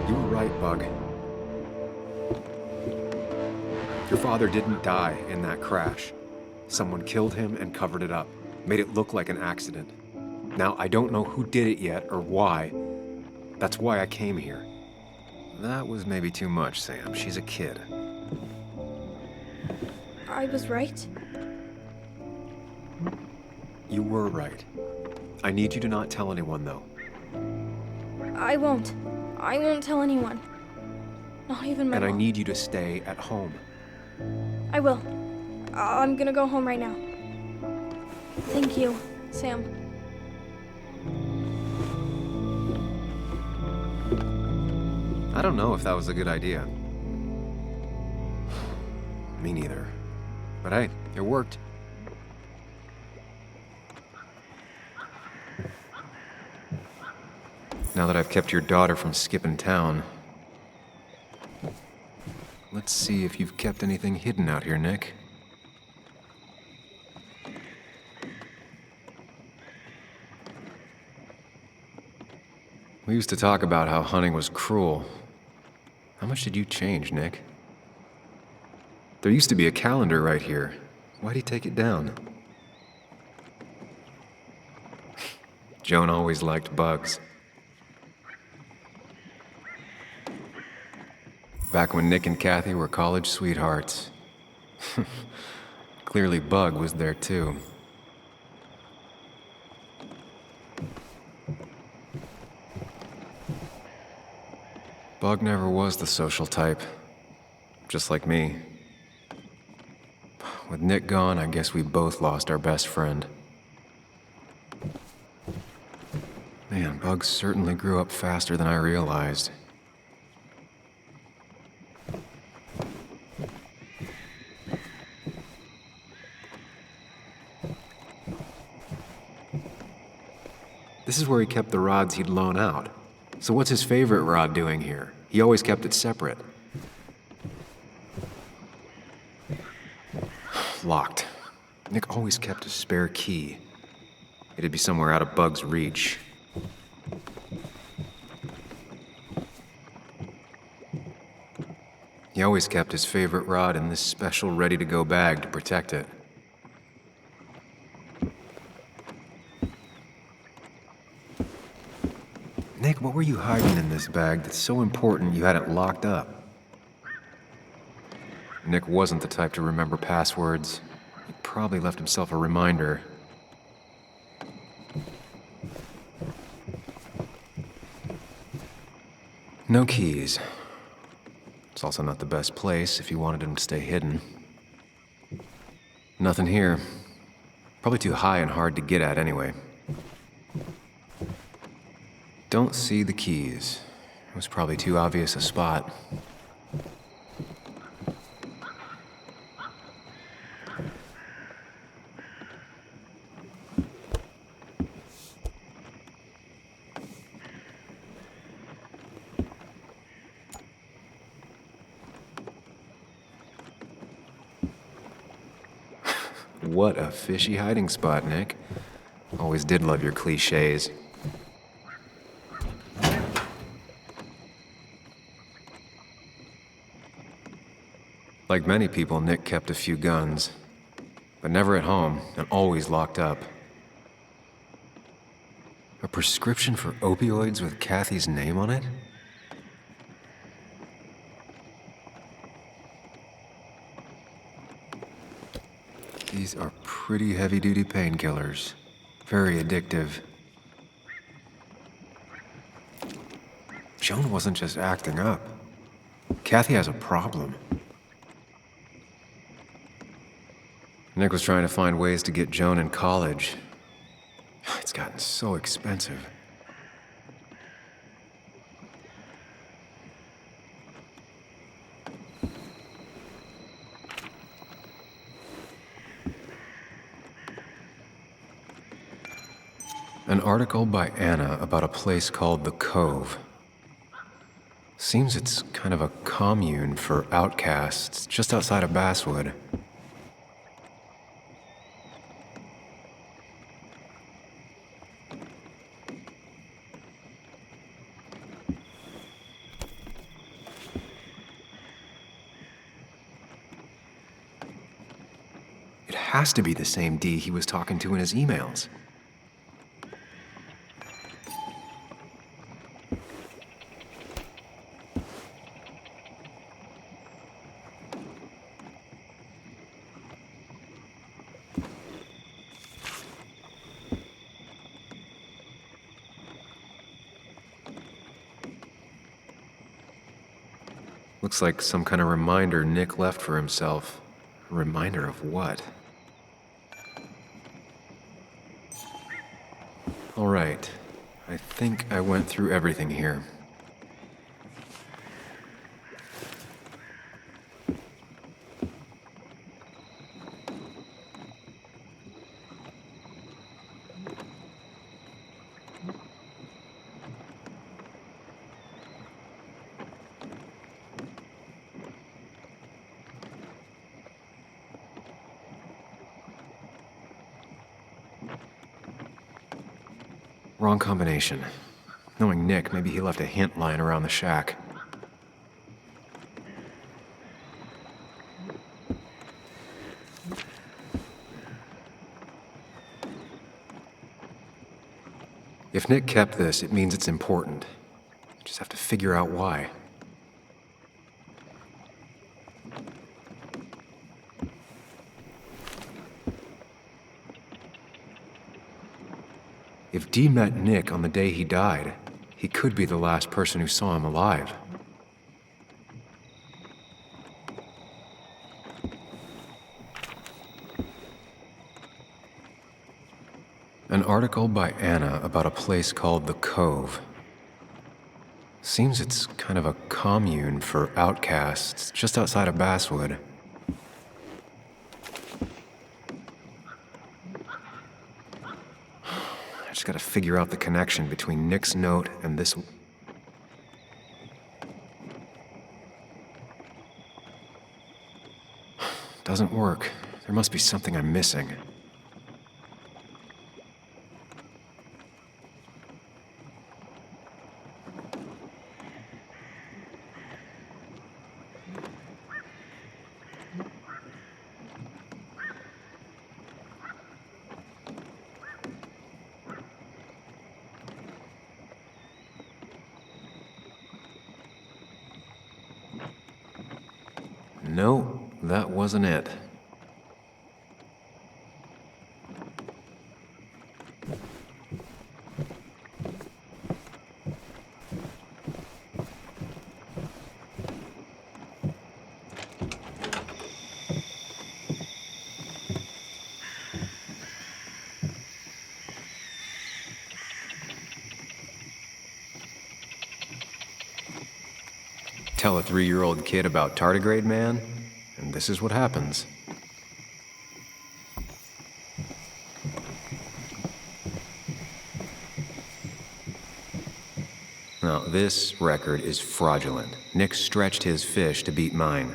You were right, Bug. Your father didn't die in that crash. Someone killed him and covered it up, made it look like an accident. Now, I don't know who did it yet or why. That's why I came here. That was maybe too much, Sam. She's a kid. I was right. You were right. I need you to not tell anyone, though. I won't. I won't tell anyone. Not even my And I mom. need you to stay at home. I will. I'm gonna go home right now. Thank you, Sam. I don't know if that was a good idea. Me neither. But hey, it worked. Now that I've kept your daughter from skipping town, let's see if you've kept anything hidden out here, Nick. We used to talk about how hunting was cruel. How much did you change, Nick? There used to be a calendar right here. Why'd he take it down? Joan always liked bugs. Back when Nick and Kathy were college sweethearts. Clearly Bug was there too. Bug never was the social type. Just like me. With Nick gone, I guess we both lost our best friend. Man, Bug certainly grew up faster than I realized. This is where he kept the rods he'd loan out. So what's his favorite rod doing here? He always kept it separate. Locked. Nick always kept a spare key. It'd be somewhere out of Bug's reach. He always kept his favorite rod in this special ready-to-go bag to protect it. Nick, what were you hiding in this bag that's so important you had it locked up? Nick wasn't the type to remember passwords. He probably left himself a reminder. No keys. It's also not the best place if you wanted him to stay hidden. Nothing here. Probably too high and hard to get at anyway. Don't see the keys. It was probably too obvious a spot. What a fishy hiding spot, Nick. Always did love your cliches. Like many people, Nick kept a few guns, but never at home and always locked up. A prescription for opioids with Kathy's name on it? These are pretty heavy-duty painkillers. Very addictive. Joan wasn't just acting up. Kathy has a problem. Nick was trying to find ways to get Joan in college. It's gotten so expensive. An article by Anna about a place called The Cove. Seems it's kind of a commune for outcasts just outside of Basswood. It has to be the same D he was talking to in his emails. Looks like some kind of reminder Nick left for himself. A reminder of what? All right. I think I went through everything here. Wrong combination. Knowing Nick, maybe he left a hint lying around the shack. If Nick kept this, it means it's important. Just have to figure out why. If Dee met Nick on the day he died, he could be the last person who saw him alive. An article by Anna about a place called The Cove. Seems it's kind of a commune for outcasts just outside of Basswood. I just gotta figure out the connection between Nick's note and this. Doesn't work. There must be something I'm missing. No, that wasn't it. Tell a 3-year-old kid about tardigrade man, and this is what happens. Now, this record is fraudulent. Nick stretched his fish to beat mine.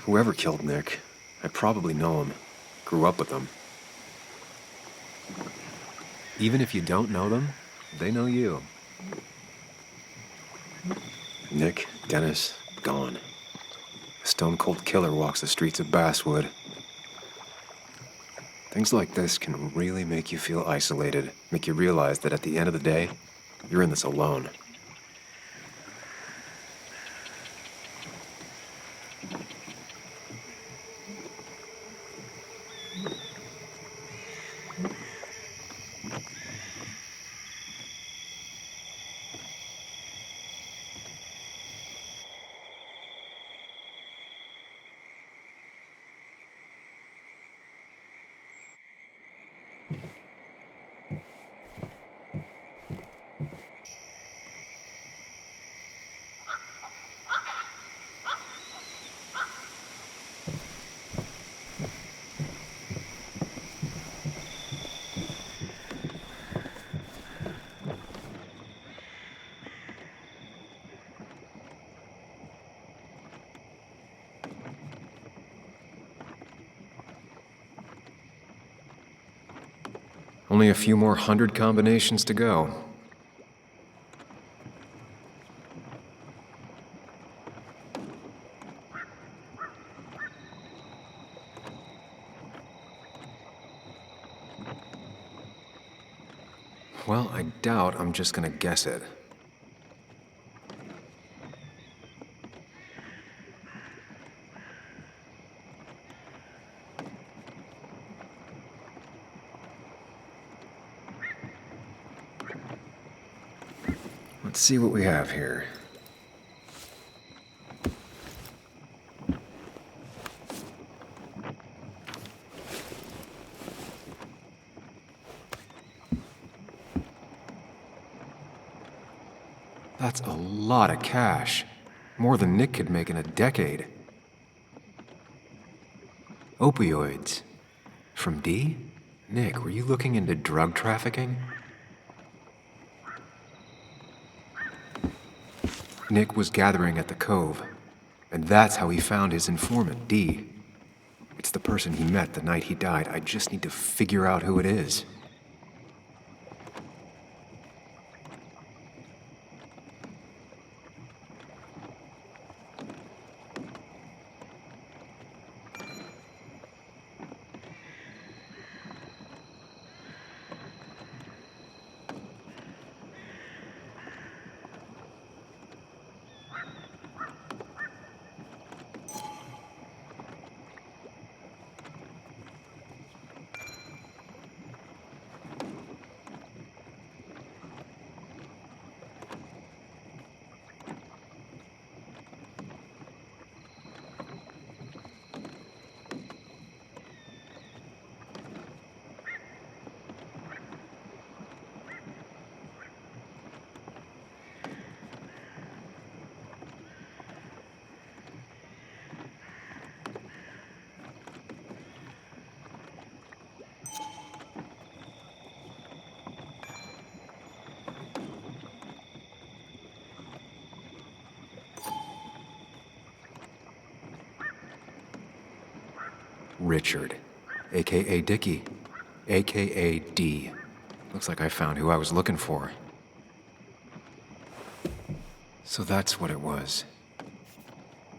Whoever killed Nick, I probably know him. Grew up with them. Even if you don't know them, they know you. Nick, Dennis, gone. A stone-cold killer walks the streets of Basswood. Things like this can really make you feel isolated, make you realize that at the end of the day, you're in this alone. Only a few more 100 combinations to go. Well, I doubt I'm just gonna guess it. Let's see what we have here. That's a lot of cash. More than Nick could make in a decade. Opioids. From D? Nick, were you looking into drug trafficking? Nick was gathering at the Cove, and that's how he found his informant, D. It's the person he met the night he died. I just need to figure out who it is. Richard, aka Dickie, aka D. Looks like I found who I was looking for. So that's what it was.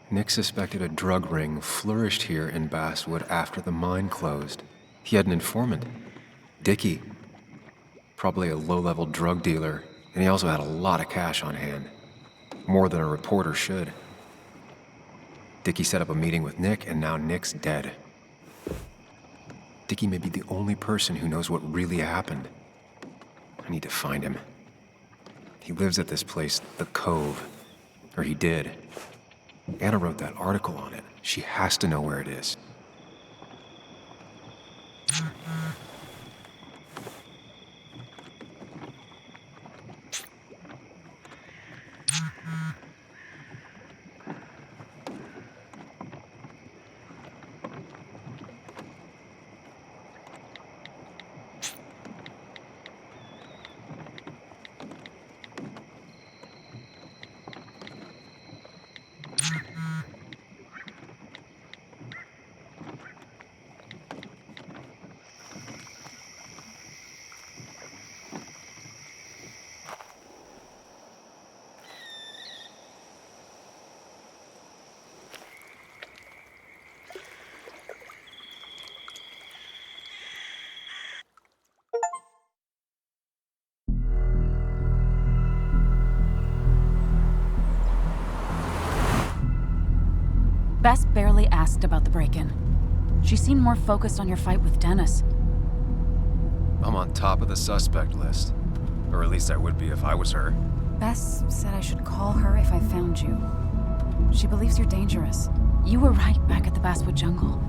Nick suspected a drug ring flourished here in Basswood after the mine closed. He had an informant, Dickie. Probably a low-level drug dealer, and he also had a lot of cash on hand. More than a reporter should. Dickie set up a meeting with Nick, and now Nick's dead. Dickie may be the only person who knows what really happened. I need to find him. He lives at this place, the Cove. Or he did. Anna wrote that article on it. She has to know where it is. Bess barely asked about the break-in. She seemed more focused on your fight with Dennis. I'm on top of the suspect list. Or at least I would be if I was her. Bess said I should call her if I found you. She believes you're dangerous. You were right back at the Basswood jungle.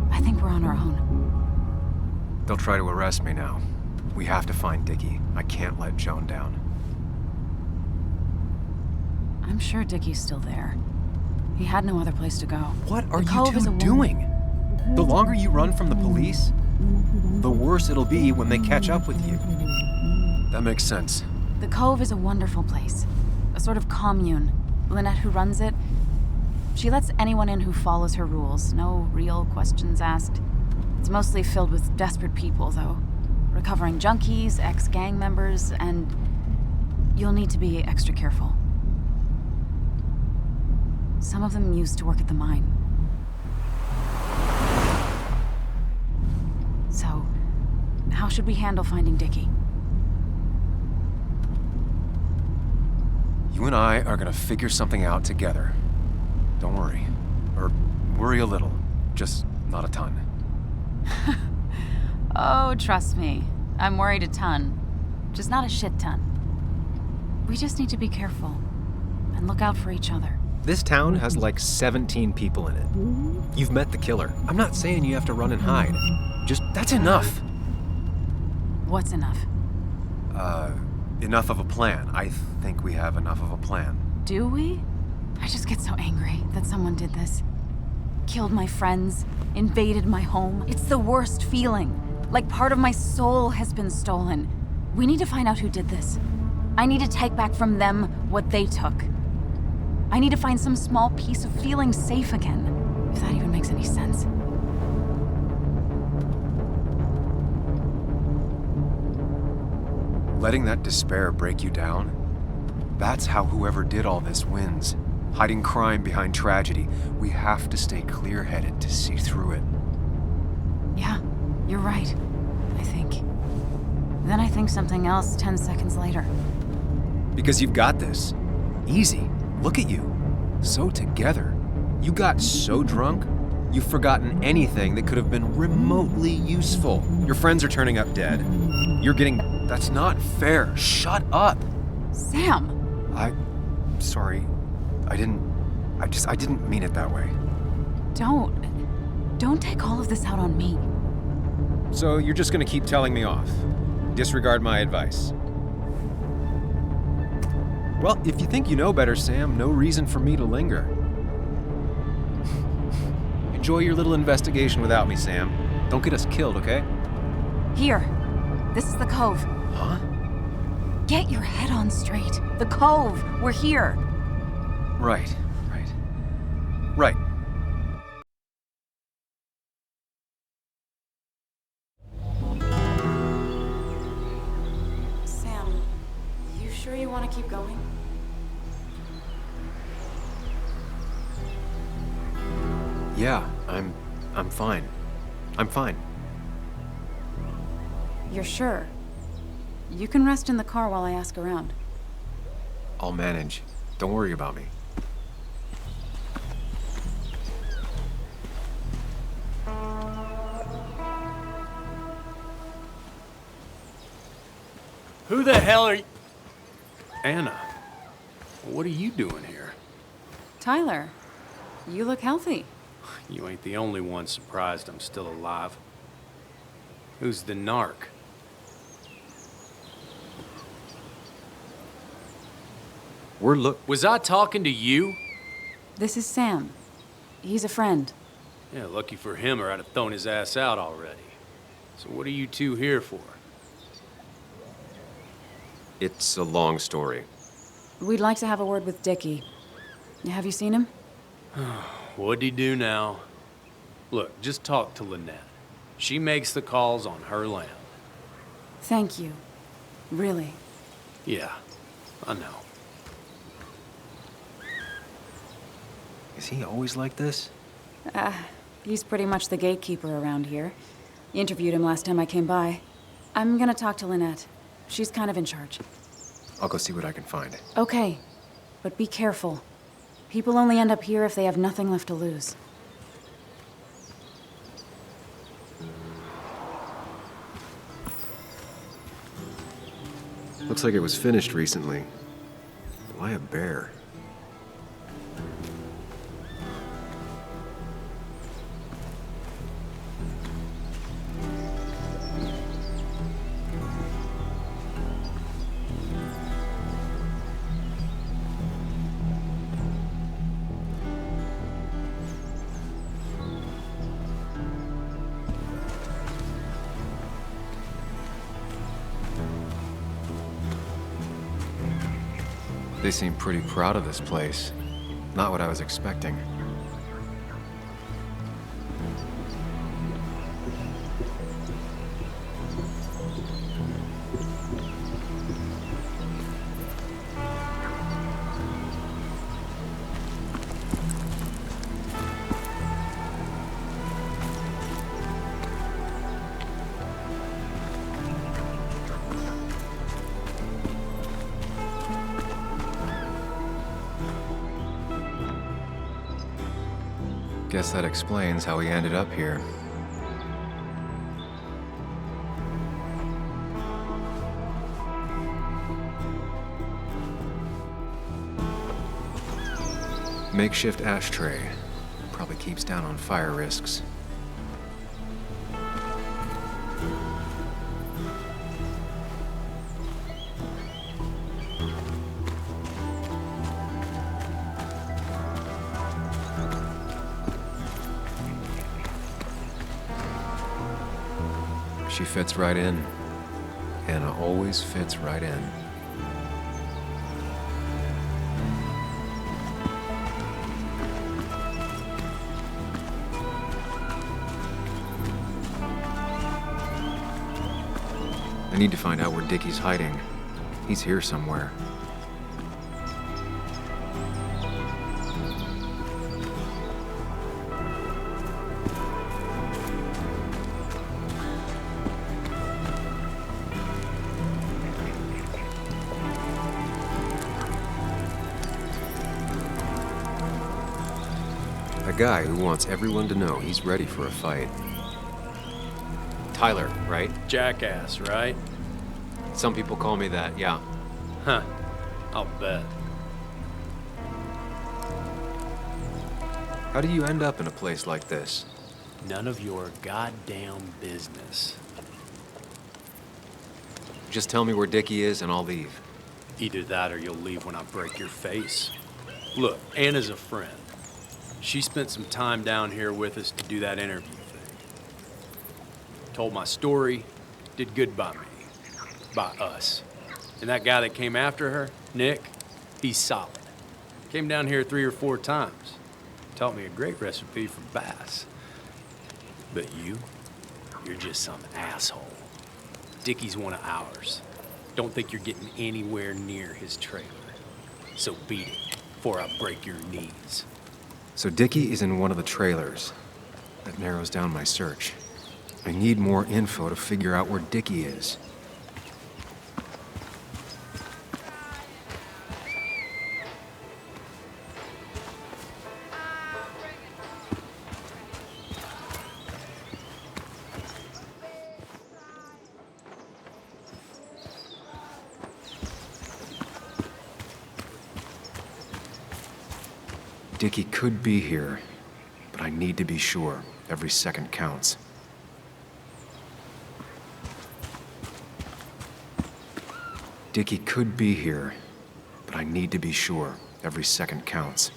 I think we're on our own. They'll try to arrest me now. We have to find Dickie. I can't let Joan down. I'm sure Dickie's still there. He had no other place to go. What are you two doing? The longer you run from the police, the worse it'll be when they catch up with you. That makes sense. The Cove is a wonderful place. A sort of commune. Lynette, who runs it, she lets anyone in who follows her rules. No real questions asked. It's mostly filled with desperate people, though. recovering junkies, ex-gang members, and you'll need to be extra careful. Some of them used to work at the mine. So, how should we handle finding Dickie? You and I are gonna figure something out together. Don't worry. Or worry a little. Just not a ton. Oh, trust me. I'm worried a ton. Just not a shit ton. We just need to be careful and look out for each other. This town has like 17 people in it. You've met the killer. I'm not saying you have to run and hide. Just, that's enough. What's enough? Enough of a plan. I think we have enough of a plan. Do we? I just get so angry that someone did this. Killed my friends, invaded my home. It's the worst feeling. Like part of my soul has been stolen. We need to find out who did this. I need to take back from them what they took. I need to find some small piece of feeling safe again, if that even makes any sense. Letting that despair break you down? That's how whoever did all this wins. Hiding crime behind tragedy. We have to stay clear-headed to see through it. Yeah, you're right, I think. Then I think something else 10 seconds later. Because you've got this. Easy. Look at you. So together. You got so drunk, you've forgotten anything that could have been remotely useful. Your friends are turning up dead. You're getting... That's not fair. Shut up. Sam! Sorry. I didn't mean it that way. Don't take all of this out on me. So you're just gonna keep telling me off? Disregard my advice? Well, if you think you know better, Sam, no reason for me to linger. Enjoy your little investigation without me, Sam. Don't get us killed, okay? Here. This is the Cove. Huh? Get your head on straight. The Cove. We're here. Right. Sam, you sure you want to keep going? Yeah, I'm fine. I'm fine. You're sure? You can rest in the car while I ask around. I'll manage. Don't worry about me. Who the hell are you? Anna, what are you doing here? Tyler, you look healthy. You ain't the only one surprised I'm still alive. Who's the narc? Was I talking to you? This is Sam. He's a friend. Yeah, lucky for him or I'd have thrown his ass out already. So what are you two here for? It's a long story. We'd like to have a word with Dickie. Have you seen him? What'd he do now? Look, just talk to Lynette. She makes the calls on her land. Thank you. Really. Yeah, I know. Is he always like this? He's pretty much the gatekeeper around here. Interviewed him last time I came by. I'm gonna talk to Lynette. She's kind of in charge. I'll go see what I can find. Okay, but be careful. People only end up here if they have nothing left to lose. Looks like it was finished recently. Why a bear? They seem pretty proud of this place. Not what I was expecting. Guess that explains how he ended up here. Makeshift ashtray. Probably keeps down on fire risks. She fits right in. Anna always fits right in. I need to find out where Dickie's hiding. He's here somewhere. A guy who wants everyone to know he's ready for a fight. Tyler, right? Jackass, right? Some people call me that, yeah. Huh. I'll bet. How do you end up in a place like this? None of your goddamn business. Just tell me where Dickie is and I'll leave. Either that or you'll leave when I break your face. Look, Anna's a friend. She spent some time down here with us to do that interview thing. Told my story, did good by me. By us. And that guy that came after her, Nick, he's solid. Came down here 3 or 4 times. Taught me a great recipe for bass. But you're just some asshole. Dickie's one of ours. Don't think you're getting anywhere near his trailer. So beat it before I break your knees. So Dickie is in one of the trailers. That narrows down my search. I need more info to figure out where Dickie is. Dickie could be here, but I need to be sure. Every second counts. Dickie could be here, but I need to be sure. Every second counts.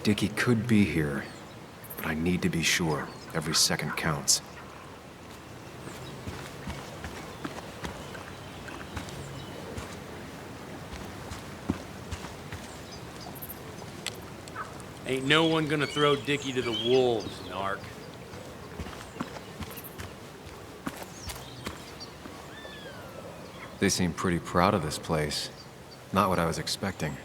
Dickie could be here, but I need to be sure. Every second counts. Ain't no one gonna throw Dickie to the wolves, narc. They seem pretty proud of this place. Not what I was expecting.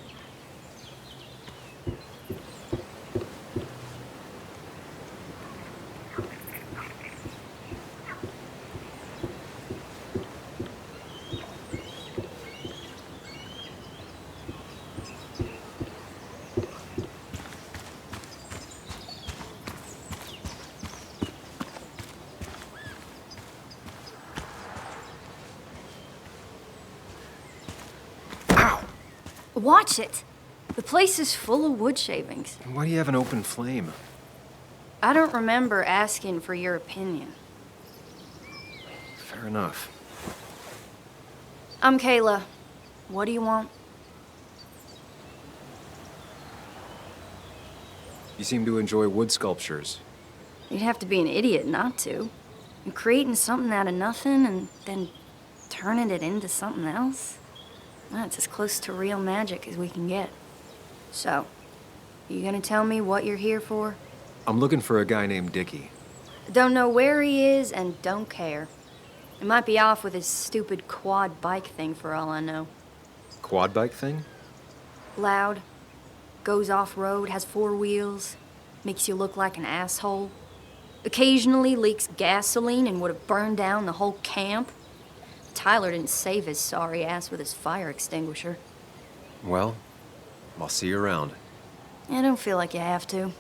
Watch it. The place is full of wood shavings. Why do you have an open flame? I don't remember asking for your opinion. Fair enough. I'm Kayla. What do you want? You seem to enjoy wood sculptures. You'd have to be an idiot not to. And creating something out of nothing and then turning it into something else? That's as close to real magic as we can get. So, you gonna tell me what you're here for? I'm looking for a guy named Dickie. Don't know where he is and don't care. He might be off with his stupid quad bike thing for all I know. Quad bike thing? Loud, goes off-road, has 4 wheels, makes you look like an asshole. Occasionally leaks gasoline and would have burned down the whole camp. Tyler didn't save his sorry ass with his fire extinguisher. Well, I'll see you around. I don't feel like you have to.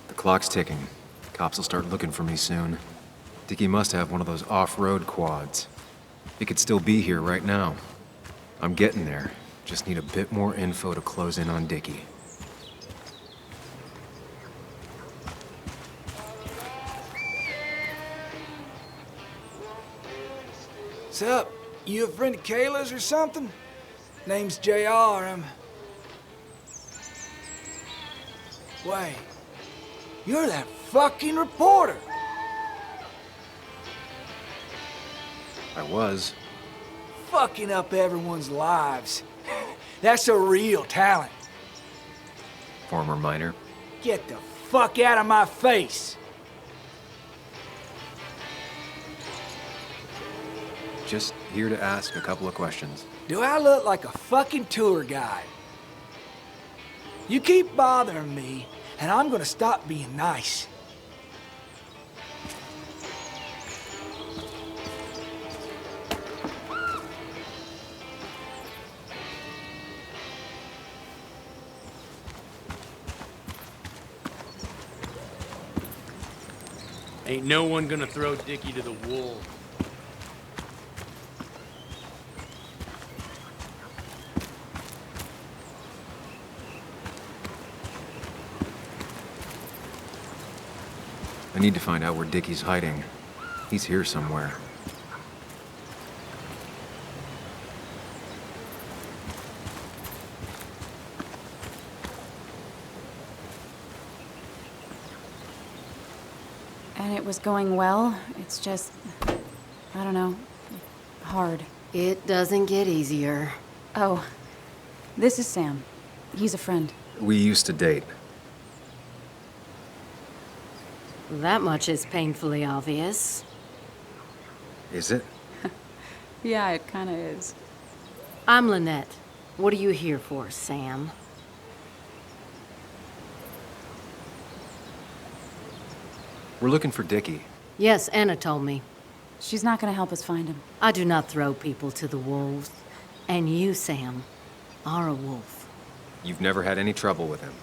The clock's ticking. Cops will start looking for me soon. Dickie must have one of those off-road quads. He could still be here right now. I'm getting there. Just need a bit more info to close in on Dickie. What's up? You a friend of Kayla's or something? Name's JR. Wait. You're that fucking reporter. I was. Fucking up everyone's lives. That's a real talent. Former miner. Get the fuck out of my face. Just here to ask a couple of questions. Do I look like a fucking tour guide? You keep bothering me, and I'm gonna stop being nice. Ain't no one gonna throw Dickie to the wolves. I need to find out where Dickie's hiding. He's here somewhere. And it was going well. It's just, I don't know, hard. It doesn't get easier. Oh, this is Sam. He's a friend. We used to date. That much is painfully obvious. Is it? Yeah, it kind of is. I'm Lynette. What are you here for, Sam? We're looking for Dickie. Yes, Anna told me. She's not going to help us find him. I do not throw people to the wolves. And you, Sam, are a wolf. You've never had any trouble with him.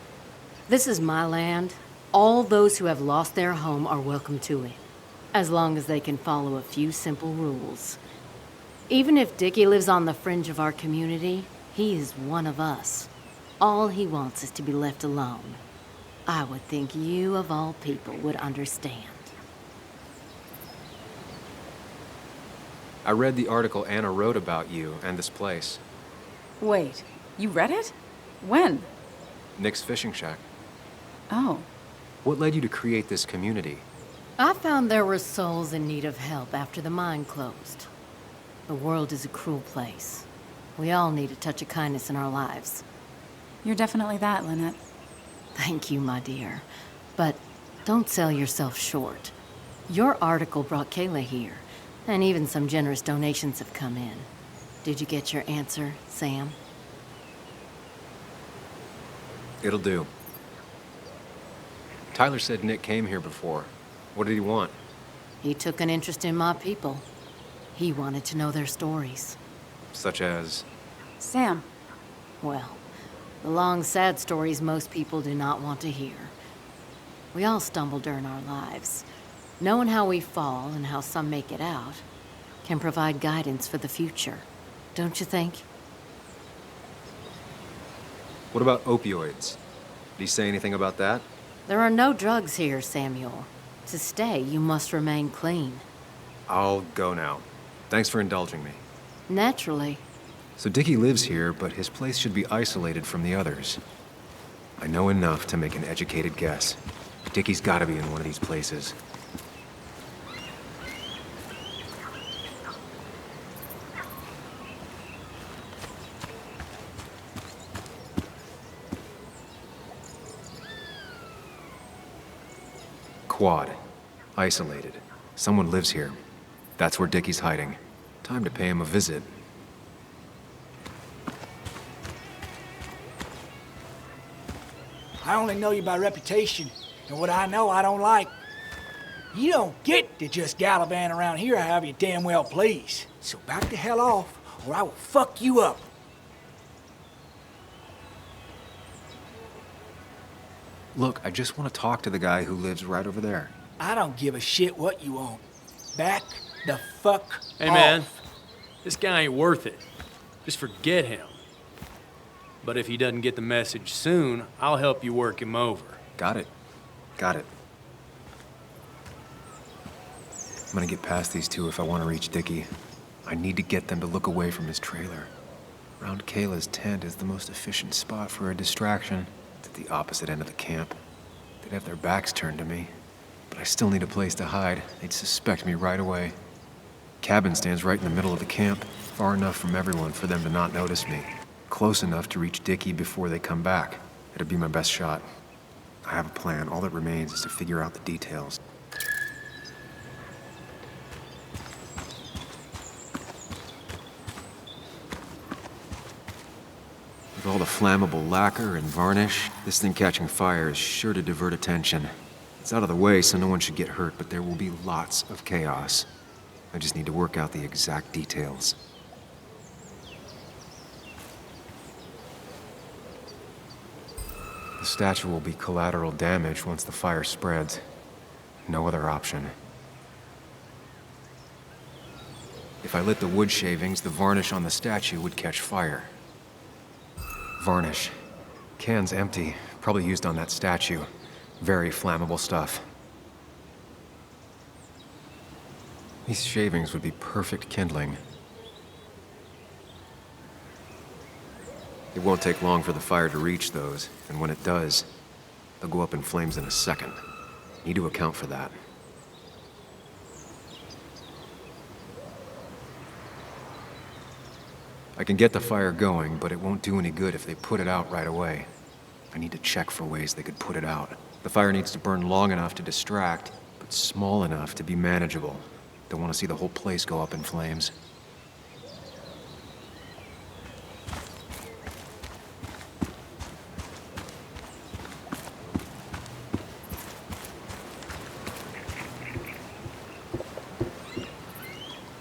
This is my land. All those who have lost their home are welcome to it, as long as they can follow a few simple rules. Even if Dickie lives on the fringe of our community, he is one of us. All he wants is to be left alone. I would think you, of all people, would understand. I read the article Anna wrote about you and this place. Wait, you read it? When? Nick's fishing shack. Oh. What led you to create this community? I found there were souls in need of help after the mine closed. The world is a cruel place. We all need a touch of kindness in our lives. You're definitely that, Lynette. Thank you, my dear. But don't sell yourself short. Your article brought Kayla here, and even some generous donations have come in. Did you get your answer, Sam? It'll do. Tyler said Nick came here before. What did he want? He took an interest in my people. He wanted to know their stories. Such as? Sam. Well, the long, sad stories most people do not want to hear. We all stumble during our lives. Knowing how we fall and how some make it out can provide guidance for the future, don't you think? What about opioids? Did he say anything about that? There are no drugs here, Samuel. To stay, you must remain clean. I'll go now. Thanks for indulging me. Naturally. So Dickie lives here, but his place should be isolated from the others. I know enough to make an educated guess. Dickie's gotta be in one of these places. Quad. Isolated. Someone lives here. That's where Dickie's hiding. Time to pay him a visit. I only know you by reputation, and what I know I don't like. You don't get to just gallivant around here however you damn well please. So back the hell off, or I will fuck you up. Look, I just want to talk to the guy who lives right over there. I don't give a shit what you want. Back the fuck Hey, off. man. This guy ain't worth it. Just forget him. But if he doesn't get the message soon, I'll help you work him over. Got it. Got it. I'm gonna get past these two if I want to reach Dickie. I need to get them to look away from his trailer. Round Kayla's tent is the most efficient spot for a distraction. It's at the opposite end of the camp. They'd have their backs turned to me. But I still need a place to hide. They'd suspect me right away. Cabin stands right in the middle of the camp, far enough from everyone for them to not notice me. Close enough to reach Dickie before they come back. It'd be my best shot. I have a plan. All that remains is to figure out the details. With all the flammable lacquer and varnish, this thing catching fire is sure to divert attention. It's out of the way, so no one should get hurt, but there will be lots of chaos. I just need to work out the exact details. The statue will be collateral damage once the fire spreads. No other option. If I lit the wood shavings, the varnish on the statue would catch fire. Varnish. Can's empty. Probably used on that statue. Very flammable stuff. These shavings would be perfect kindling. It won't take long for the fire to reach those, and when it does, they'll go up in flames in a second. Need to account for that. I can get the fire going, but it won't do any good if they put it out right away. I need to check for ways they could put it out. The fire needs to burn long enough to distract, but small enough to be manageable. Don't want to see the whole place go up in flames.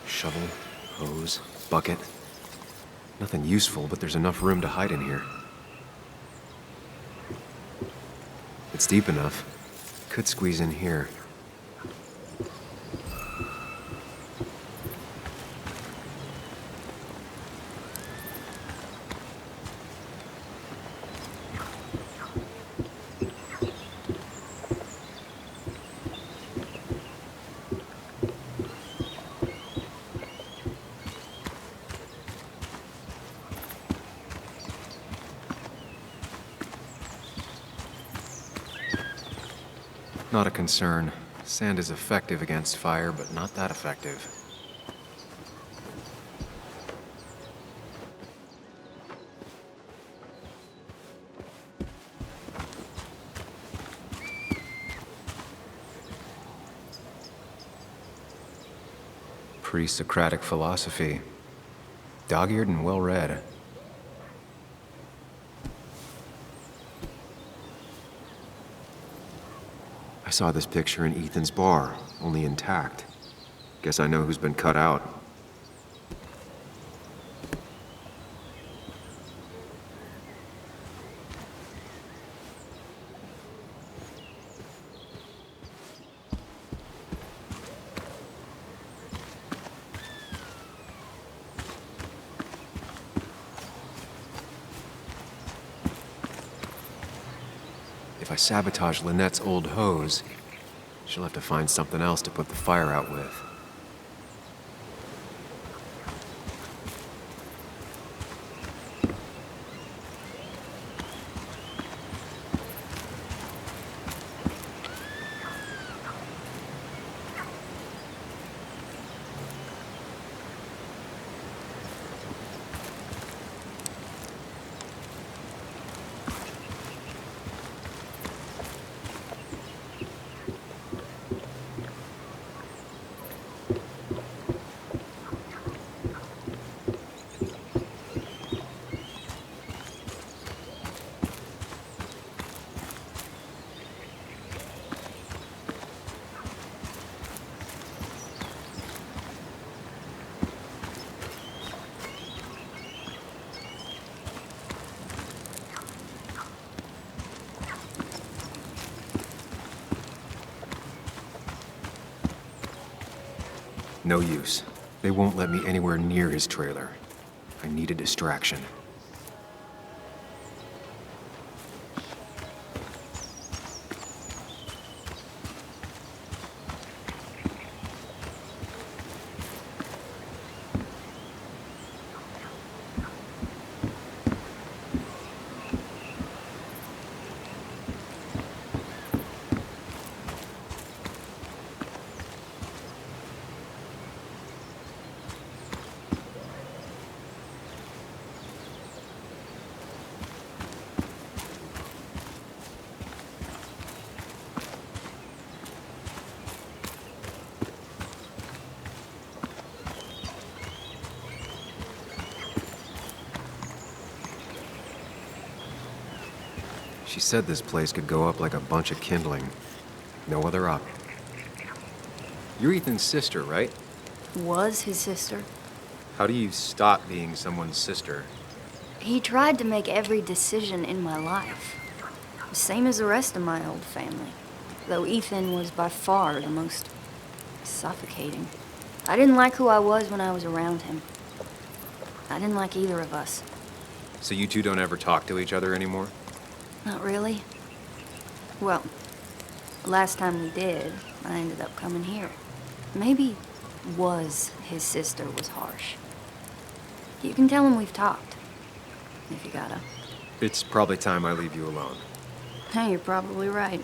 Shovel, hose, bucket. Nothing useful, but there's enough room to hide in here. It's deep enough. Could squeeze in here. Not a concern. Sand is effective against fire, but not that effective. Pre-Socratic philosophy. Dog-eared and well-read. I saw this picture in Ethan's bar, only intact. Guess I know who's been cut out. If I sabotage Lynette's old hose, she'll have to find something else to put the fire out with. No use. They won't let me anywhere near his trailer. I need a distraction. She said this place could go up like a bunch of kindling. No other op. You're Ethan's sister, right? Was his sister. How do you stop being someone's sister? He tried to make every decision in my life. Same as the rest of my old family. Though Ethan was by far the most suffocating. I didn't like who I was when I was around him. I didn't like either of us. So you two don't ever talk to each other anymore? Not really. Well, the last time we did, I ended up coming here. Maybe was his sister was harsh. You can tell him we've talked, if you gotta. It's probably time I leave you alone. Hey, you're probably right.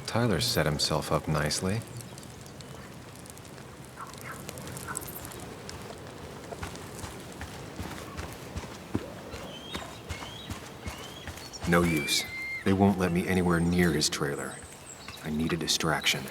Tyler set himself up nicely. No use. They won't let me anywhere near his trailer. I need a distraction.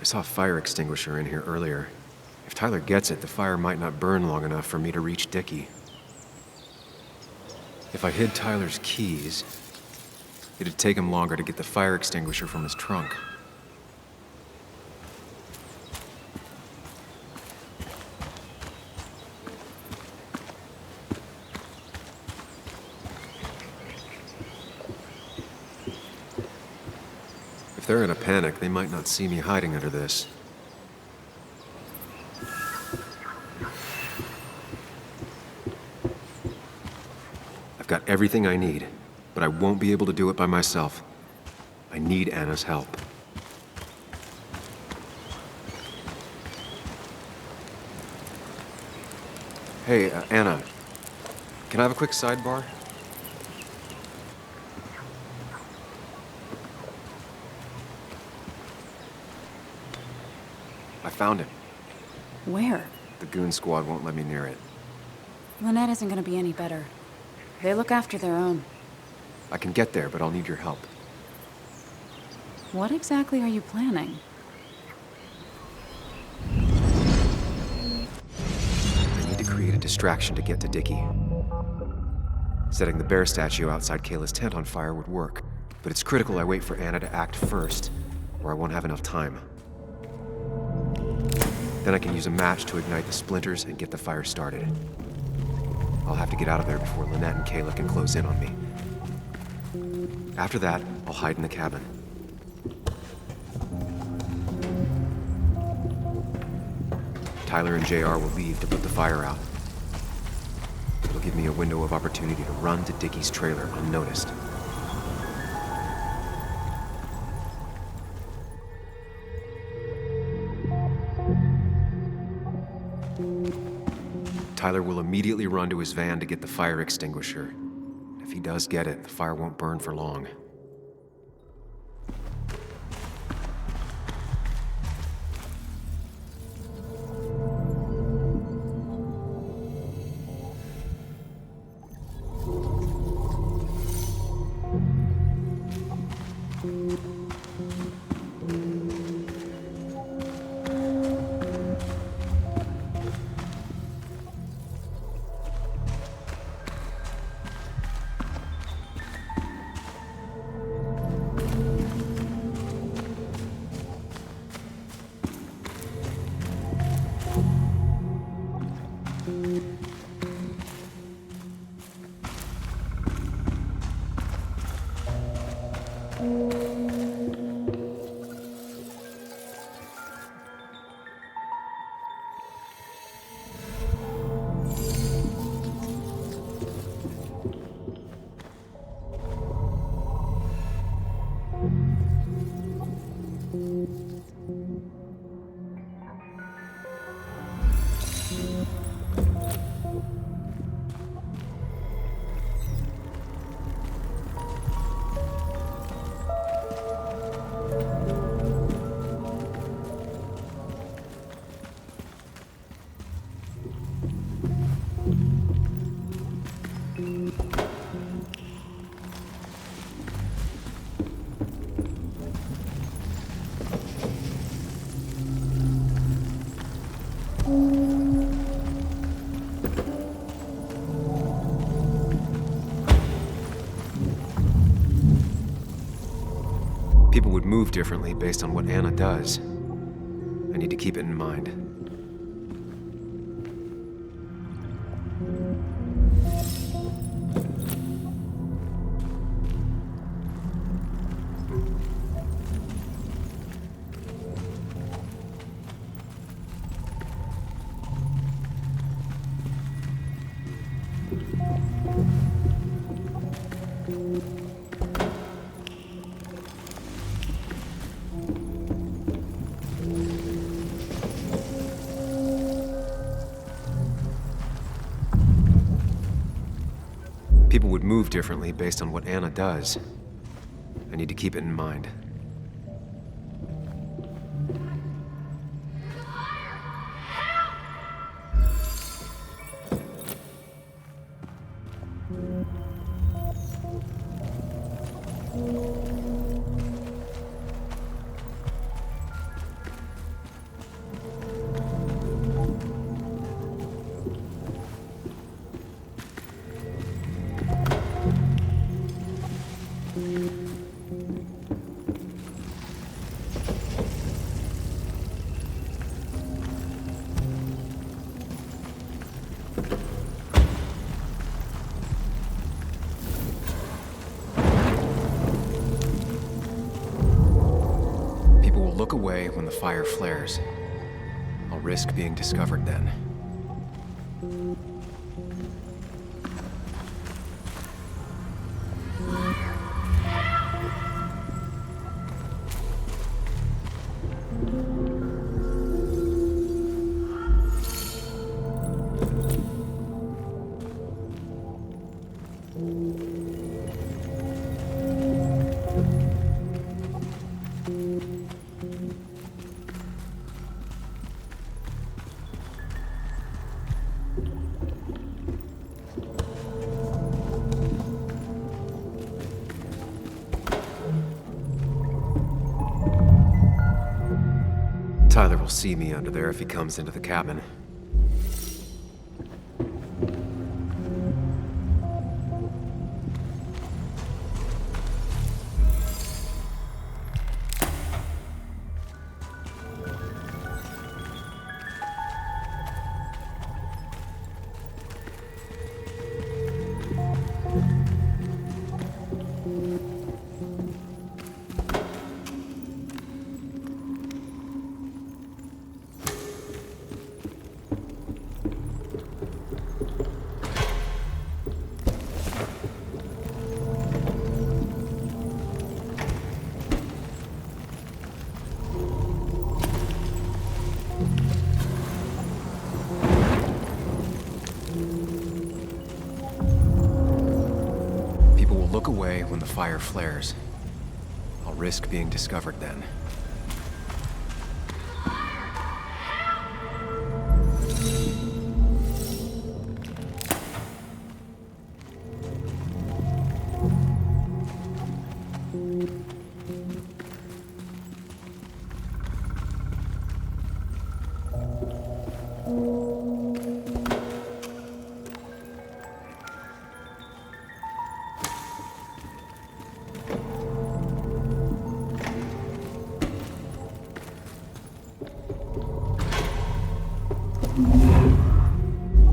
I saw a fire extinguisher in here earlier. If Tyler gets it, the fire might not burn long enough for me to reach Dickie. If I hid Tyler's keys, it'd take him longer to get the fire extinguisher from his trunk. If they're in a panic, they might not see me hiding under this. I've got everything I need, but I won't be able to do it by myself. I need Anna's help. Hey, Anna, can I have a quick sidebar? I found him. Where? The goon squad won't let me near it. Lynette isn't gonna be any better. They look after their own. I can get there, but I'll need your help. What exactly are you planning? I need to create a distraction to get to Dickie. Setting the bear statue outside Kayla's tent on fire would work, but it's critical I wait for Anna to act first, or I won't have enough time. Then I can use a match to ignite the splinters and get the fire started. I'll have to get out of there before Lynette and Kayla can close in on me. After that, I'll hide in the cabin. Tyler and JR will leave to put the fire out. It'll give me a window of opportunity to run to Dickie's trailer unnoticed. Tyler will immediately run to his van to get the fire extinguisher. If he does get it, the fire won't burn for long. People would move differently based on what Anna does. I need to keep it in mind. People would move differently based on what Anna does. I need to keep it in mind. Look away when the fire flares. I'll risk being discovered then. Tyler will see me under there if he comes into the cabin. look away when the fire flares. I'll risk being discovered then.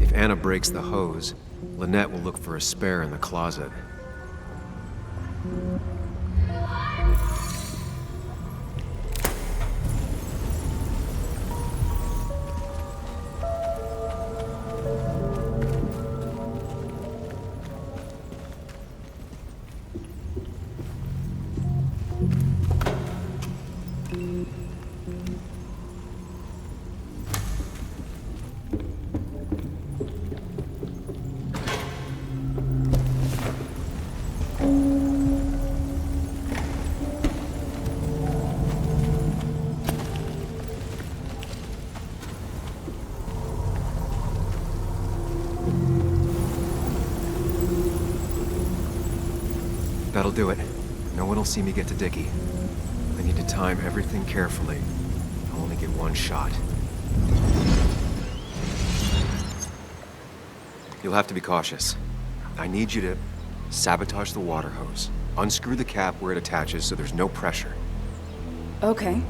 If Anna breaks the hose, Lynette will look for a spare in the closet. That'll do it. No one will see me get to Dickie. I need to time everything carefully. I'll only get one shot. You'll have to be cautious. I need you to sabotage the water hose. Unscrew the cap where it attaches so there's no pressure. Okay,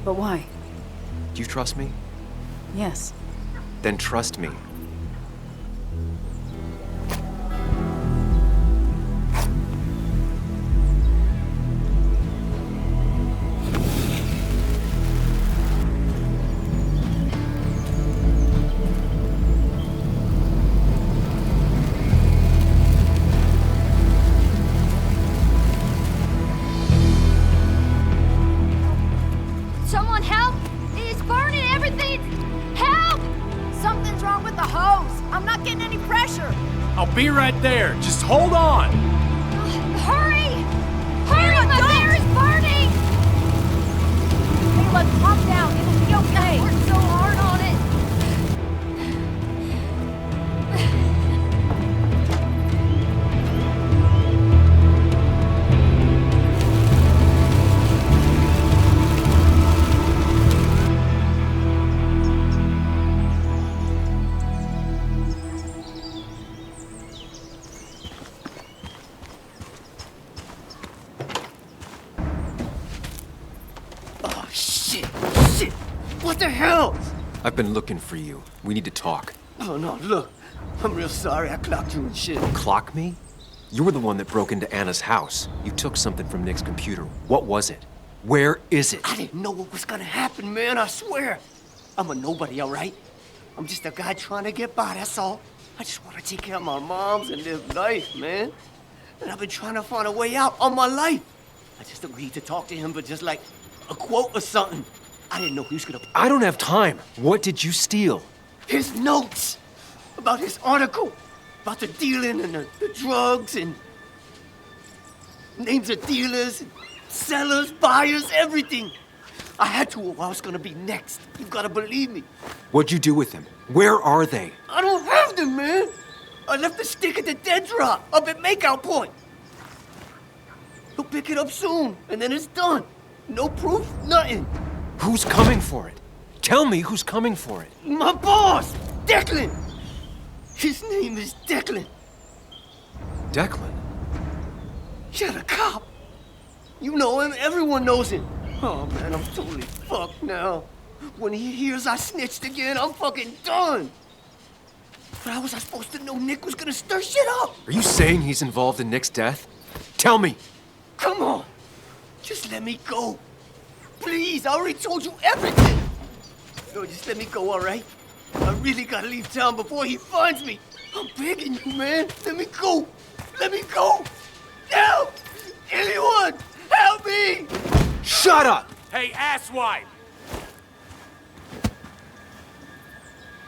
but why? Do you trust me? Yes. Then trust me. Someone help! It's burning everything! Help! Something's wrong with the hose. I'm not getting any pressure. I'll be right there. Just hold on. Hurry! Hurry! My hair is burning! Hey, look, calm down. It'll be okay. I worked so hard on it. Oh, shit! Shit! What the hell? I've been looking for you. We need to talk. Oh, no, look. I'm real sorry I clocked you and shit. Clock me? You were the one that broke into Anna's house. You took something from Nick's computer. What was it? Where is it? I didn't know what was gonna happen, man, I swear. I'm a nobody, all right? I'm just a guy trying to get by, that's all. I just want to take care of my moms and live life, man. And I've been trying to find a way out all my life. I just agreed to talk to him for just like a quote or something. I didn't know he was gonna... I don't have time. What did you steal? His notes about his article, about the dealing and the drugs and names of dealers, and sellers, buyers, everything. I had to or I was gonna be next. You gotta believe me. What'd you do with them? Where are they? I don't have them, man. I left the stick at the dead drop up at Makeout Point. He'll pick it up soon, and then it's done. No proof, nothing. Who's coming for it? Tell me who's coming for it. My boss, Declan. His name is Declan. Declan? Yeah, the cop. You know him, everyone knows him. Oh, man, I'm totally fucked now. When he hears I snitched again, I'm fucking done. But how was I supposed to know Nick was gonna stir shit up? Are you saying he's involved in Nick's death? Tell me. Come on. Just let me go. Please, I already told you everything. No, just let me go, all right? I really gotta leave town before he finds me. I'm begging you, man. Let me go. Let me go. Help! Anyone! Help me! Shut up! Hey, asswipe!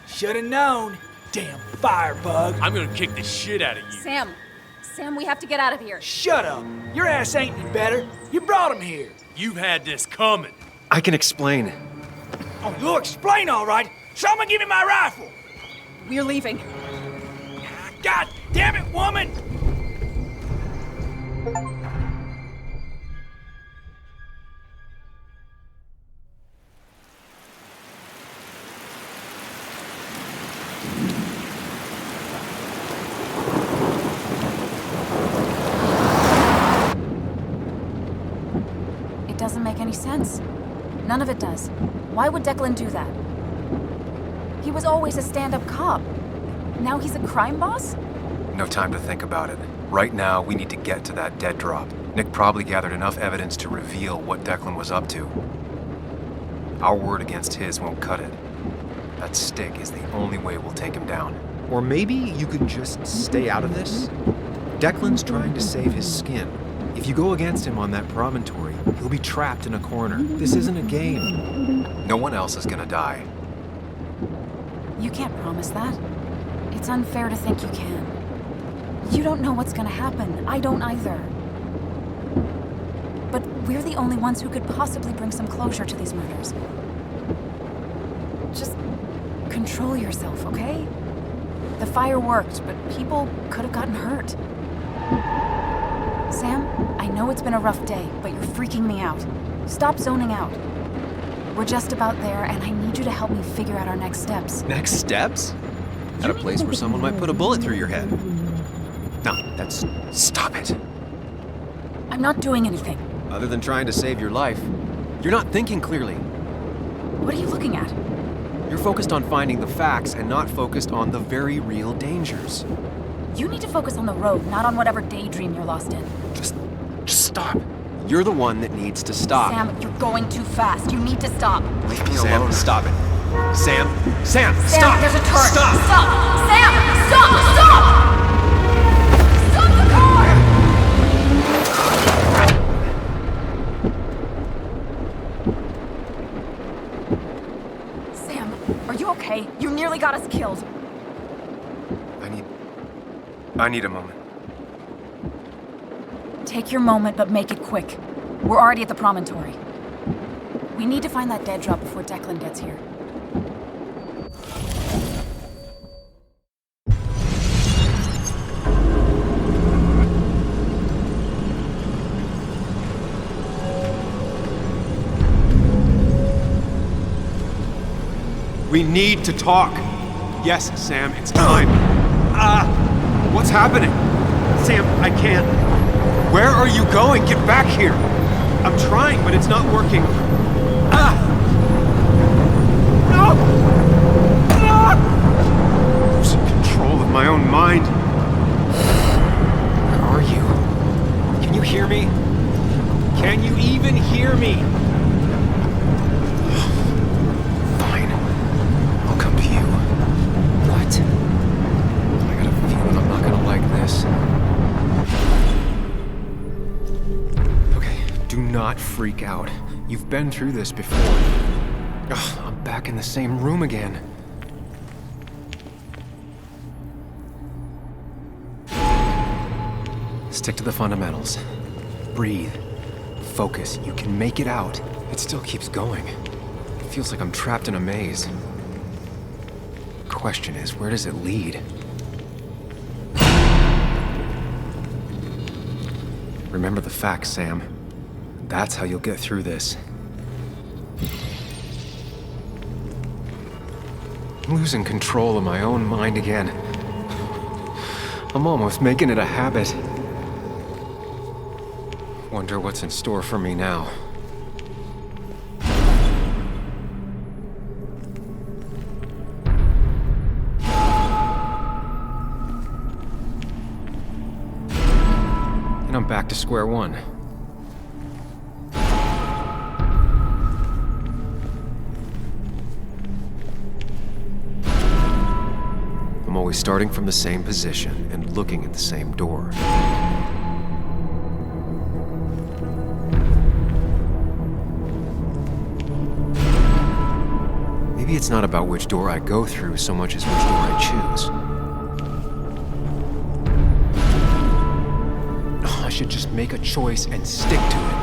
Should've known. Damn firebug. I'm gonna kick the shit out of you. Sam, Sam, we have to get out of here. Shut up. Your ass ain't any better. You brought him here. You've had this coming. I can explain. Oh, you'll explain all right. Someone give me my rifle. We're leaving. God damn it, woman! It doesn't make any sense. None of it does. Why would Declan do that? He was always a stand-up cop. Now he's a crime boss? No time to think about it. Right now, we need to get to that dead drop. Nick probably gathered enough evidence to reveal what Declan was up to. Our word against his won't cut it. That stick is the only way we'll take him down. Or maybe you could just stay out of this? Declan's trying to save his skin. If you go against him on that promontory, he'll be trapped in a corner. This isn't a game. No one else is gonna die. You can't promise that. It's unfair to think you can. You don't know what's gonna happen. I don't either. But we're the only ones who could possibly bring some closure to these murders. Just control yourself, okay? The fire worked, but people could have gotten hurt. Sam, I know it's been a rough day, but you're freaking me out. Stop zoning out. We're just about there, and I need you to help me figure out our next steps. Next steps? At a place where someone might put a bullet through your head. No, that's... Stop it. I'm not doing anything. Other than trying to save your life, you're not thinking clearly. What are you looking at? You're focused on finding the facts and not focused on the very real dangers. You need to focus on the road, not on whatever daydream you're lost in. Just stop. You're the one that needs to stop. Sam, you're going too fast. You need to stop. Leave me alone. Stop it. Sam, Sam, stop! There's a turret. Stop! Sam, stop! Stop! Stop the car! Sam, are you okay? You nearly got us killed. I need a moment. Take your moment, but make it quick. We're already at the promontory. We need to find that dead drop before Declan gets here. We need to talk. Yes, Sam, it's time. What's happening? Sam, I can't. Where are you going? Get back here. I'm trying, but it's not working. No! Losing control of my own mind. Where are you? Can you hear me? Can you even hear me? Fine. I'll come to you. What? I got a feeling I'm not gonna like this. Okay, do not freak out. You've been through this before. Ugh, I'm back in the same room again. Stick to the fundamentals. Breathe. Focus. You can make it out. It still keeps going. It feels like I'm trapped in a maze. Question is, where does it lead? Remember the facts, Sam. That's how you'll get through this. I'm losing control of my own mind again. I'm almost making it a habit. Wonder what's in store for me now. And I'm back to square one. I'm always starting from the same position and looking at the same door. Maybe it's not about which door I go through so much as which door I choose. should just make a choice and stick to it.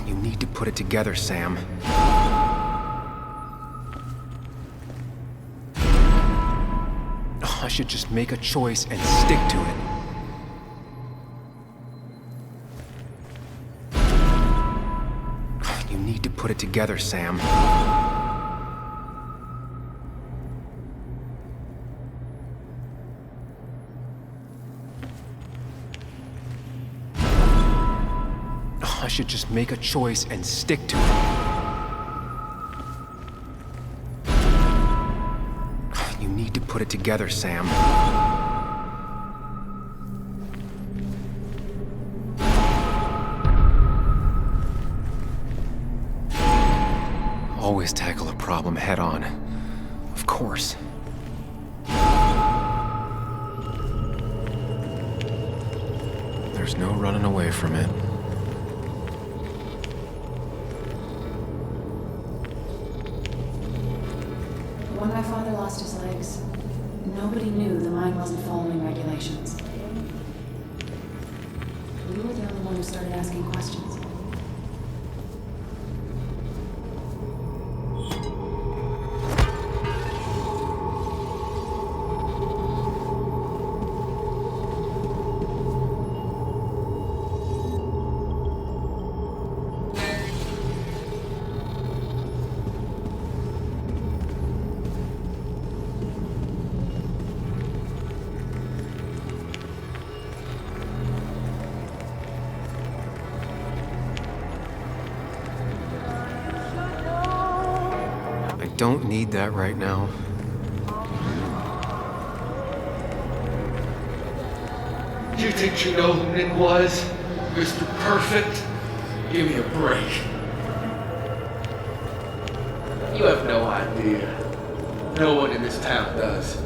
You need to put it together, Sam. I should just make a choice and stick to it. You need to put it together, Sam. I should just make a choice and stick to it. You need to put it together, Sam. Always tackle a problem head on. Of course. There's no running away from it. When my father lost his legs, nobody knew the mine wasn't following regulations. We were the only one who started asking questions. Don't need that right now. You think you know who Nick was? Mr. Perfect? Give me a break. You have no idea. No one in this town does.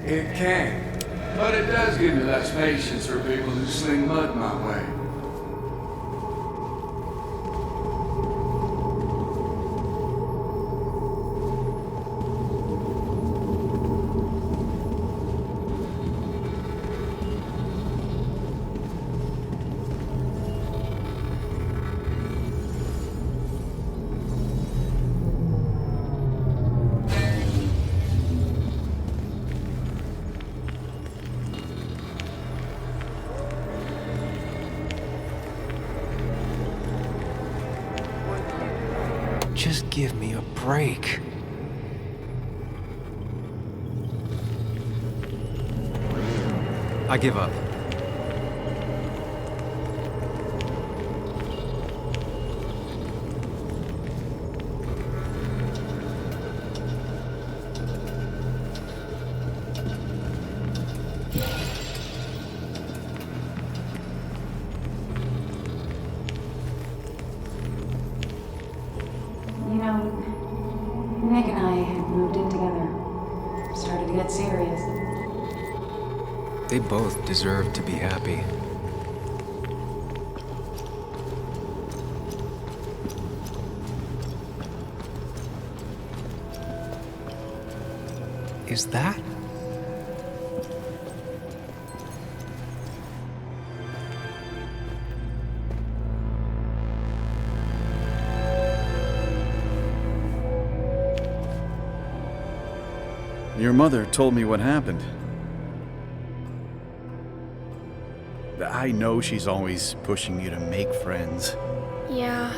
It can, but it does give me less patience for people who sling mud my way. Just give me a break. I give up. You know, Nick and I had moved in together. Started to get serious. They both deserve to be happy. Is that? Your mother told me what happened. I know she's always pushing you to make friends. Yeah.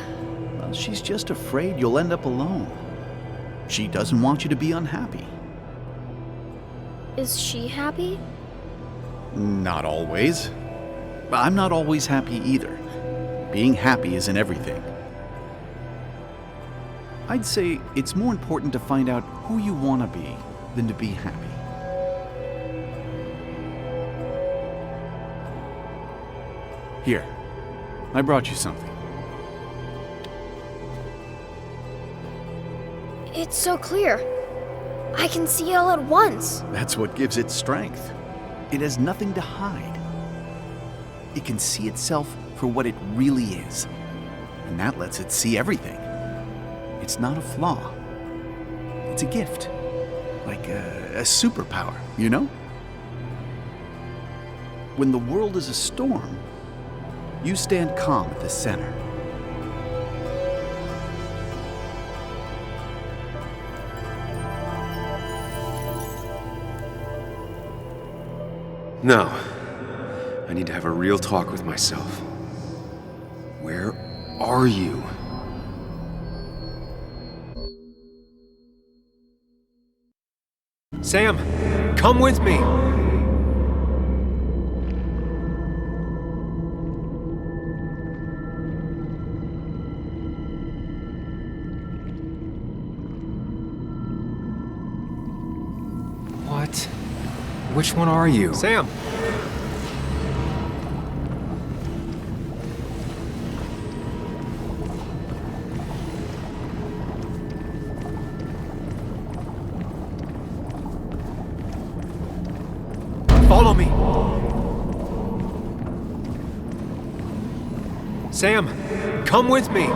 Well, she's just afraid you'll end up alone. She doesn't want you to be unhappy. Is she happy? Not always. I'm not always happy either. Being happy isn't everything. I'd say it's more important to find out who you want to be than to be happy. Here, I brought you something. It's so clear. I can see it all at once. That's what gives it strength. It has nothing to hide. It can see itself for what it really is. And that lets it see everything. It's not a flaw. It's a gift. Like a superpower, you know? When the world is a storm, you stand calm at the center. No. I need to have a real talk with myself. Where are you? Sam, come with me! What? Which one are you? Sam! Follow me! Sam, come with me!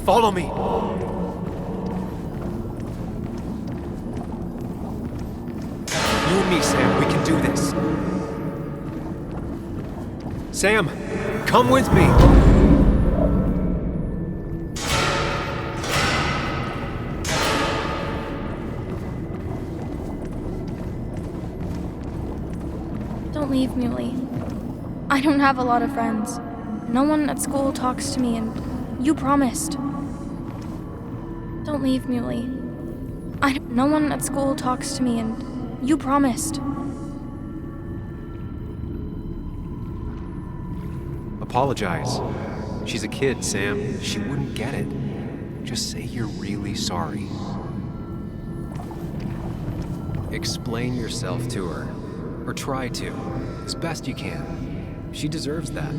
Follow me! You and me, Sam, we can do this. Sam, come with me! Don't leave, Muley. I don't have a lot of friends. No one at school talks to me, and you promised. Don't leave, Muley. No one at school talks to me, and you promised. Apologize. She's a kid, Sam. She wouldn't get it. Just say you're really sorry. Explain yourself to her. Or try to. As best you can. She deserves that.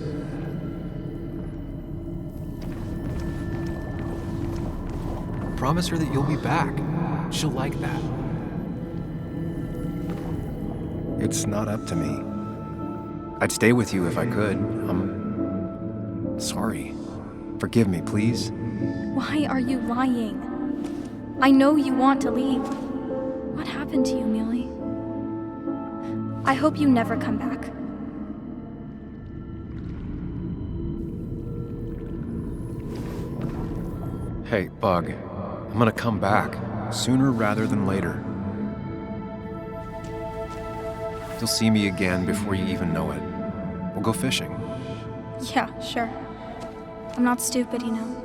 Promise her that you'll be back. She'll like that. It's not up to me. I'd stay with you if I could. I'm sorry. Forgive me, please. Why are you lying? I know you want to leave. What happened to you, Muley? I hope you never come back. Hey, Bug. I'm gonna come back. Sooner rather than later. You'll see me again before you even know it. We'll go fishing. Yeah, sure. I'm not stupid, you know.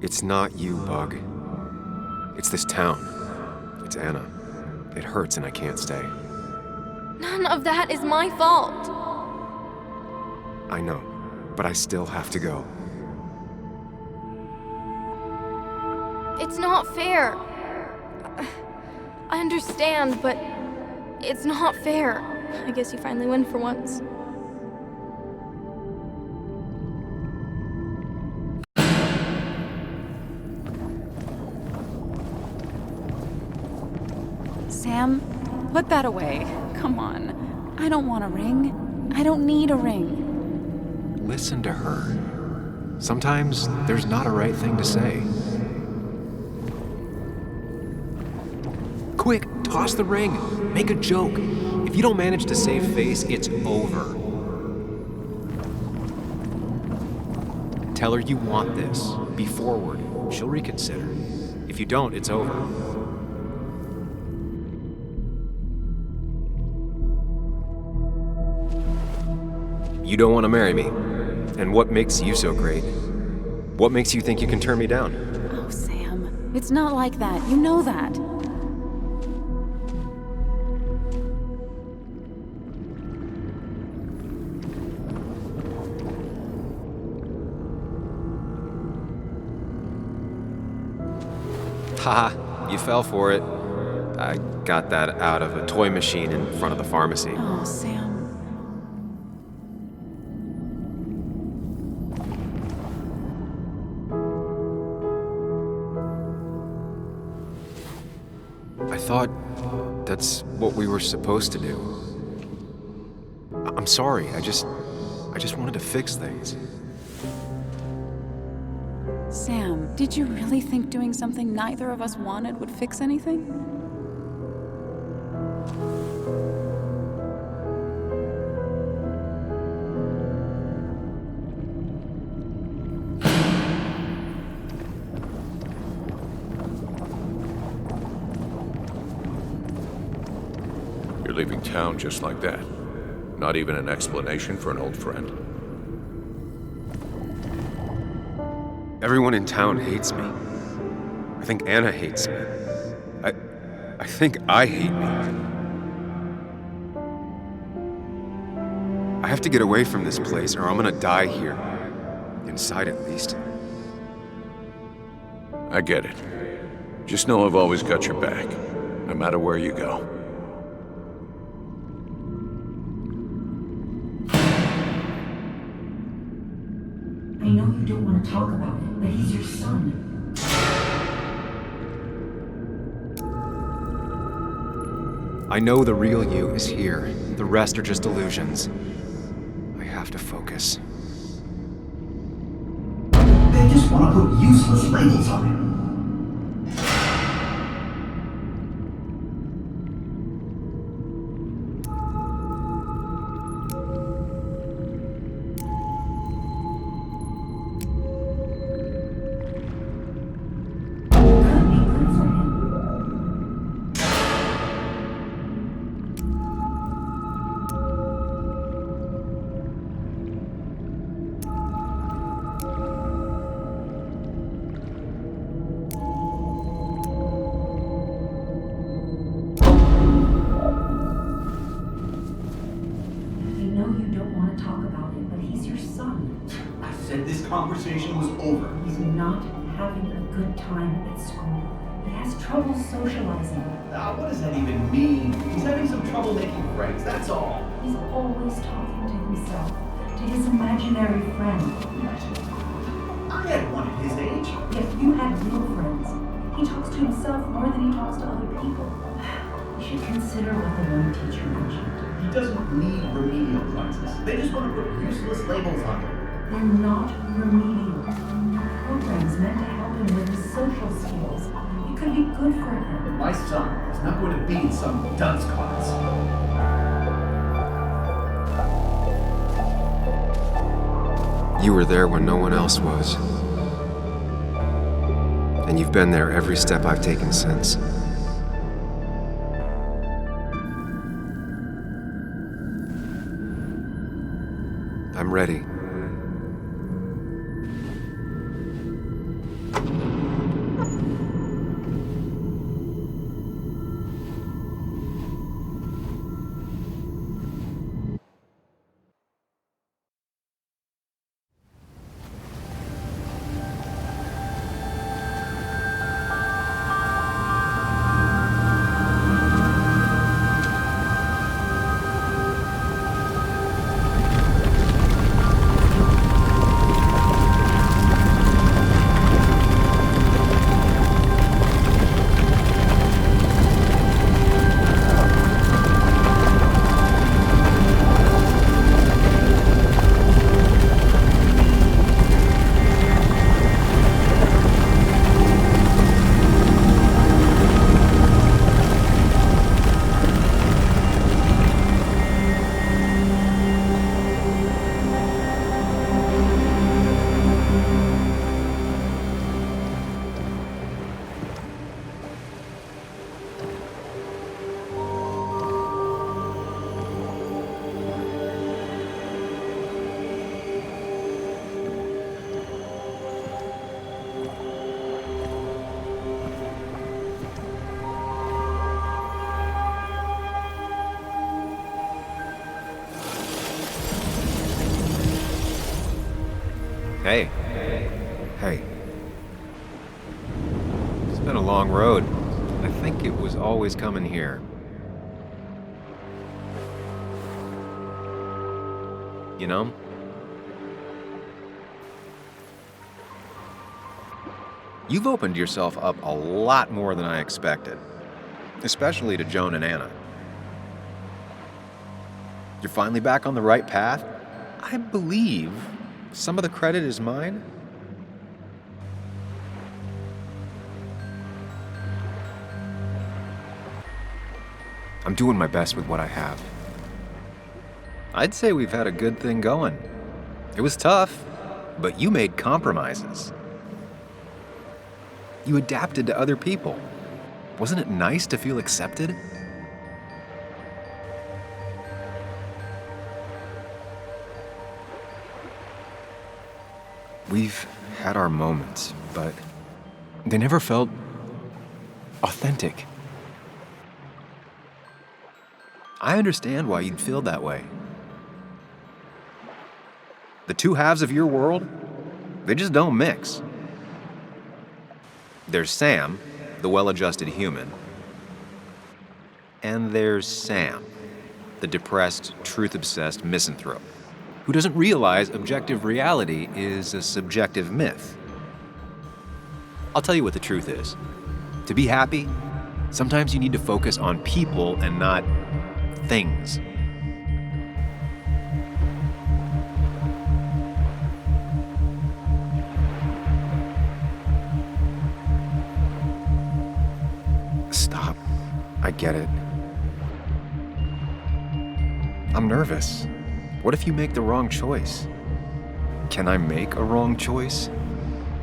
It's not you, Bug. It's this town. It's Anna. It hurts and I can't stay. None of that is my fault. I know, but I still have to go. It's not fair. I understand, but it's not fair. I guess you finally win for once. Sam, put that away. Come on. I don't want a ring. I don't need a ring. Listen to her. Sometimes there's not a right thing to say. Quick, toss the ring. Make a joke. If you don't manage to save face, it's over. Tell her you want this. Be forward. She'll reconsider. If you don't, it's over. You don't want to marry me. And what makes you so great? What makes you think you can turn me down? Oh, Sam. It's not like that. You know that. Haha, you fell for it. I got that out of a toy machine in front of the pharmacy. Oh, Sam. I thought that's what we were supposed to do. I'm sorry, I just wanted to fix things. Sam, did you really think doing something neither of us wanted would fix anything? You're leaving town just like that. Not even an explanation for an old friend. Everyone in town hates me. I think Anna hates me. I think I hate me. I have to get away from this place or I'm gonna die here. Inside at least. I get it. Just know I've always got your back, no matter where you go. I know you don't want to talk about it, but he's your son. I know the real you is here. The rest are just illusions. I have to focus. They just want to put useless labels on him. Conversation was over. He's not having a good time at school. He has trouble socializing. What does that even mean? He's having some trouble making friends, that's all. He's always talking to himself, to his imaginary friend. I had one at his age. Yet you had real friends. He talks to himself more than he talks to other people. You should consider what the one teacher mentioned. He doesn't need remedial classes. They just want to put useless labels on him. They're not remedial. Programs meant to help him with his social skills. It could be good for him. My son is not going to be in some dunce class. You were there when no one else was. And you've been there every step I've taken since. I'm ready. Hey. Hey. It's been a long road. I think it was always coming here. You know? You've opened yourself up a lot more than I expected, especially to Joan and Anna. You're finally back on the right path. I believe some of the credit is mine. I'm doing my best with what I have. I'd say we've had a good thing going. It was tough, but you made compromises. You adapted to other people. Wasn't it nice to feel accepted? We've had our moments, but they never felt authentic. I understand why you'd feel that way. The two halves of your world, they just don't mix. There's Sam, the well-adjusted human, and there's Sam, the depressed, truth-obsessed misanthrope, who doesn't realize objective reality is a subjective myth. I'll tell you what the truth is. To be happy, sometimes you need to focus on people and not things. Stop. I get it. I'm nervous. What if you make the wrong choice? Can I make a wrong choice?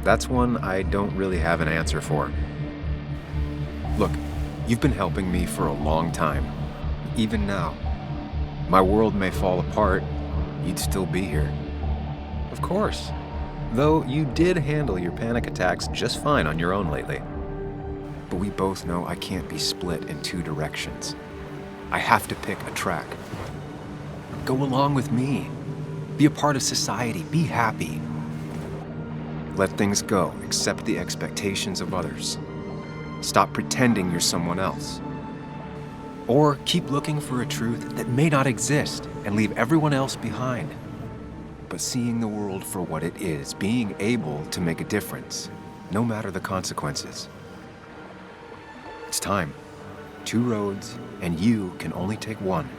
That's one I don't really have an answer for. Look, you've been helping me for a long time. Even now. My world may fall apart, you'd still be here. Of course. Though you did handle your panic attacks just fine on your own lately. But we both know I can't be split in two directions. I have to pick a track. Go along with me. Be a part of society. Be happy. Let things go. Accept the expectations of others. Stop pretending you're someone else. Or keep looking for a truth that may not exist and leave everyone else behind. But seeing the world for what it is, being able to make a difference, no matter the consequences. It's time. Two roads, and you can only take one.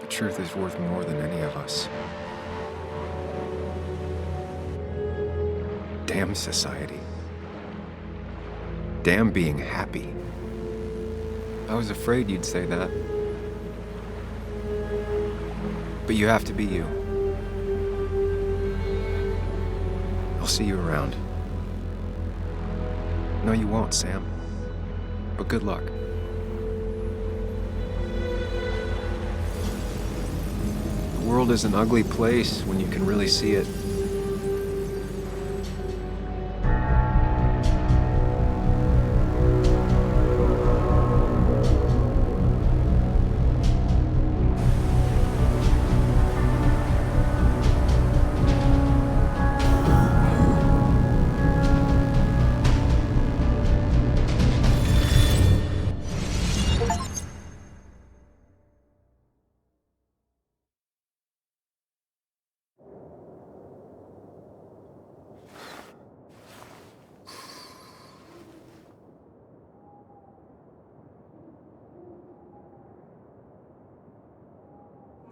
Truth is worth more than any of us. Damn society. Damn being happy. I was afraid you'd say that. But you have to be you. I'll see you around. No, you won't, Sam. but good luck. The world is an ugly place when you can really see it.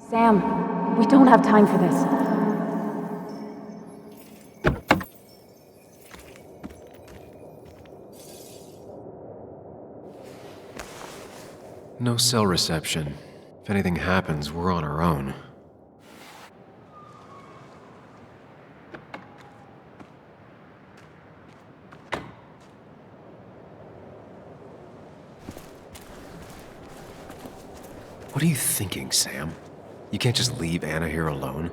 Sam, we don't have time for this. No cell reception. If anything happens, we're on our own. What are you thinking, Sam? You can't just leave Anna here alone.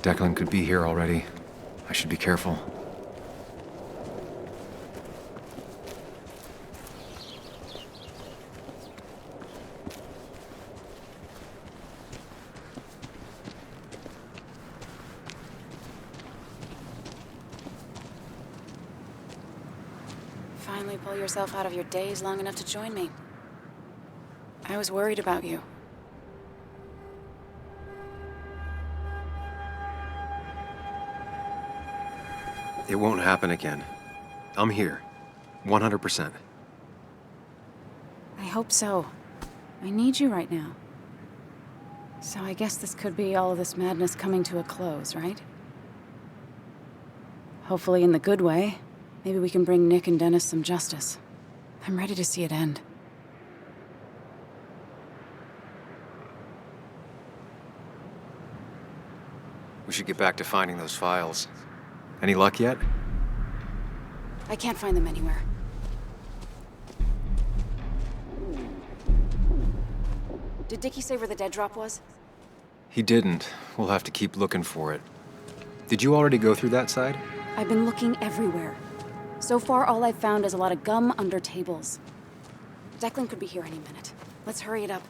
Declan could be here already. I should be careful. Finally pull yourself out of your daze long enough to join me. I was worried about you. It won't happen again. I'm here. 100%. I hope so. I need you right now. So I guess this could be all of this madness coming to a close, right? Hopefully in the good way. Maybe we can bring Nick and Dennis some justice. I'm ready to see it end. We should get back to finding those files. Any luck yet? I can't find them anywhere. Did Dickie say where the dead drop was? He didn't. We'll have to keep looking for it. Did you already go through that side? I've been looking everywhere. So far, all I've found is a lot of gum under tables. Declan could be here any minute. Let's hurry it up.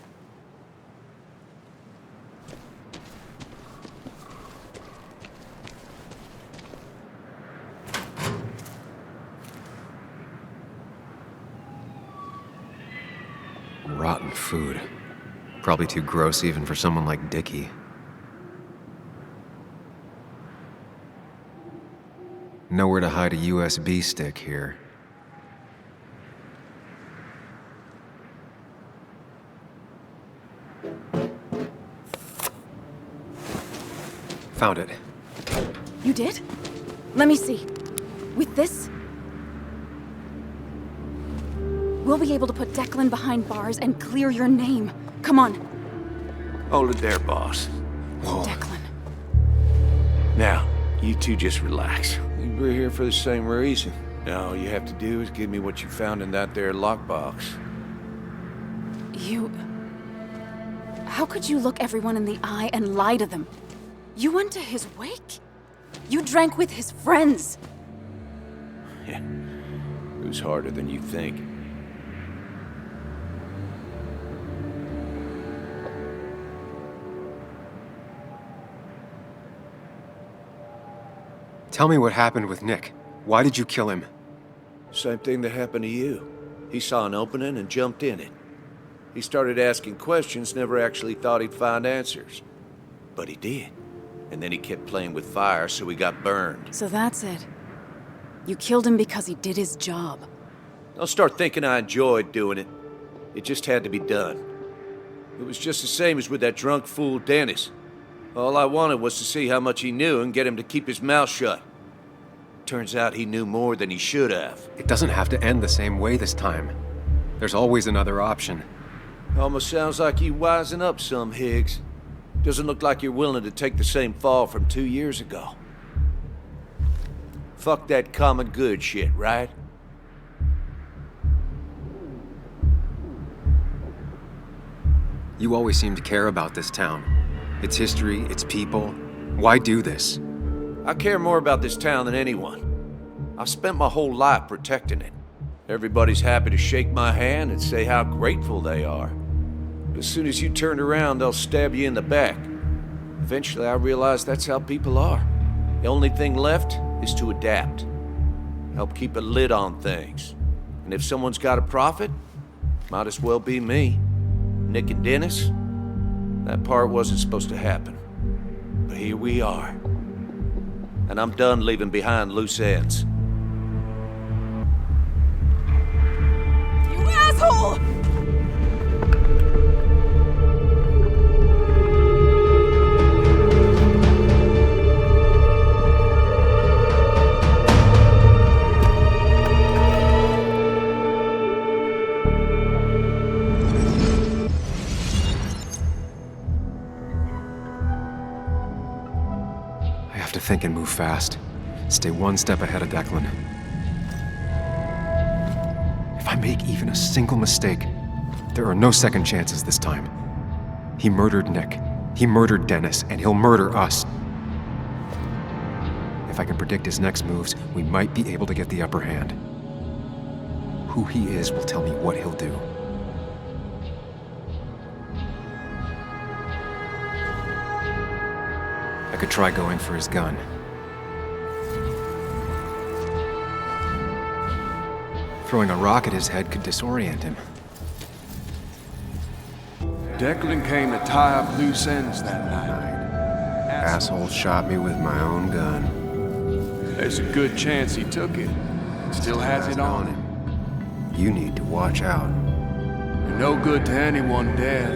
Rotten food. Probably too gross even for someone like Dickie. Nowhere to hide a USB stick here. Found it. You did? Let me see. With this, we'll be able to put Declan behind bars and clear your name. Come on. Hold it there, boss. Whoa. Declan. Now, you two just relax. We're here for the same reason. Now, all you have to do is give me what you found in that there lockbox. You... How could you look everyone in the eye and lie to them? You went to his wake? You drank with his friends. Yeah, it was harder than you think. Tell me what happened with Nick. Why did you kill him? Same thing that happened to you. He saw an opening and jumped in it. He started asking questions, never actually thought he'd find answers. But he did. And then he kept playing with fire, so he got burned. So that's it. You killed him because he did his job. Don't start thinking I enjoyed doing it. It just had to be done. It was just the same as with that drunk fool Dennis. All I wanted was to see how much he knew and get him to keep his mouth shut. Turns out he knew more than he should have. It doesn't have to end the same way this time. There's always another option. Almost sounds like you wising up some, Higgs. Doesn't look like you're willing to take the same fall from 2 years ago. Fuck that common good shit, right? You always seem to care about this town. Its history, its people. Why do this? I care more about this town than anyone. I've spent my whole life protecting it. Everybody's happy to shake my hand and say how grateful they are. But as soon as you turn around, they'll stab you in the back. Eventually, I realized that's how people are. The only thing left is to adapt. Help keep a lid on things. And if someone's got a profit, might as well be me. Nick and Dennis, that part wasn't supposed to happen. But here we are. And I'm done leaving behind loose ends. You asshole! To think and move fast. Stay one step ahead of Declan. If I make even a single mistake, there are no second chances this time. He murdered Nick. He murdered Dennis, and he'll murder us. If I can predict his next moves, we might be able to get the upper hand. Who he is will tell me what he'll do. I could try going for his gun. Throwing a rock at his head could disorient him. Declan came to tie up loose ends that night. Asshole shot me with my own gun. There's a good chance he took it. Still has it on him. You need to watch out. You're no good to anyone dead.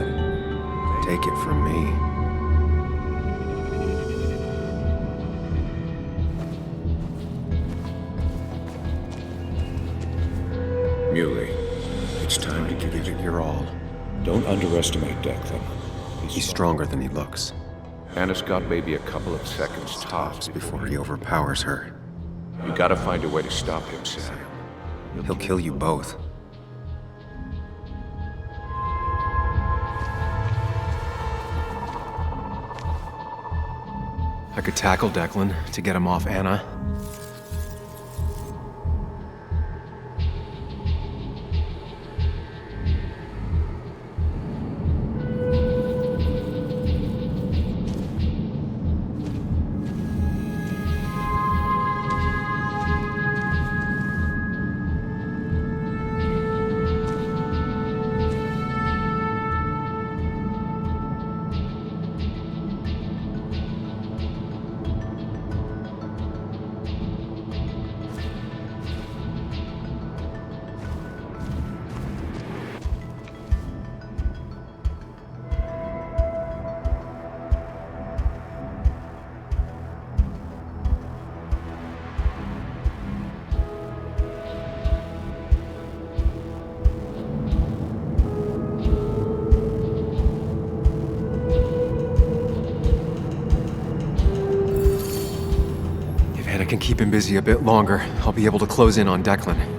Take it from me. Muley, it's time to give it your all. Don't underestimate Declan. He's stronger than he looks. Anna's got maybe a couple of seconds tops before he overpowers her. You gotta find a way to stop him, Sam. He'll kill you both. I could tackle Declan to get him off Anna. I can keep him busy a bit longer, I'll be able to close in on Declan.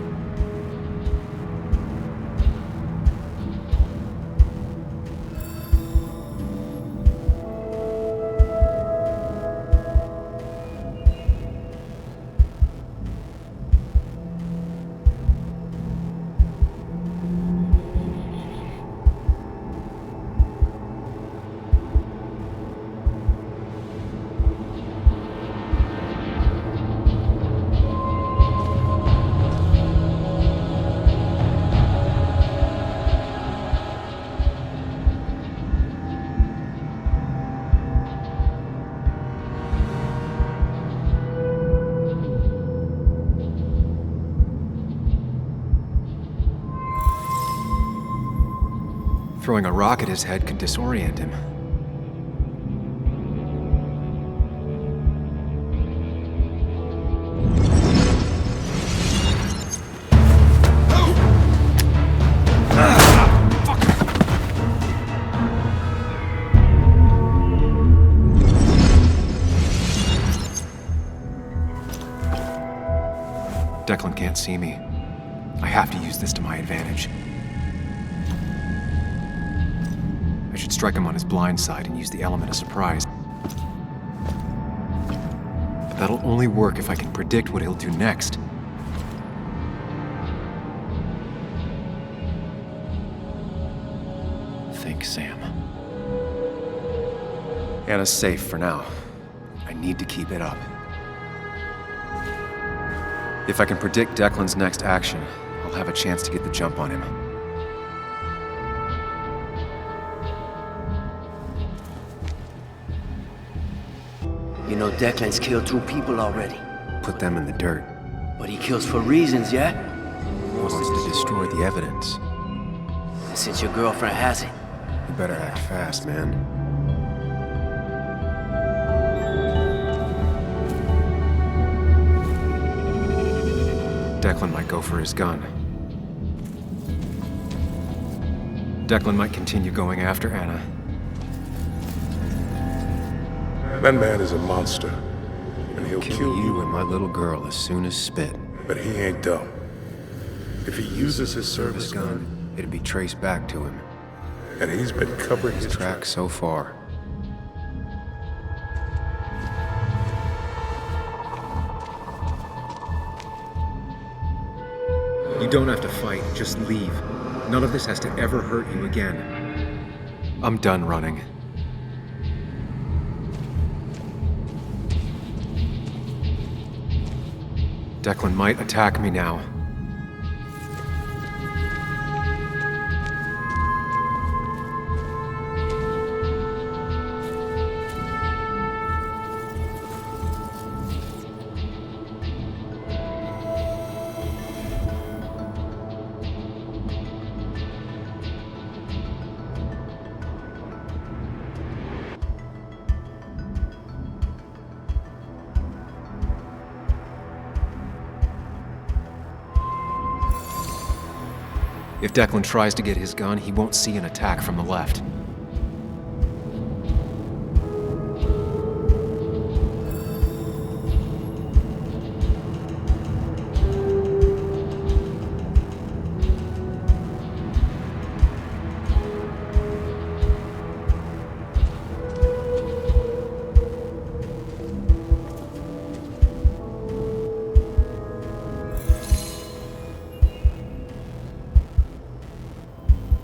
Throwing a rock at his head could disorient him. Declan can't see me. I have to use this to my advantage. I should strike him on his blind side and use the element of surprise. But that'll only work if I can predict what he'll do next. Think, Sam. Anna's safe for now. I need to keep it up. If I can predict Declan's next action, I'll have a chance to get the jump on him. You know Declan's killed 2 people already. Put them in the dirt. But he kills for reasons, yeah? He wants to destroy the evidence. And since your girlfriend has it, You better act fast, man. Declan might go for his gun. Declan might continue going after Anna. That man is a monster, and he'll kill you and my little girl as soon as spit. But he ain't dumb. If he uses his service gun, it'd be traced back to him. And he's been covering his tracks so far. You don't have to fight, just leave. None of this has to ever hurt you again. I'm done running. Declan might attack me now. If Declan tries to get his gun, he won't see an attack from the left.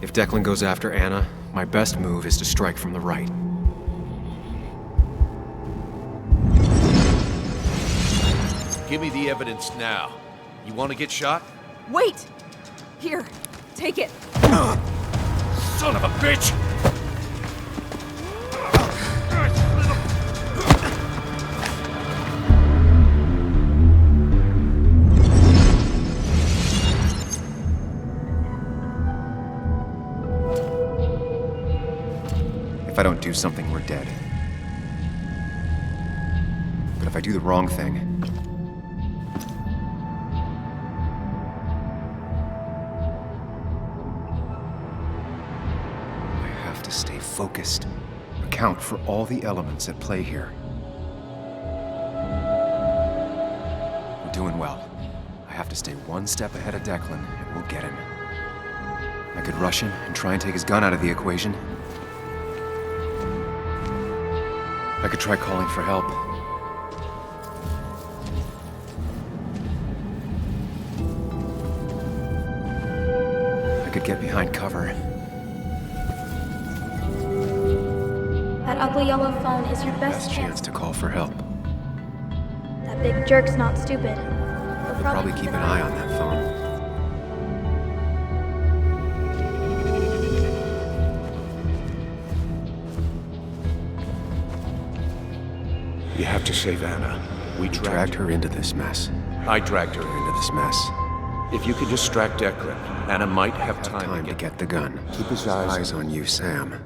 If Declan goes after Anna, my best move is to strike from the right. Give me the evidence now. You want to get shot? Wait! Here, take it. Son of a bitch! If I don't do something, we're dead. But if I do the wrong thing, I have to stay focused, account for all the elements at play here. We're doing well. I have to stay one step ahead of Declan, and we'll get him. I could rush him and try and take his gun out of the equation. I could try calling for help. I could get behind cover. That ugly yellow phone is your best chance to call for help. That big jerk's not stupid. We'll probably keep an eye on that phone. You have to save Anna. We dragged her into this mess. I dragged her into this mess. If you could distract Declan, Anna might have time to get the gun. Keep his eyes on you, Sam.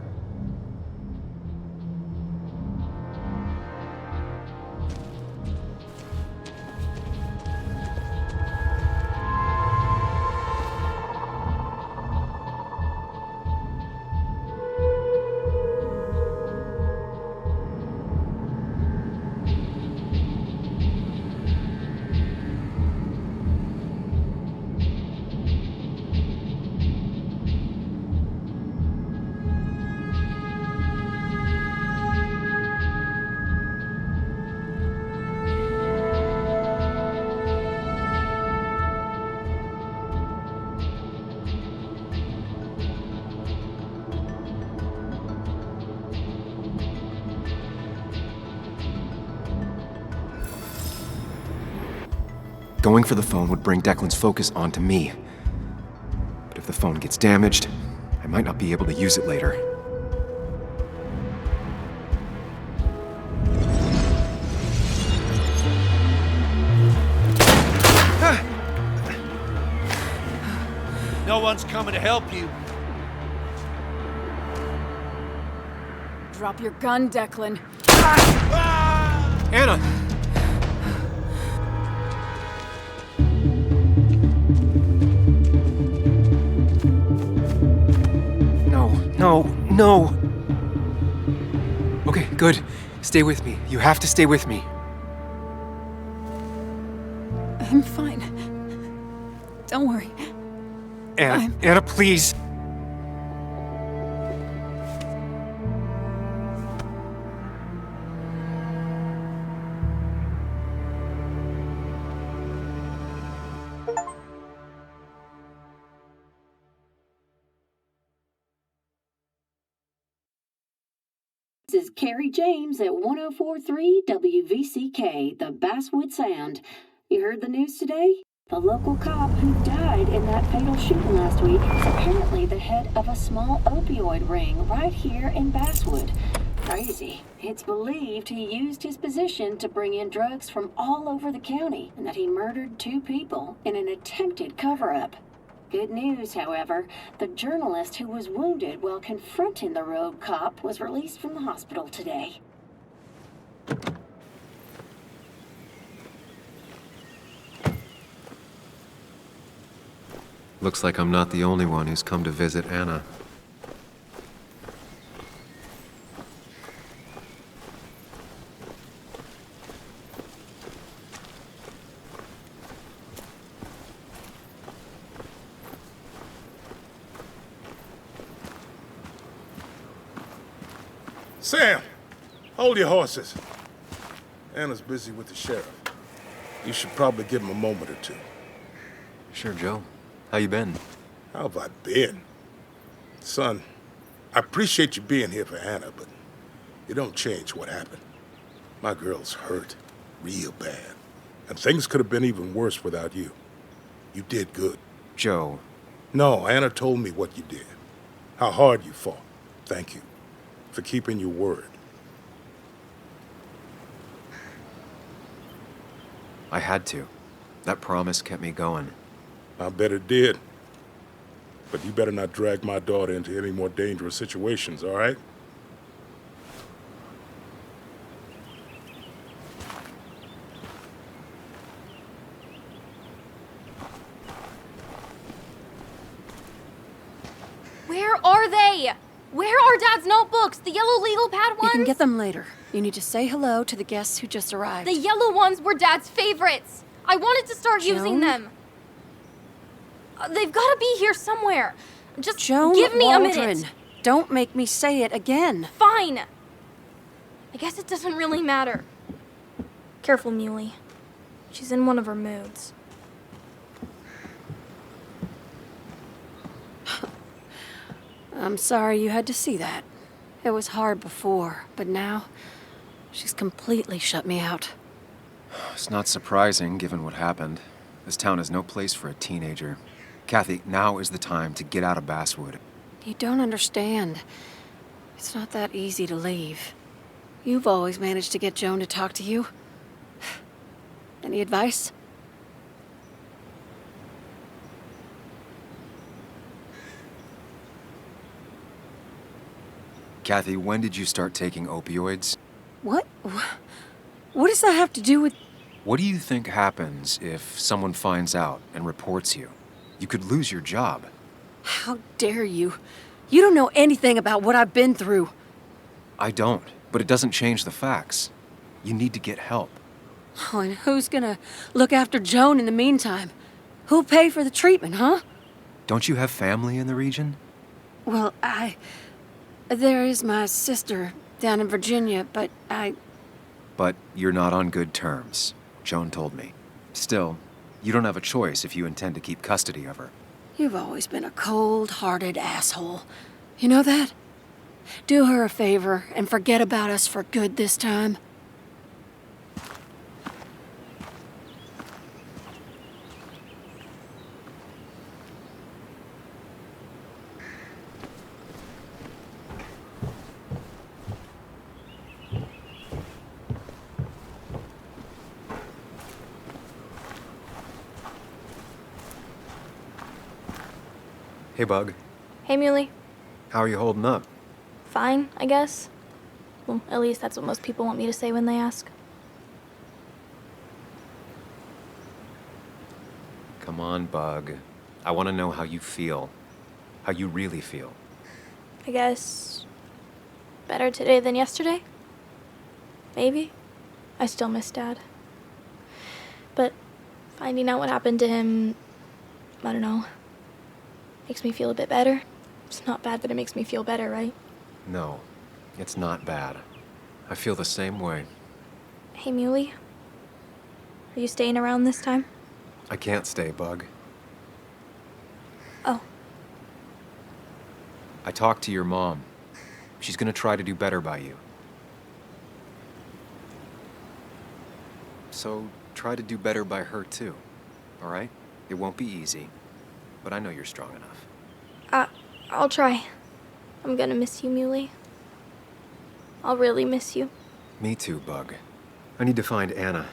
Going for the phone would bring Declan's focus onto me. But if the phone gets damaged, I might not be able to use it later. No one's coming to help you. Drop your gun, Declan. Anna! No. Okay, good. Stay with me. You have to stay with me. I'm fine. Don't worry. Anna, please. This is Carrie James at 1043 WVCK, the Basswood Sound. You heard the news today? The local cop who died in that fatal shooting last week is apparently the head of a small opioid ring right here in Basswood. Crazy. It's believed he used his position to bring in drugs from all over the county and that he murdered 2 people in an attempted cover-up. Good news, however, the journalist who was wounded while confronting the rogue cop was released from the hospital today. Looks like I'm not the only one who's come to visit Anna. Sam, hold your horses. Anna's busy with the sheriff. You should probably give him a moment or two. Sure, Joe. How you been? How have I been? Son, I appreciate you being here for Anna, but it don't change what happened. My girl's hurt, real bad. And things could have been even worse without you. You did good. Joe. No, Anna told me what you did. How hard you fought. Thank you for keeping your word. I had to. That promise kept me going. I bet it did. But you better not drag my daughter into any more dangerous situations, all right? Where are they? Where are Dad's notebooks? The yellow legal pad ones? You can get them later. You need to say hello to the guests who just arrived. The yellow ones were Dad's favorites. I wanted to start using them. They've got to be here somewhere. Just Joan give me Waldron. a minute. Don't make me say it again. Fine. I guess it doesn't really matter. Careful, Muley. She's in one of her moods. I'm sorry you had to see that. It was hard before, but now she's completely shut me out. It's not surprising, given what happened. This town is no place for a teenager. Kathy, now is the time to get out of Basswood. You don't understand. It's not that easy to leave. You've always managed to get Joan to talk to you. Any advice? Kathy, when did you start taking opioids? What? What does that have to do with... What do you think happens if someone finds out and reports you? You could lose your job. How dare you? You don't know anything about what I've been through. I don't, but it doesn't change the facts. You need to get help. Oh, and who's gonna look after Joan in the meantime? Who'll pay for the treatment, huh? Don't you have family in the region? Well, there is my sister down in Virginia, but But you're not on good terms, Joan told me. Still, you don't have a choice if you intend to keep custody of her. You've always been a cold-hearted asshole. You know that? Do her a favor and forget about us for good this time. Hey, Bug. Hey, Muley. How are you holding up? Fine, I guess. Well, at least that's what most people want me to say when they ask. Come on, Bug. I want to know how you feel. How you really feel. I guess better today than yesterday? Maybe. I still miss Dad. But finding out what happened to him, I don't know, makes me feel a bit better. It's not bad, but it makes me feel better, right? No, it's not bad. I feel the same way. Hey, Muley. Are you staying around this time? I can't stay, Bug. Oh. I talked to your mom. She's gonna try to do better by you. So try to do better by her too, all right? It won't be easy, but I know you're strong enough. I'll try. I'm gonna miss you, Muley. I'll really miss you. Me too, Bug. I need to find Anna.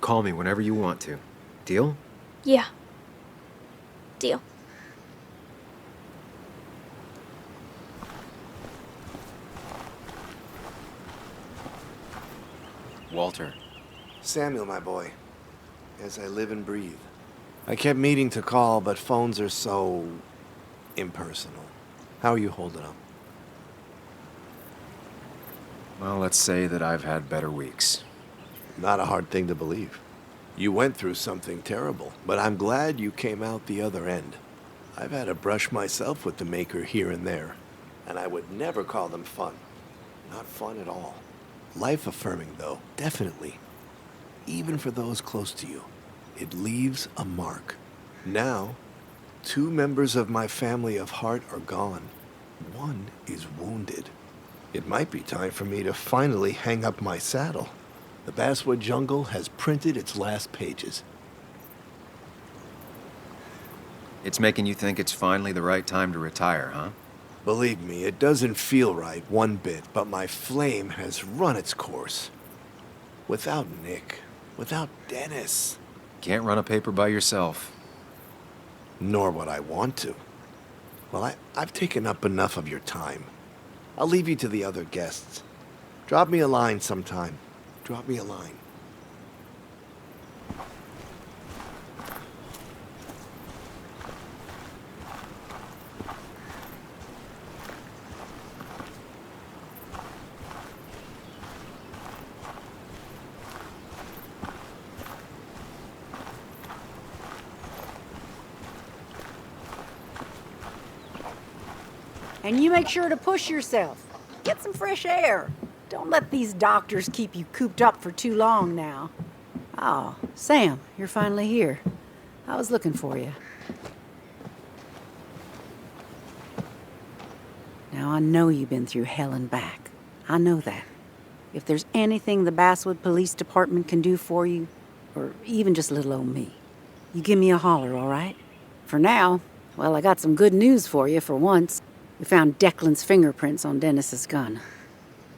Call me whenever you want to. Deal? Yeah. Deal. Walter. Samuel, my boy. As I live and breathe. I kept meaning to call, but phones are so impersonal. How are you holding up? Well, let's say that I've had better weeks. Not a hard thing to believe. You went through something terrible, but I'm glad you came out the other end. I've had a brush myself with the Maker here and there, and I would never call them fun. Not fun at all. Life-affirming, though, definitely. Even for those close to you. It leaves a mark. Now, 2 members of my family of heart are gone. 1 is wounded. It might be time for me to finally hang up my saddle. The Basswood Jungle has printed its last pages. It's making you think it's finally the right time to retire, huh? Believe me, it doesn't feel right one bit, but my flame has run its course. Without Nick, without Dennis. Can't run a paper by yourself. Nor would I want to. Well, I've taken up enough of your time. I'll leave you to the other guests. Drop me a line sometime. Drop me a line. And you make sure to push yourself. Get some fresh air. Don't let these doctors keep you cooped up for too long now. Oh, Sam, you're finally here. I was looking for you. Now, I know you've been through hell and back. I know that. If there's anything the Basswood Police Department can do for you, or even just little old me, you give me a holler, all right? For now, well, I got some good news for you for once. We found Declan's fingerprints on Dennis's gun.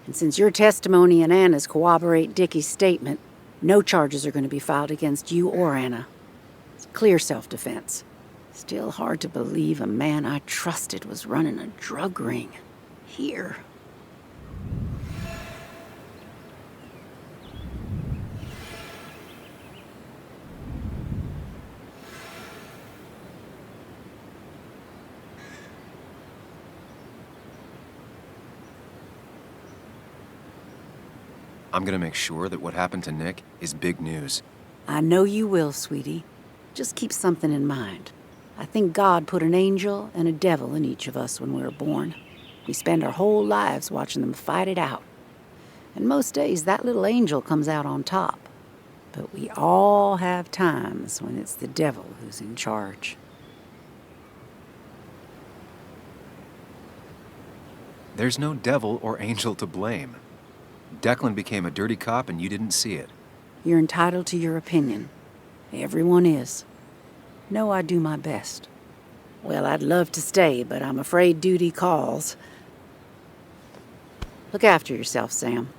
And since your testimony and Anna's corroborate Dickie's statement, no charges are going to be filed against you or Anna. It's clear self-defense. Still hard to believe a man I trusted was running a drug ring. Here. I'm gonna make sure that what happened to Nick is big news. I know you will, sweetie. Just keep something in mind. I think God put an angel and a devil in each of us when we were born. We spend our whole lives watching them fight it out. And most days, that little angel comes out on top. But we all have times when it's the devil who's in charge. There's no devil or angel to blame. Declan became a dirty cop and you didn't see it. You're entitled to your opinion. Everyone is. Know I do my best. Well, I'd love to stay, but I'm afraid duty calls. Look after yourself, Sam.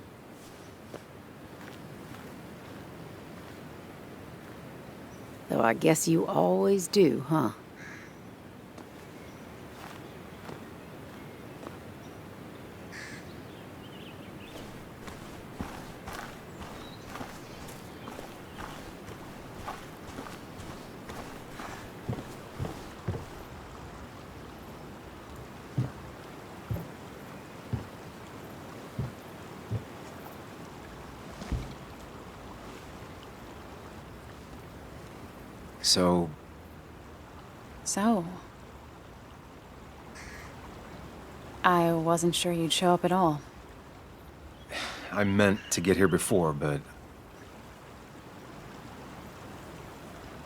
Though I guess you always do, huh? So, I wasn't sure you'd show up at all. I meant to get here before, but...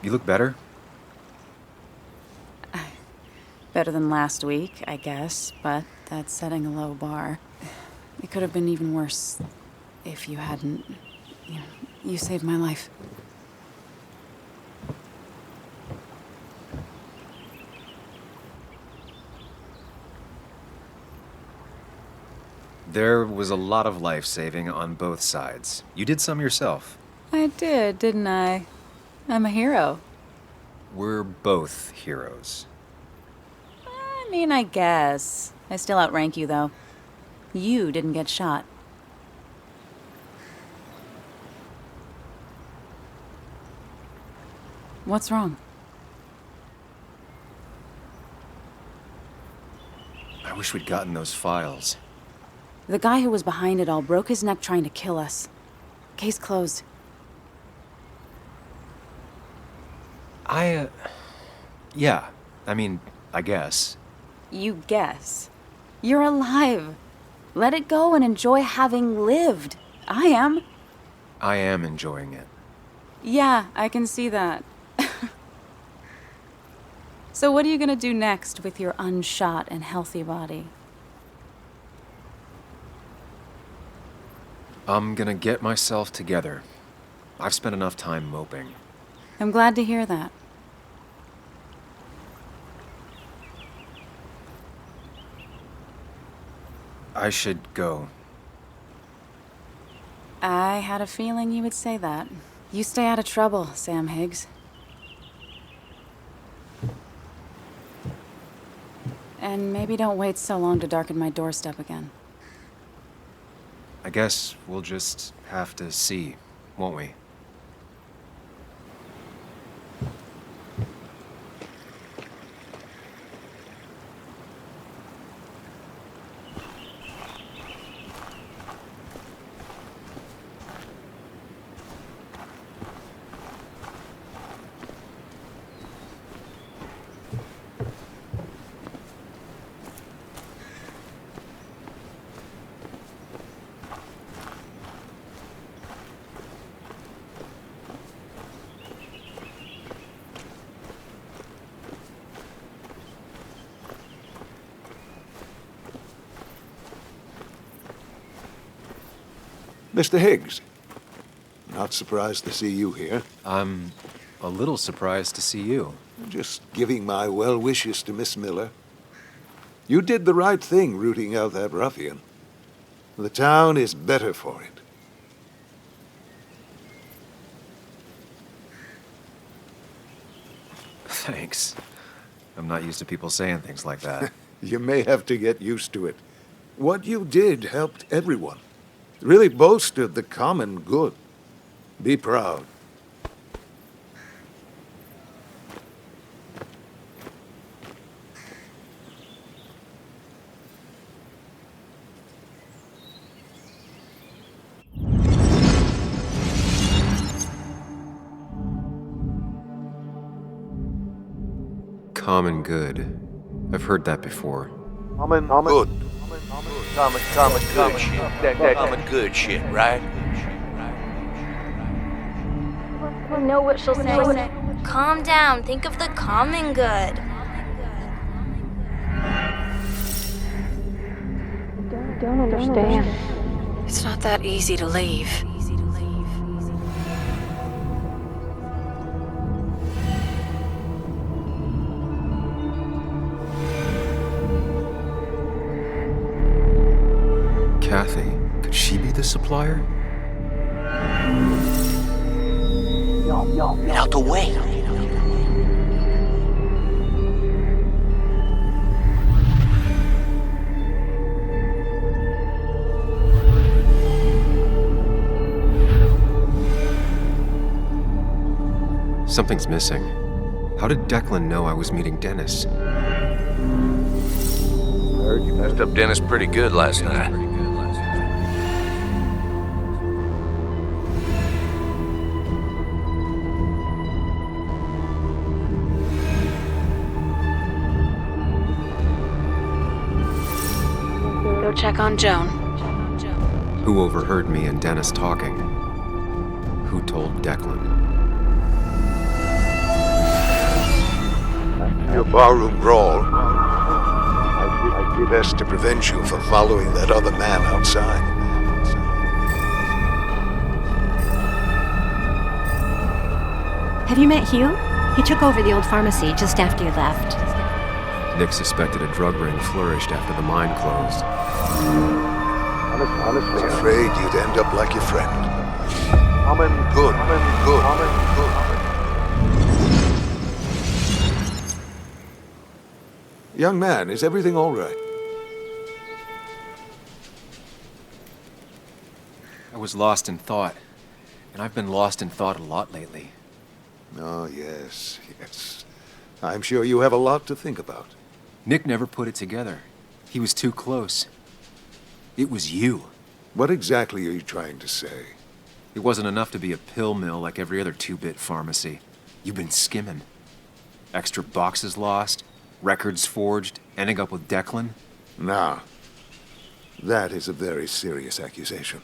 You look better? Better than last week, I guess, but that's setting a low bar. It could have been even worse if you hadn't... You saved my life. There was a lot of life-saving on both sides. You did some yourself. I did, didn't I? I'm a hero. We're both heroes. I mean, I guess. I still outrank you, though. You didn't get shot. What's wrong? I wish we'd gotten those files. The guy who was behind it all broke his neck trying to kill us. Case closed. Yeah. I mean, I guess. You guess. You're alive. Let it go and enjoy having lived. I am. I am enjoying it. Yeah, I can see that. So what are you gonna do next with your unshot and healthy body? I'm gonna get myself together. I've spent enough time moping. I'm glad to hear that. I should go. I had a feeling you would say that. You stay out of trouble, Sam Higgs. And maybe don't wait so long to darken my doorstep again. I guess we'll just have to see, won't we? Mr. Higgs, not surprised to see you here. I'm a little surprised to see you. Just giving my well wishes to Miss Miller. You did the right thing rooting out that ruffian. The town is better for it. Thanks. I'm not used to people saying things like that. You may have to get used to it. What you did helped everyone. Really bolstered the common good. Be proud. Common good. I've heard that before. Good. Common good shit. That common good shit, right? I know what she'll say. Calm down. Think of the common good. Don't understand. It's not that easy to leave. Kathy, could she be the supplier? Get out the way. Something's missing. How did Declan know I was meeting Dennis? Heard you messed up Dennis pretty good last night. go check on Joan. Who overheard me and Dennis talking? Who told Declan? Your barroom brawl. I did best to prevent you from following that other man outside. Have you met Hugh? He took over the old pharmacy just after you left. Nick suspected a drug ring flourished after the mine closed. I was afraid you'd end up like your friend. Good. Young man, is everything all right? I was lost in thought, and I've been lost in thought a lot lately. Oh, yes. I'm sure you have a lot to think about. Nick never put it together. He was too close. It was you. What exactly are you trying to say? It wasn't enough to be a pill mill like every other two-bit pharmacy. You've been skimming. Extra boxes lost, records forged, ending up with Declan. Now, that is a very serious accusation.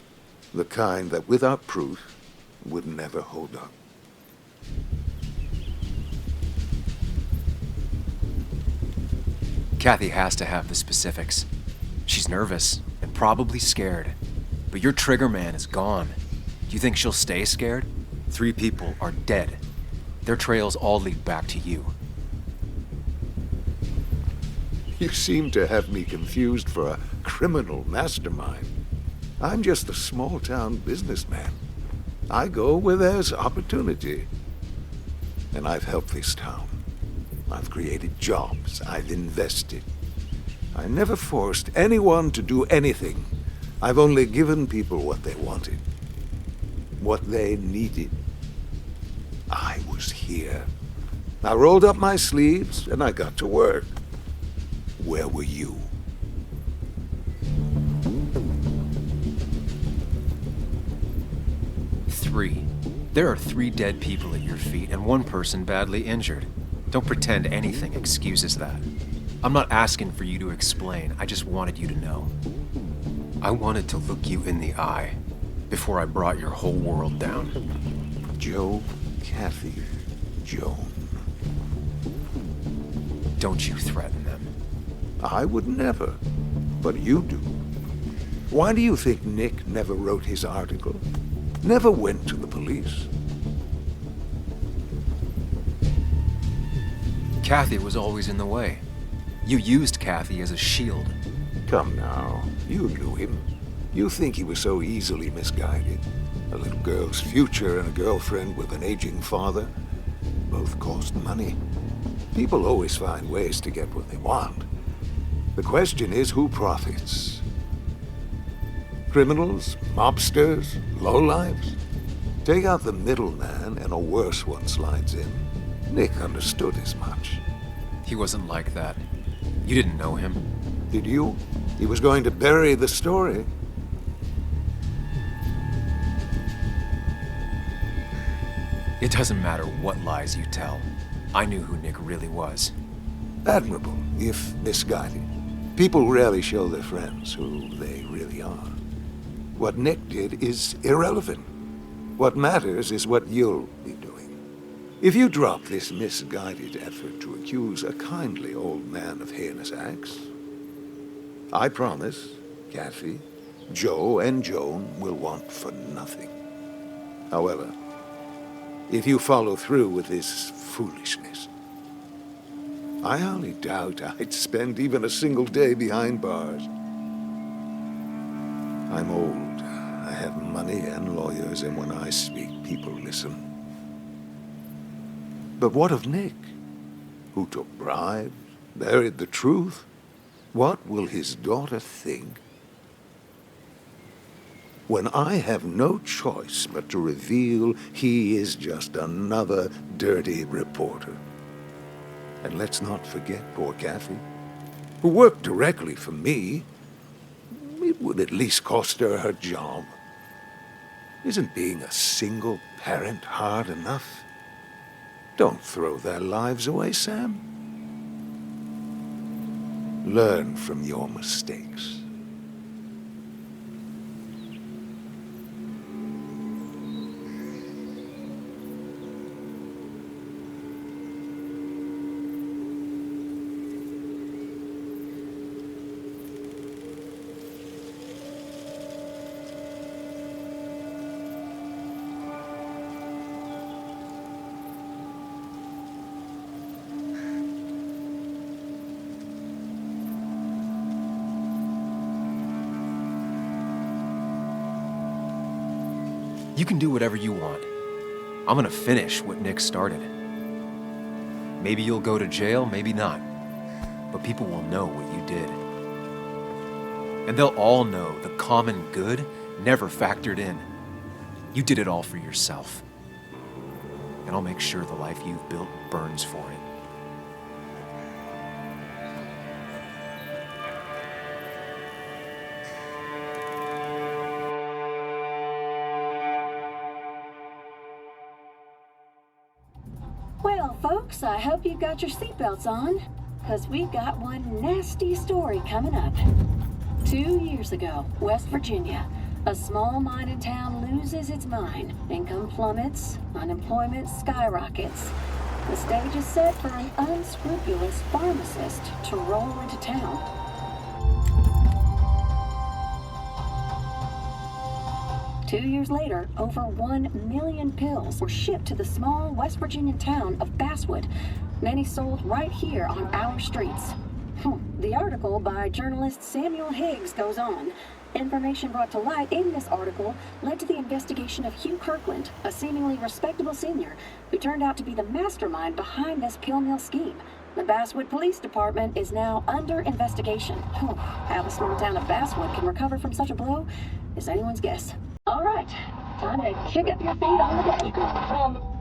The kind that, without proof, would never hold up. Kathy has to have the specifics. She's nervous and probably scared. But your trigger man is gone. Do you think she'll stay scared? 3 people are dead. Their trails all lead back to you. You seem to have me confused for a criminal mastermind. I'm just a small-town businessman. I go where there's opportunity. And I've helped this town. I've created jobs. I've invested. I never forced anyone to do anything. I've only given people what they wanted. What they needed. I was here. I rolled up my sleeves and I got to work. Where were you? Three. There are 3 dead people at your feet and 1 person badly injured. Don't pretend anything excuses that. I'm not asking for you to explain. I just wanted you to know. I wanted to look you in the eye before I brought your whole world down. Joe, Kathy, Joan. Don't you threaten them. I would never, but you do. Why do you think Nick never wrote his article? Never went to the police? Kathy was always in the way. You used Kathy as a shield. Come now, you knew him. You think he was so easily misguided? A little girl's future and a girlfriend with an aging father? Both cost money. People always find ways to get what they want. The question is, who profits? Criminals? Mobsters? Lowlifes? Take out the middleman and a worse one slides in. Nick understood as much. He wasn't like that. You didn't know him. Did you? He was going to bury the story. It doesn't matter what lies you tell. I knew who Nick really was. Admirable, if misguided. People rarely show their friends who they really are. What Nick did is irrelevant. What matters is what you'll be doing. If you drop this misguided effort to accuse a kindly old man of heinous acts, I promise Kathy, Joe, and Joan will want for nothing. However, if you follow through with this foolishness, I hardly doubt I'd spend even a single day behind bars. I'm old. I have money and lawyers, and when I speak, people listen. But what of Nick, who took bribes, buried the truth? What will his daughter think when I have no choice but to reveal he is just another dirty reporter? And let's not forget poor Kathy, who worked directly for me. It would at least cost her her job. Isn't being a single parent hard enough? Don't throw their lives away, Sam. Learn from your mistakes. You can do whatever you want. I'm gonna finish what Nick started. Maybe you'll go to jail, maybe not. But people will know what you did. And they'll all know the common good never factored in. You did it all for yourself. And I'll make sure the life you've built burns for it. Well, folks, I hope you've got your seatbelts on, because we've got one nasty story coming up. 2 years ago, West Virginia, a small mining town loses its mine. Income plummets, unemployment skyrockets. The stage is set for an unscrupulous pharmacist to roll into town. Two years later, over 1 million pills were shipped to the small West Virginia town of Basswood, many sold right here on our streets. The article by journalist Sam Higgs goes on. Information brought to light in this article led to the investigation of Hugh Kirkland, a seemingly respectable senior who turned out to be the mastermind behind this pill mill scheme. The Basswood Police Department is now under investigation. How the small town of Basswood can recover from such a blow is anyone's guess. All right, time to kick up your feet on the dash.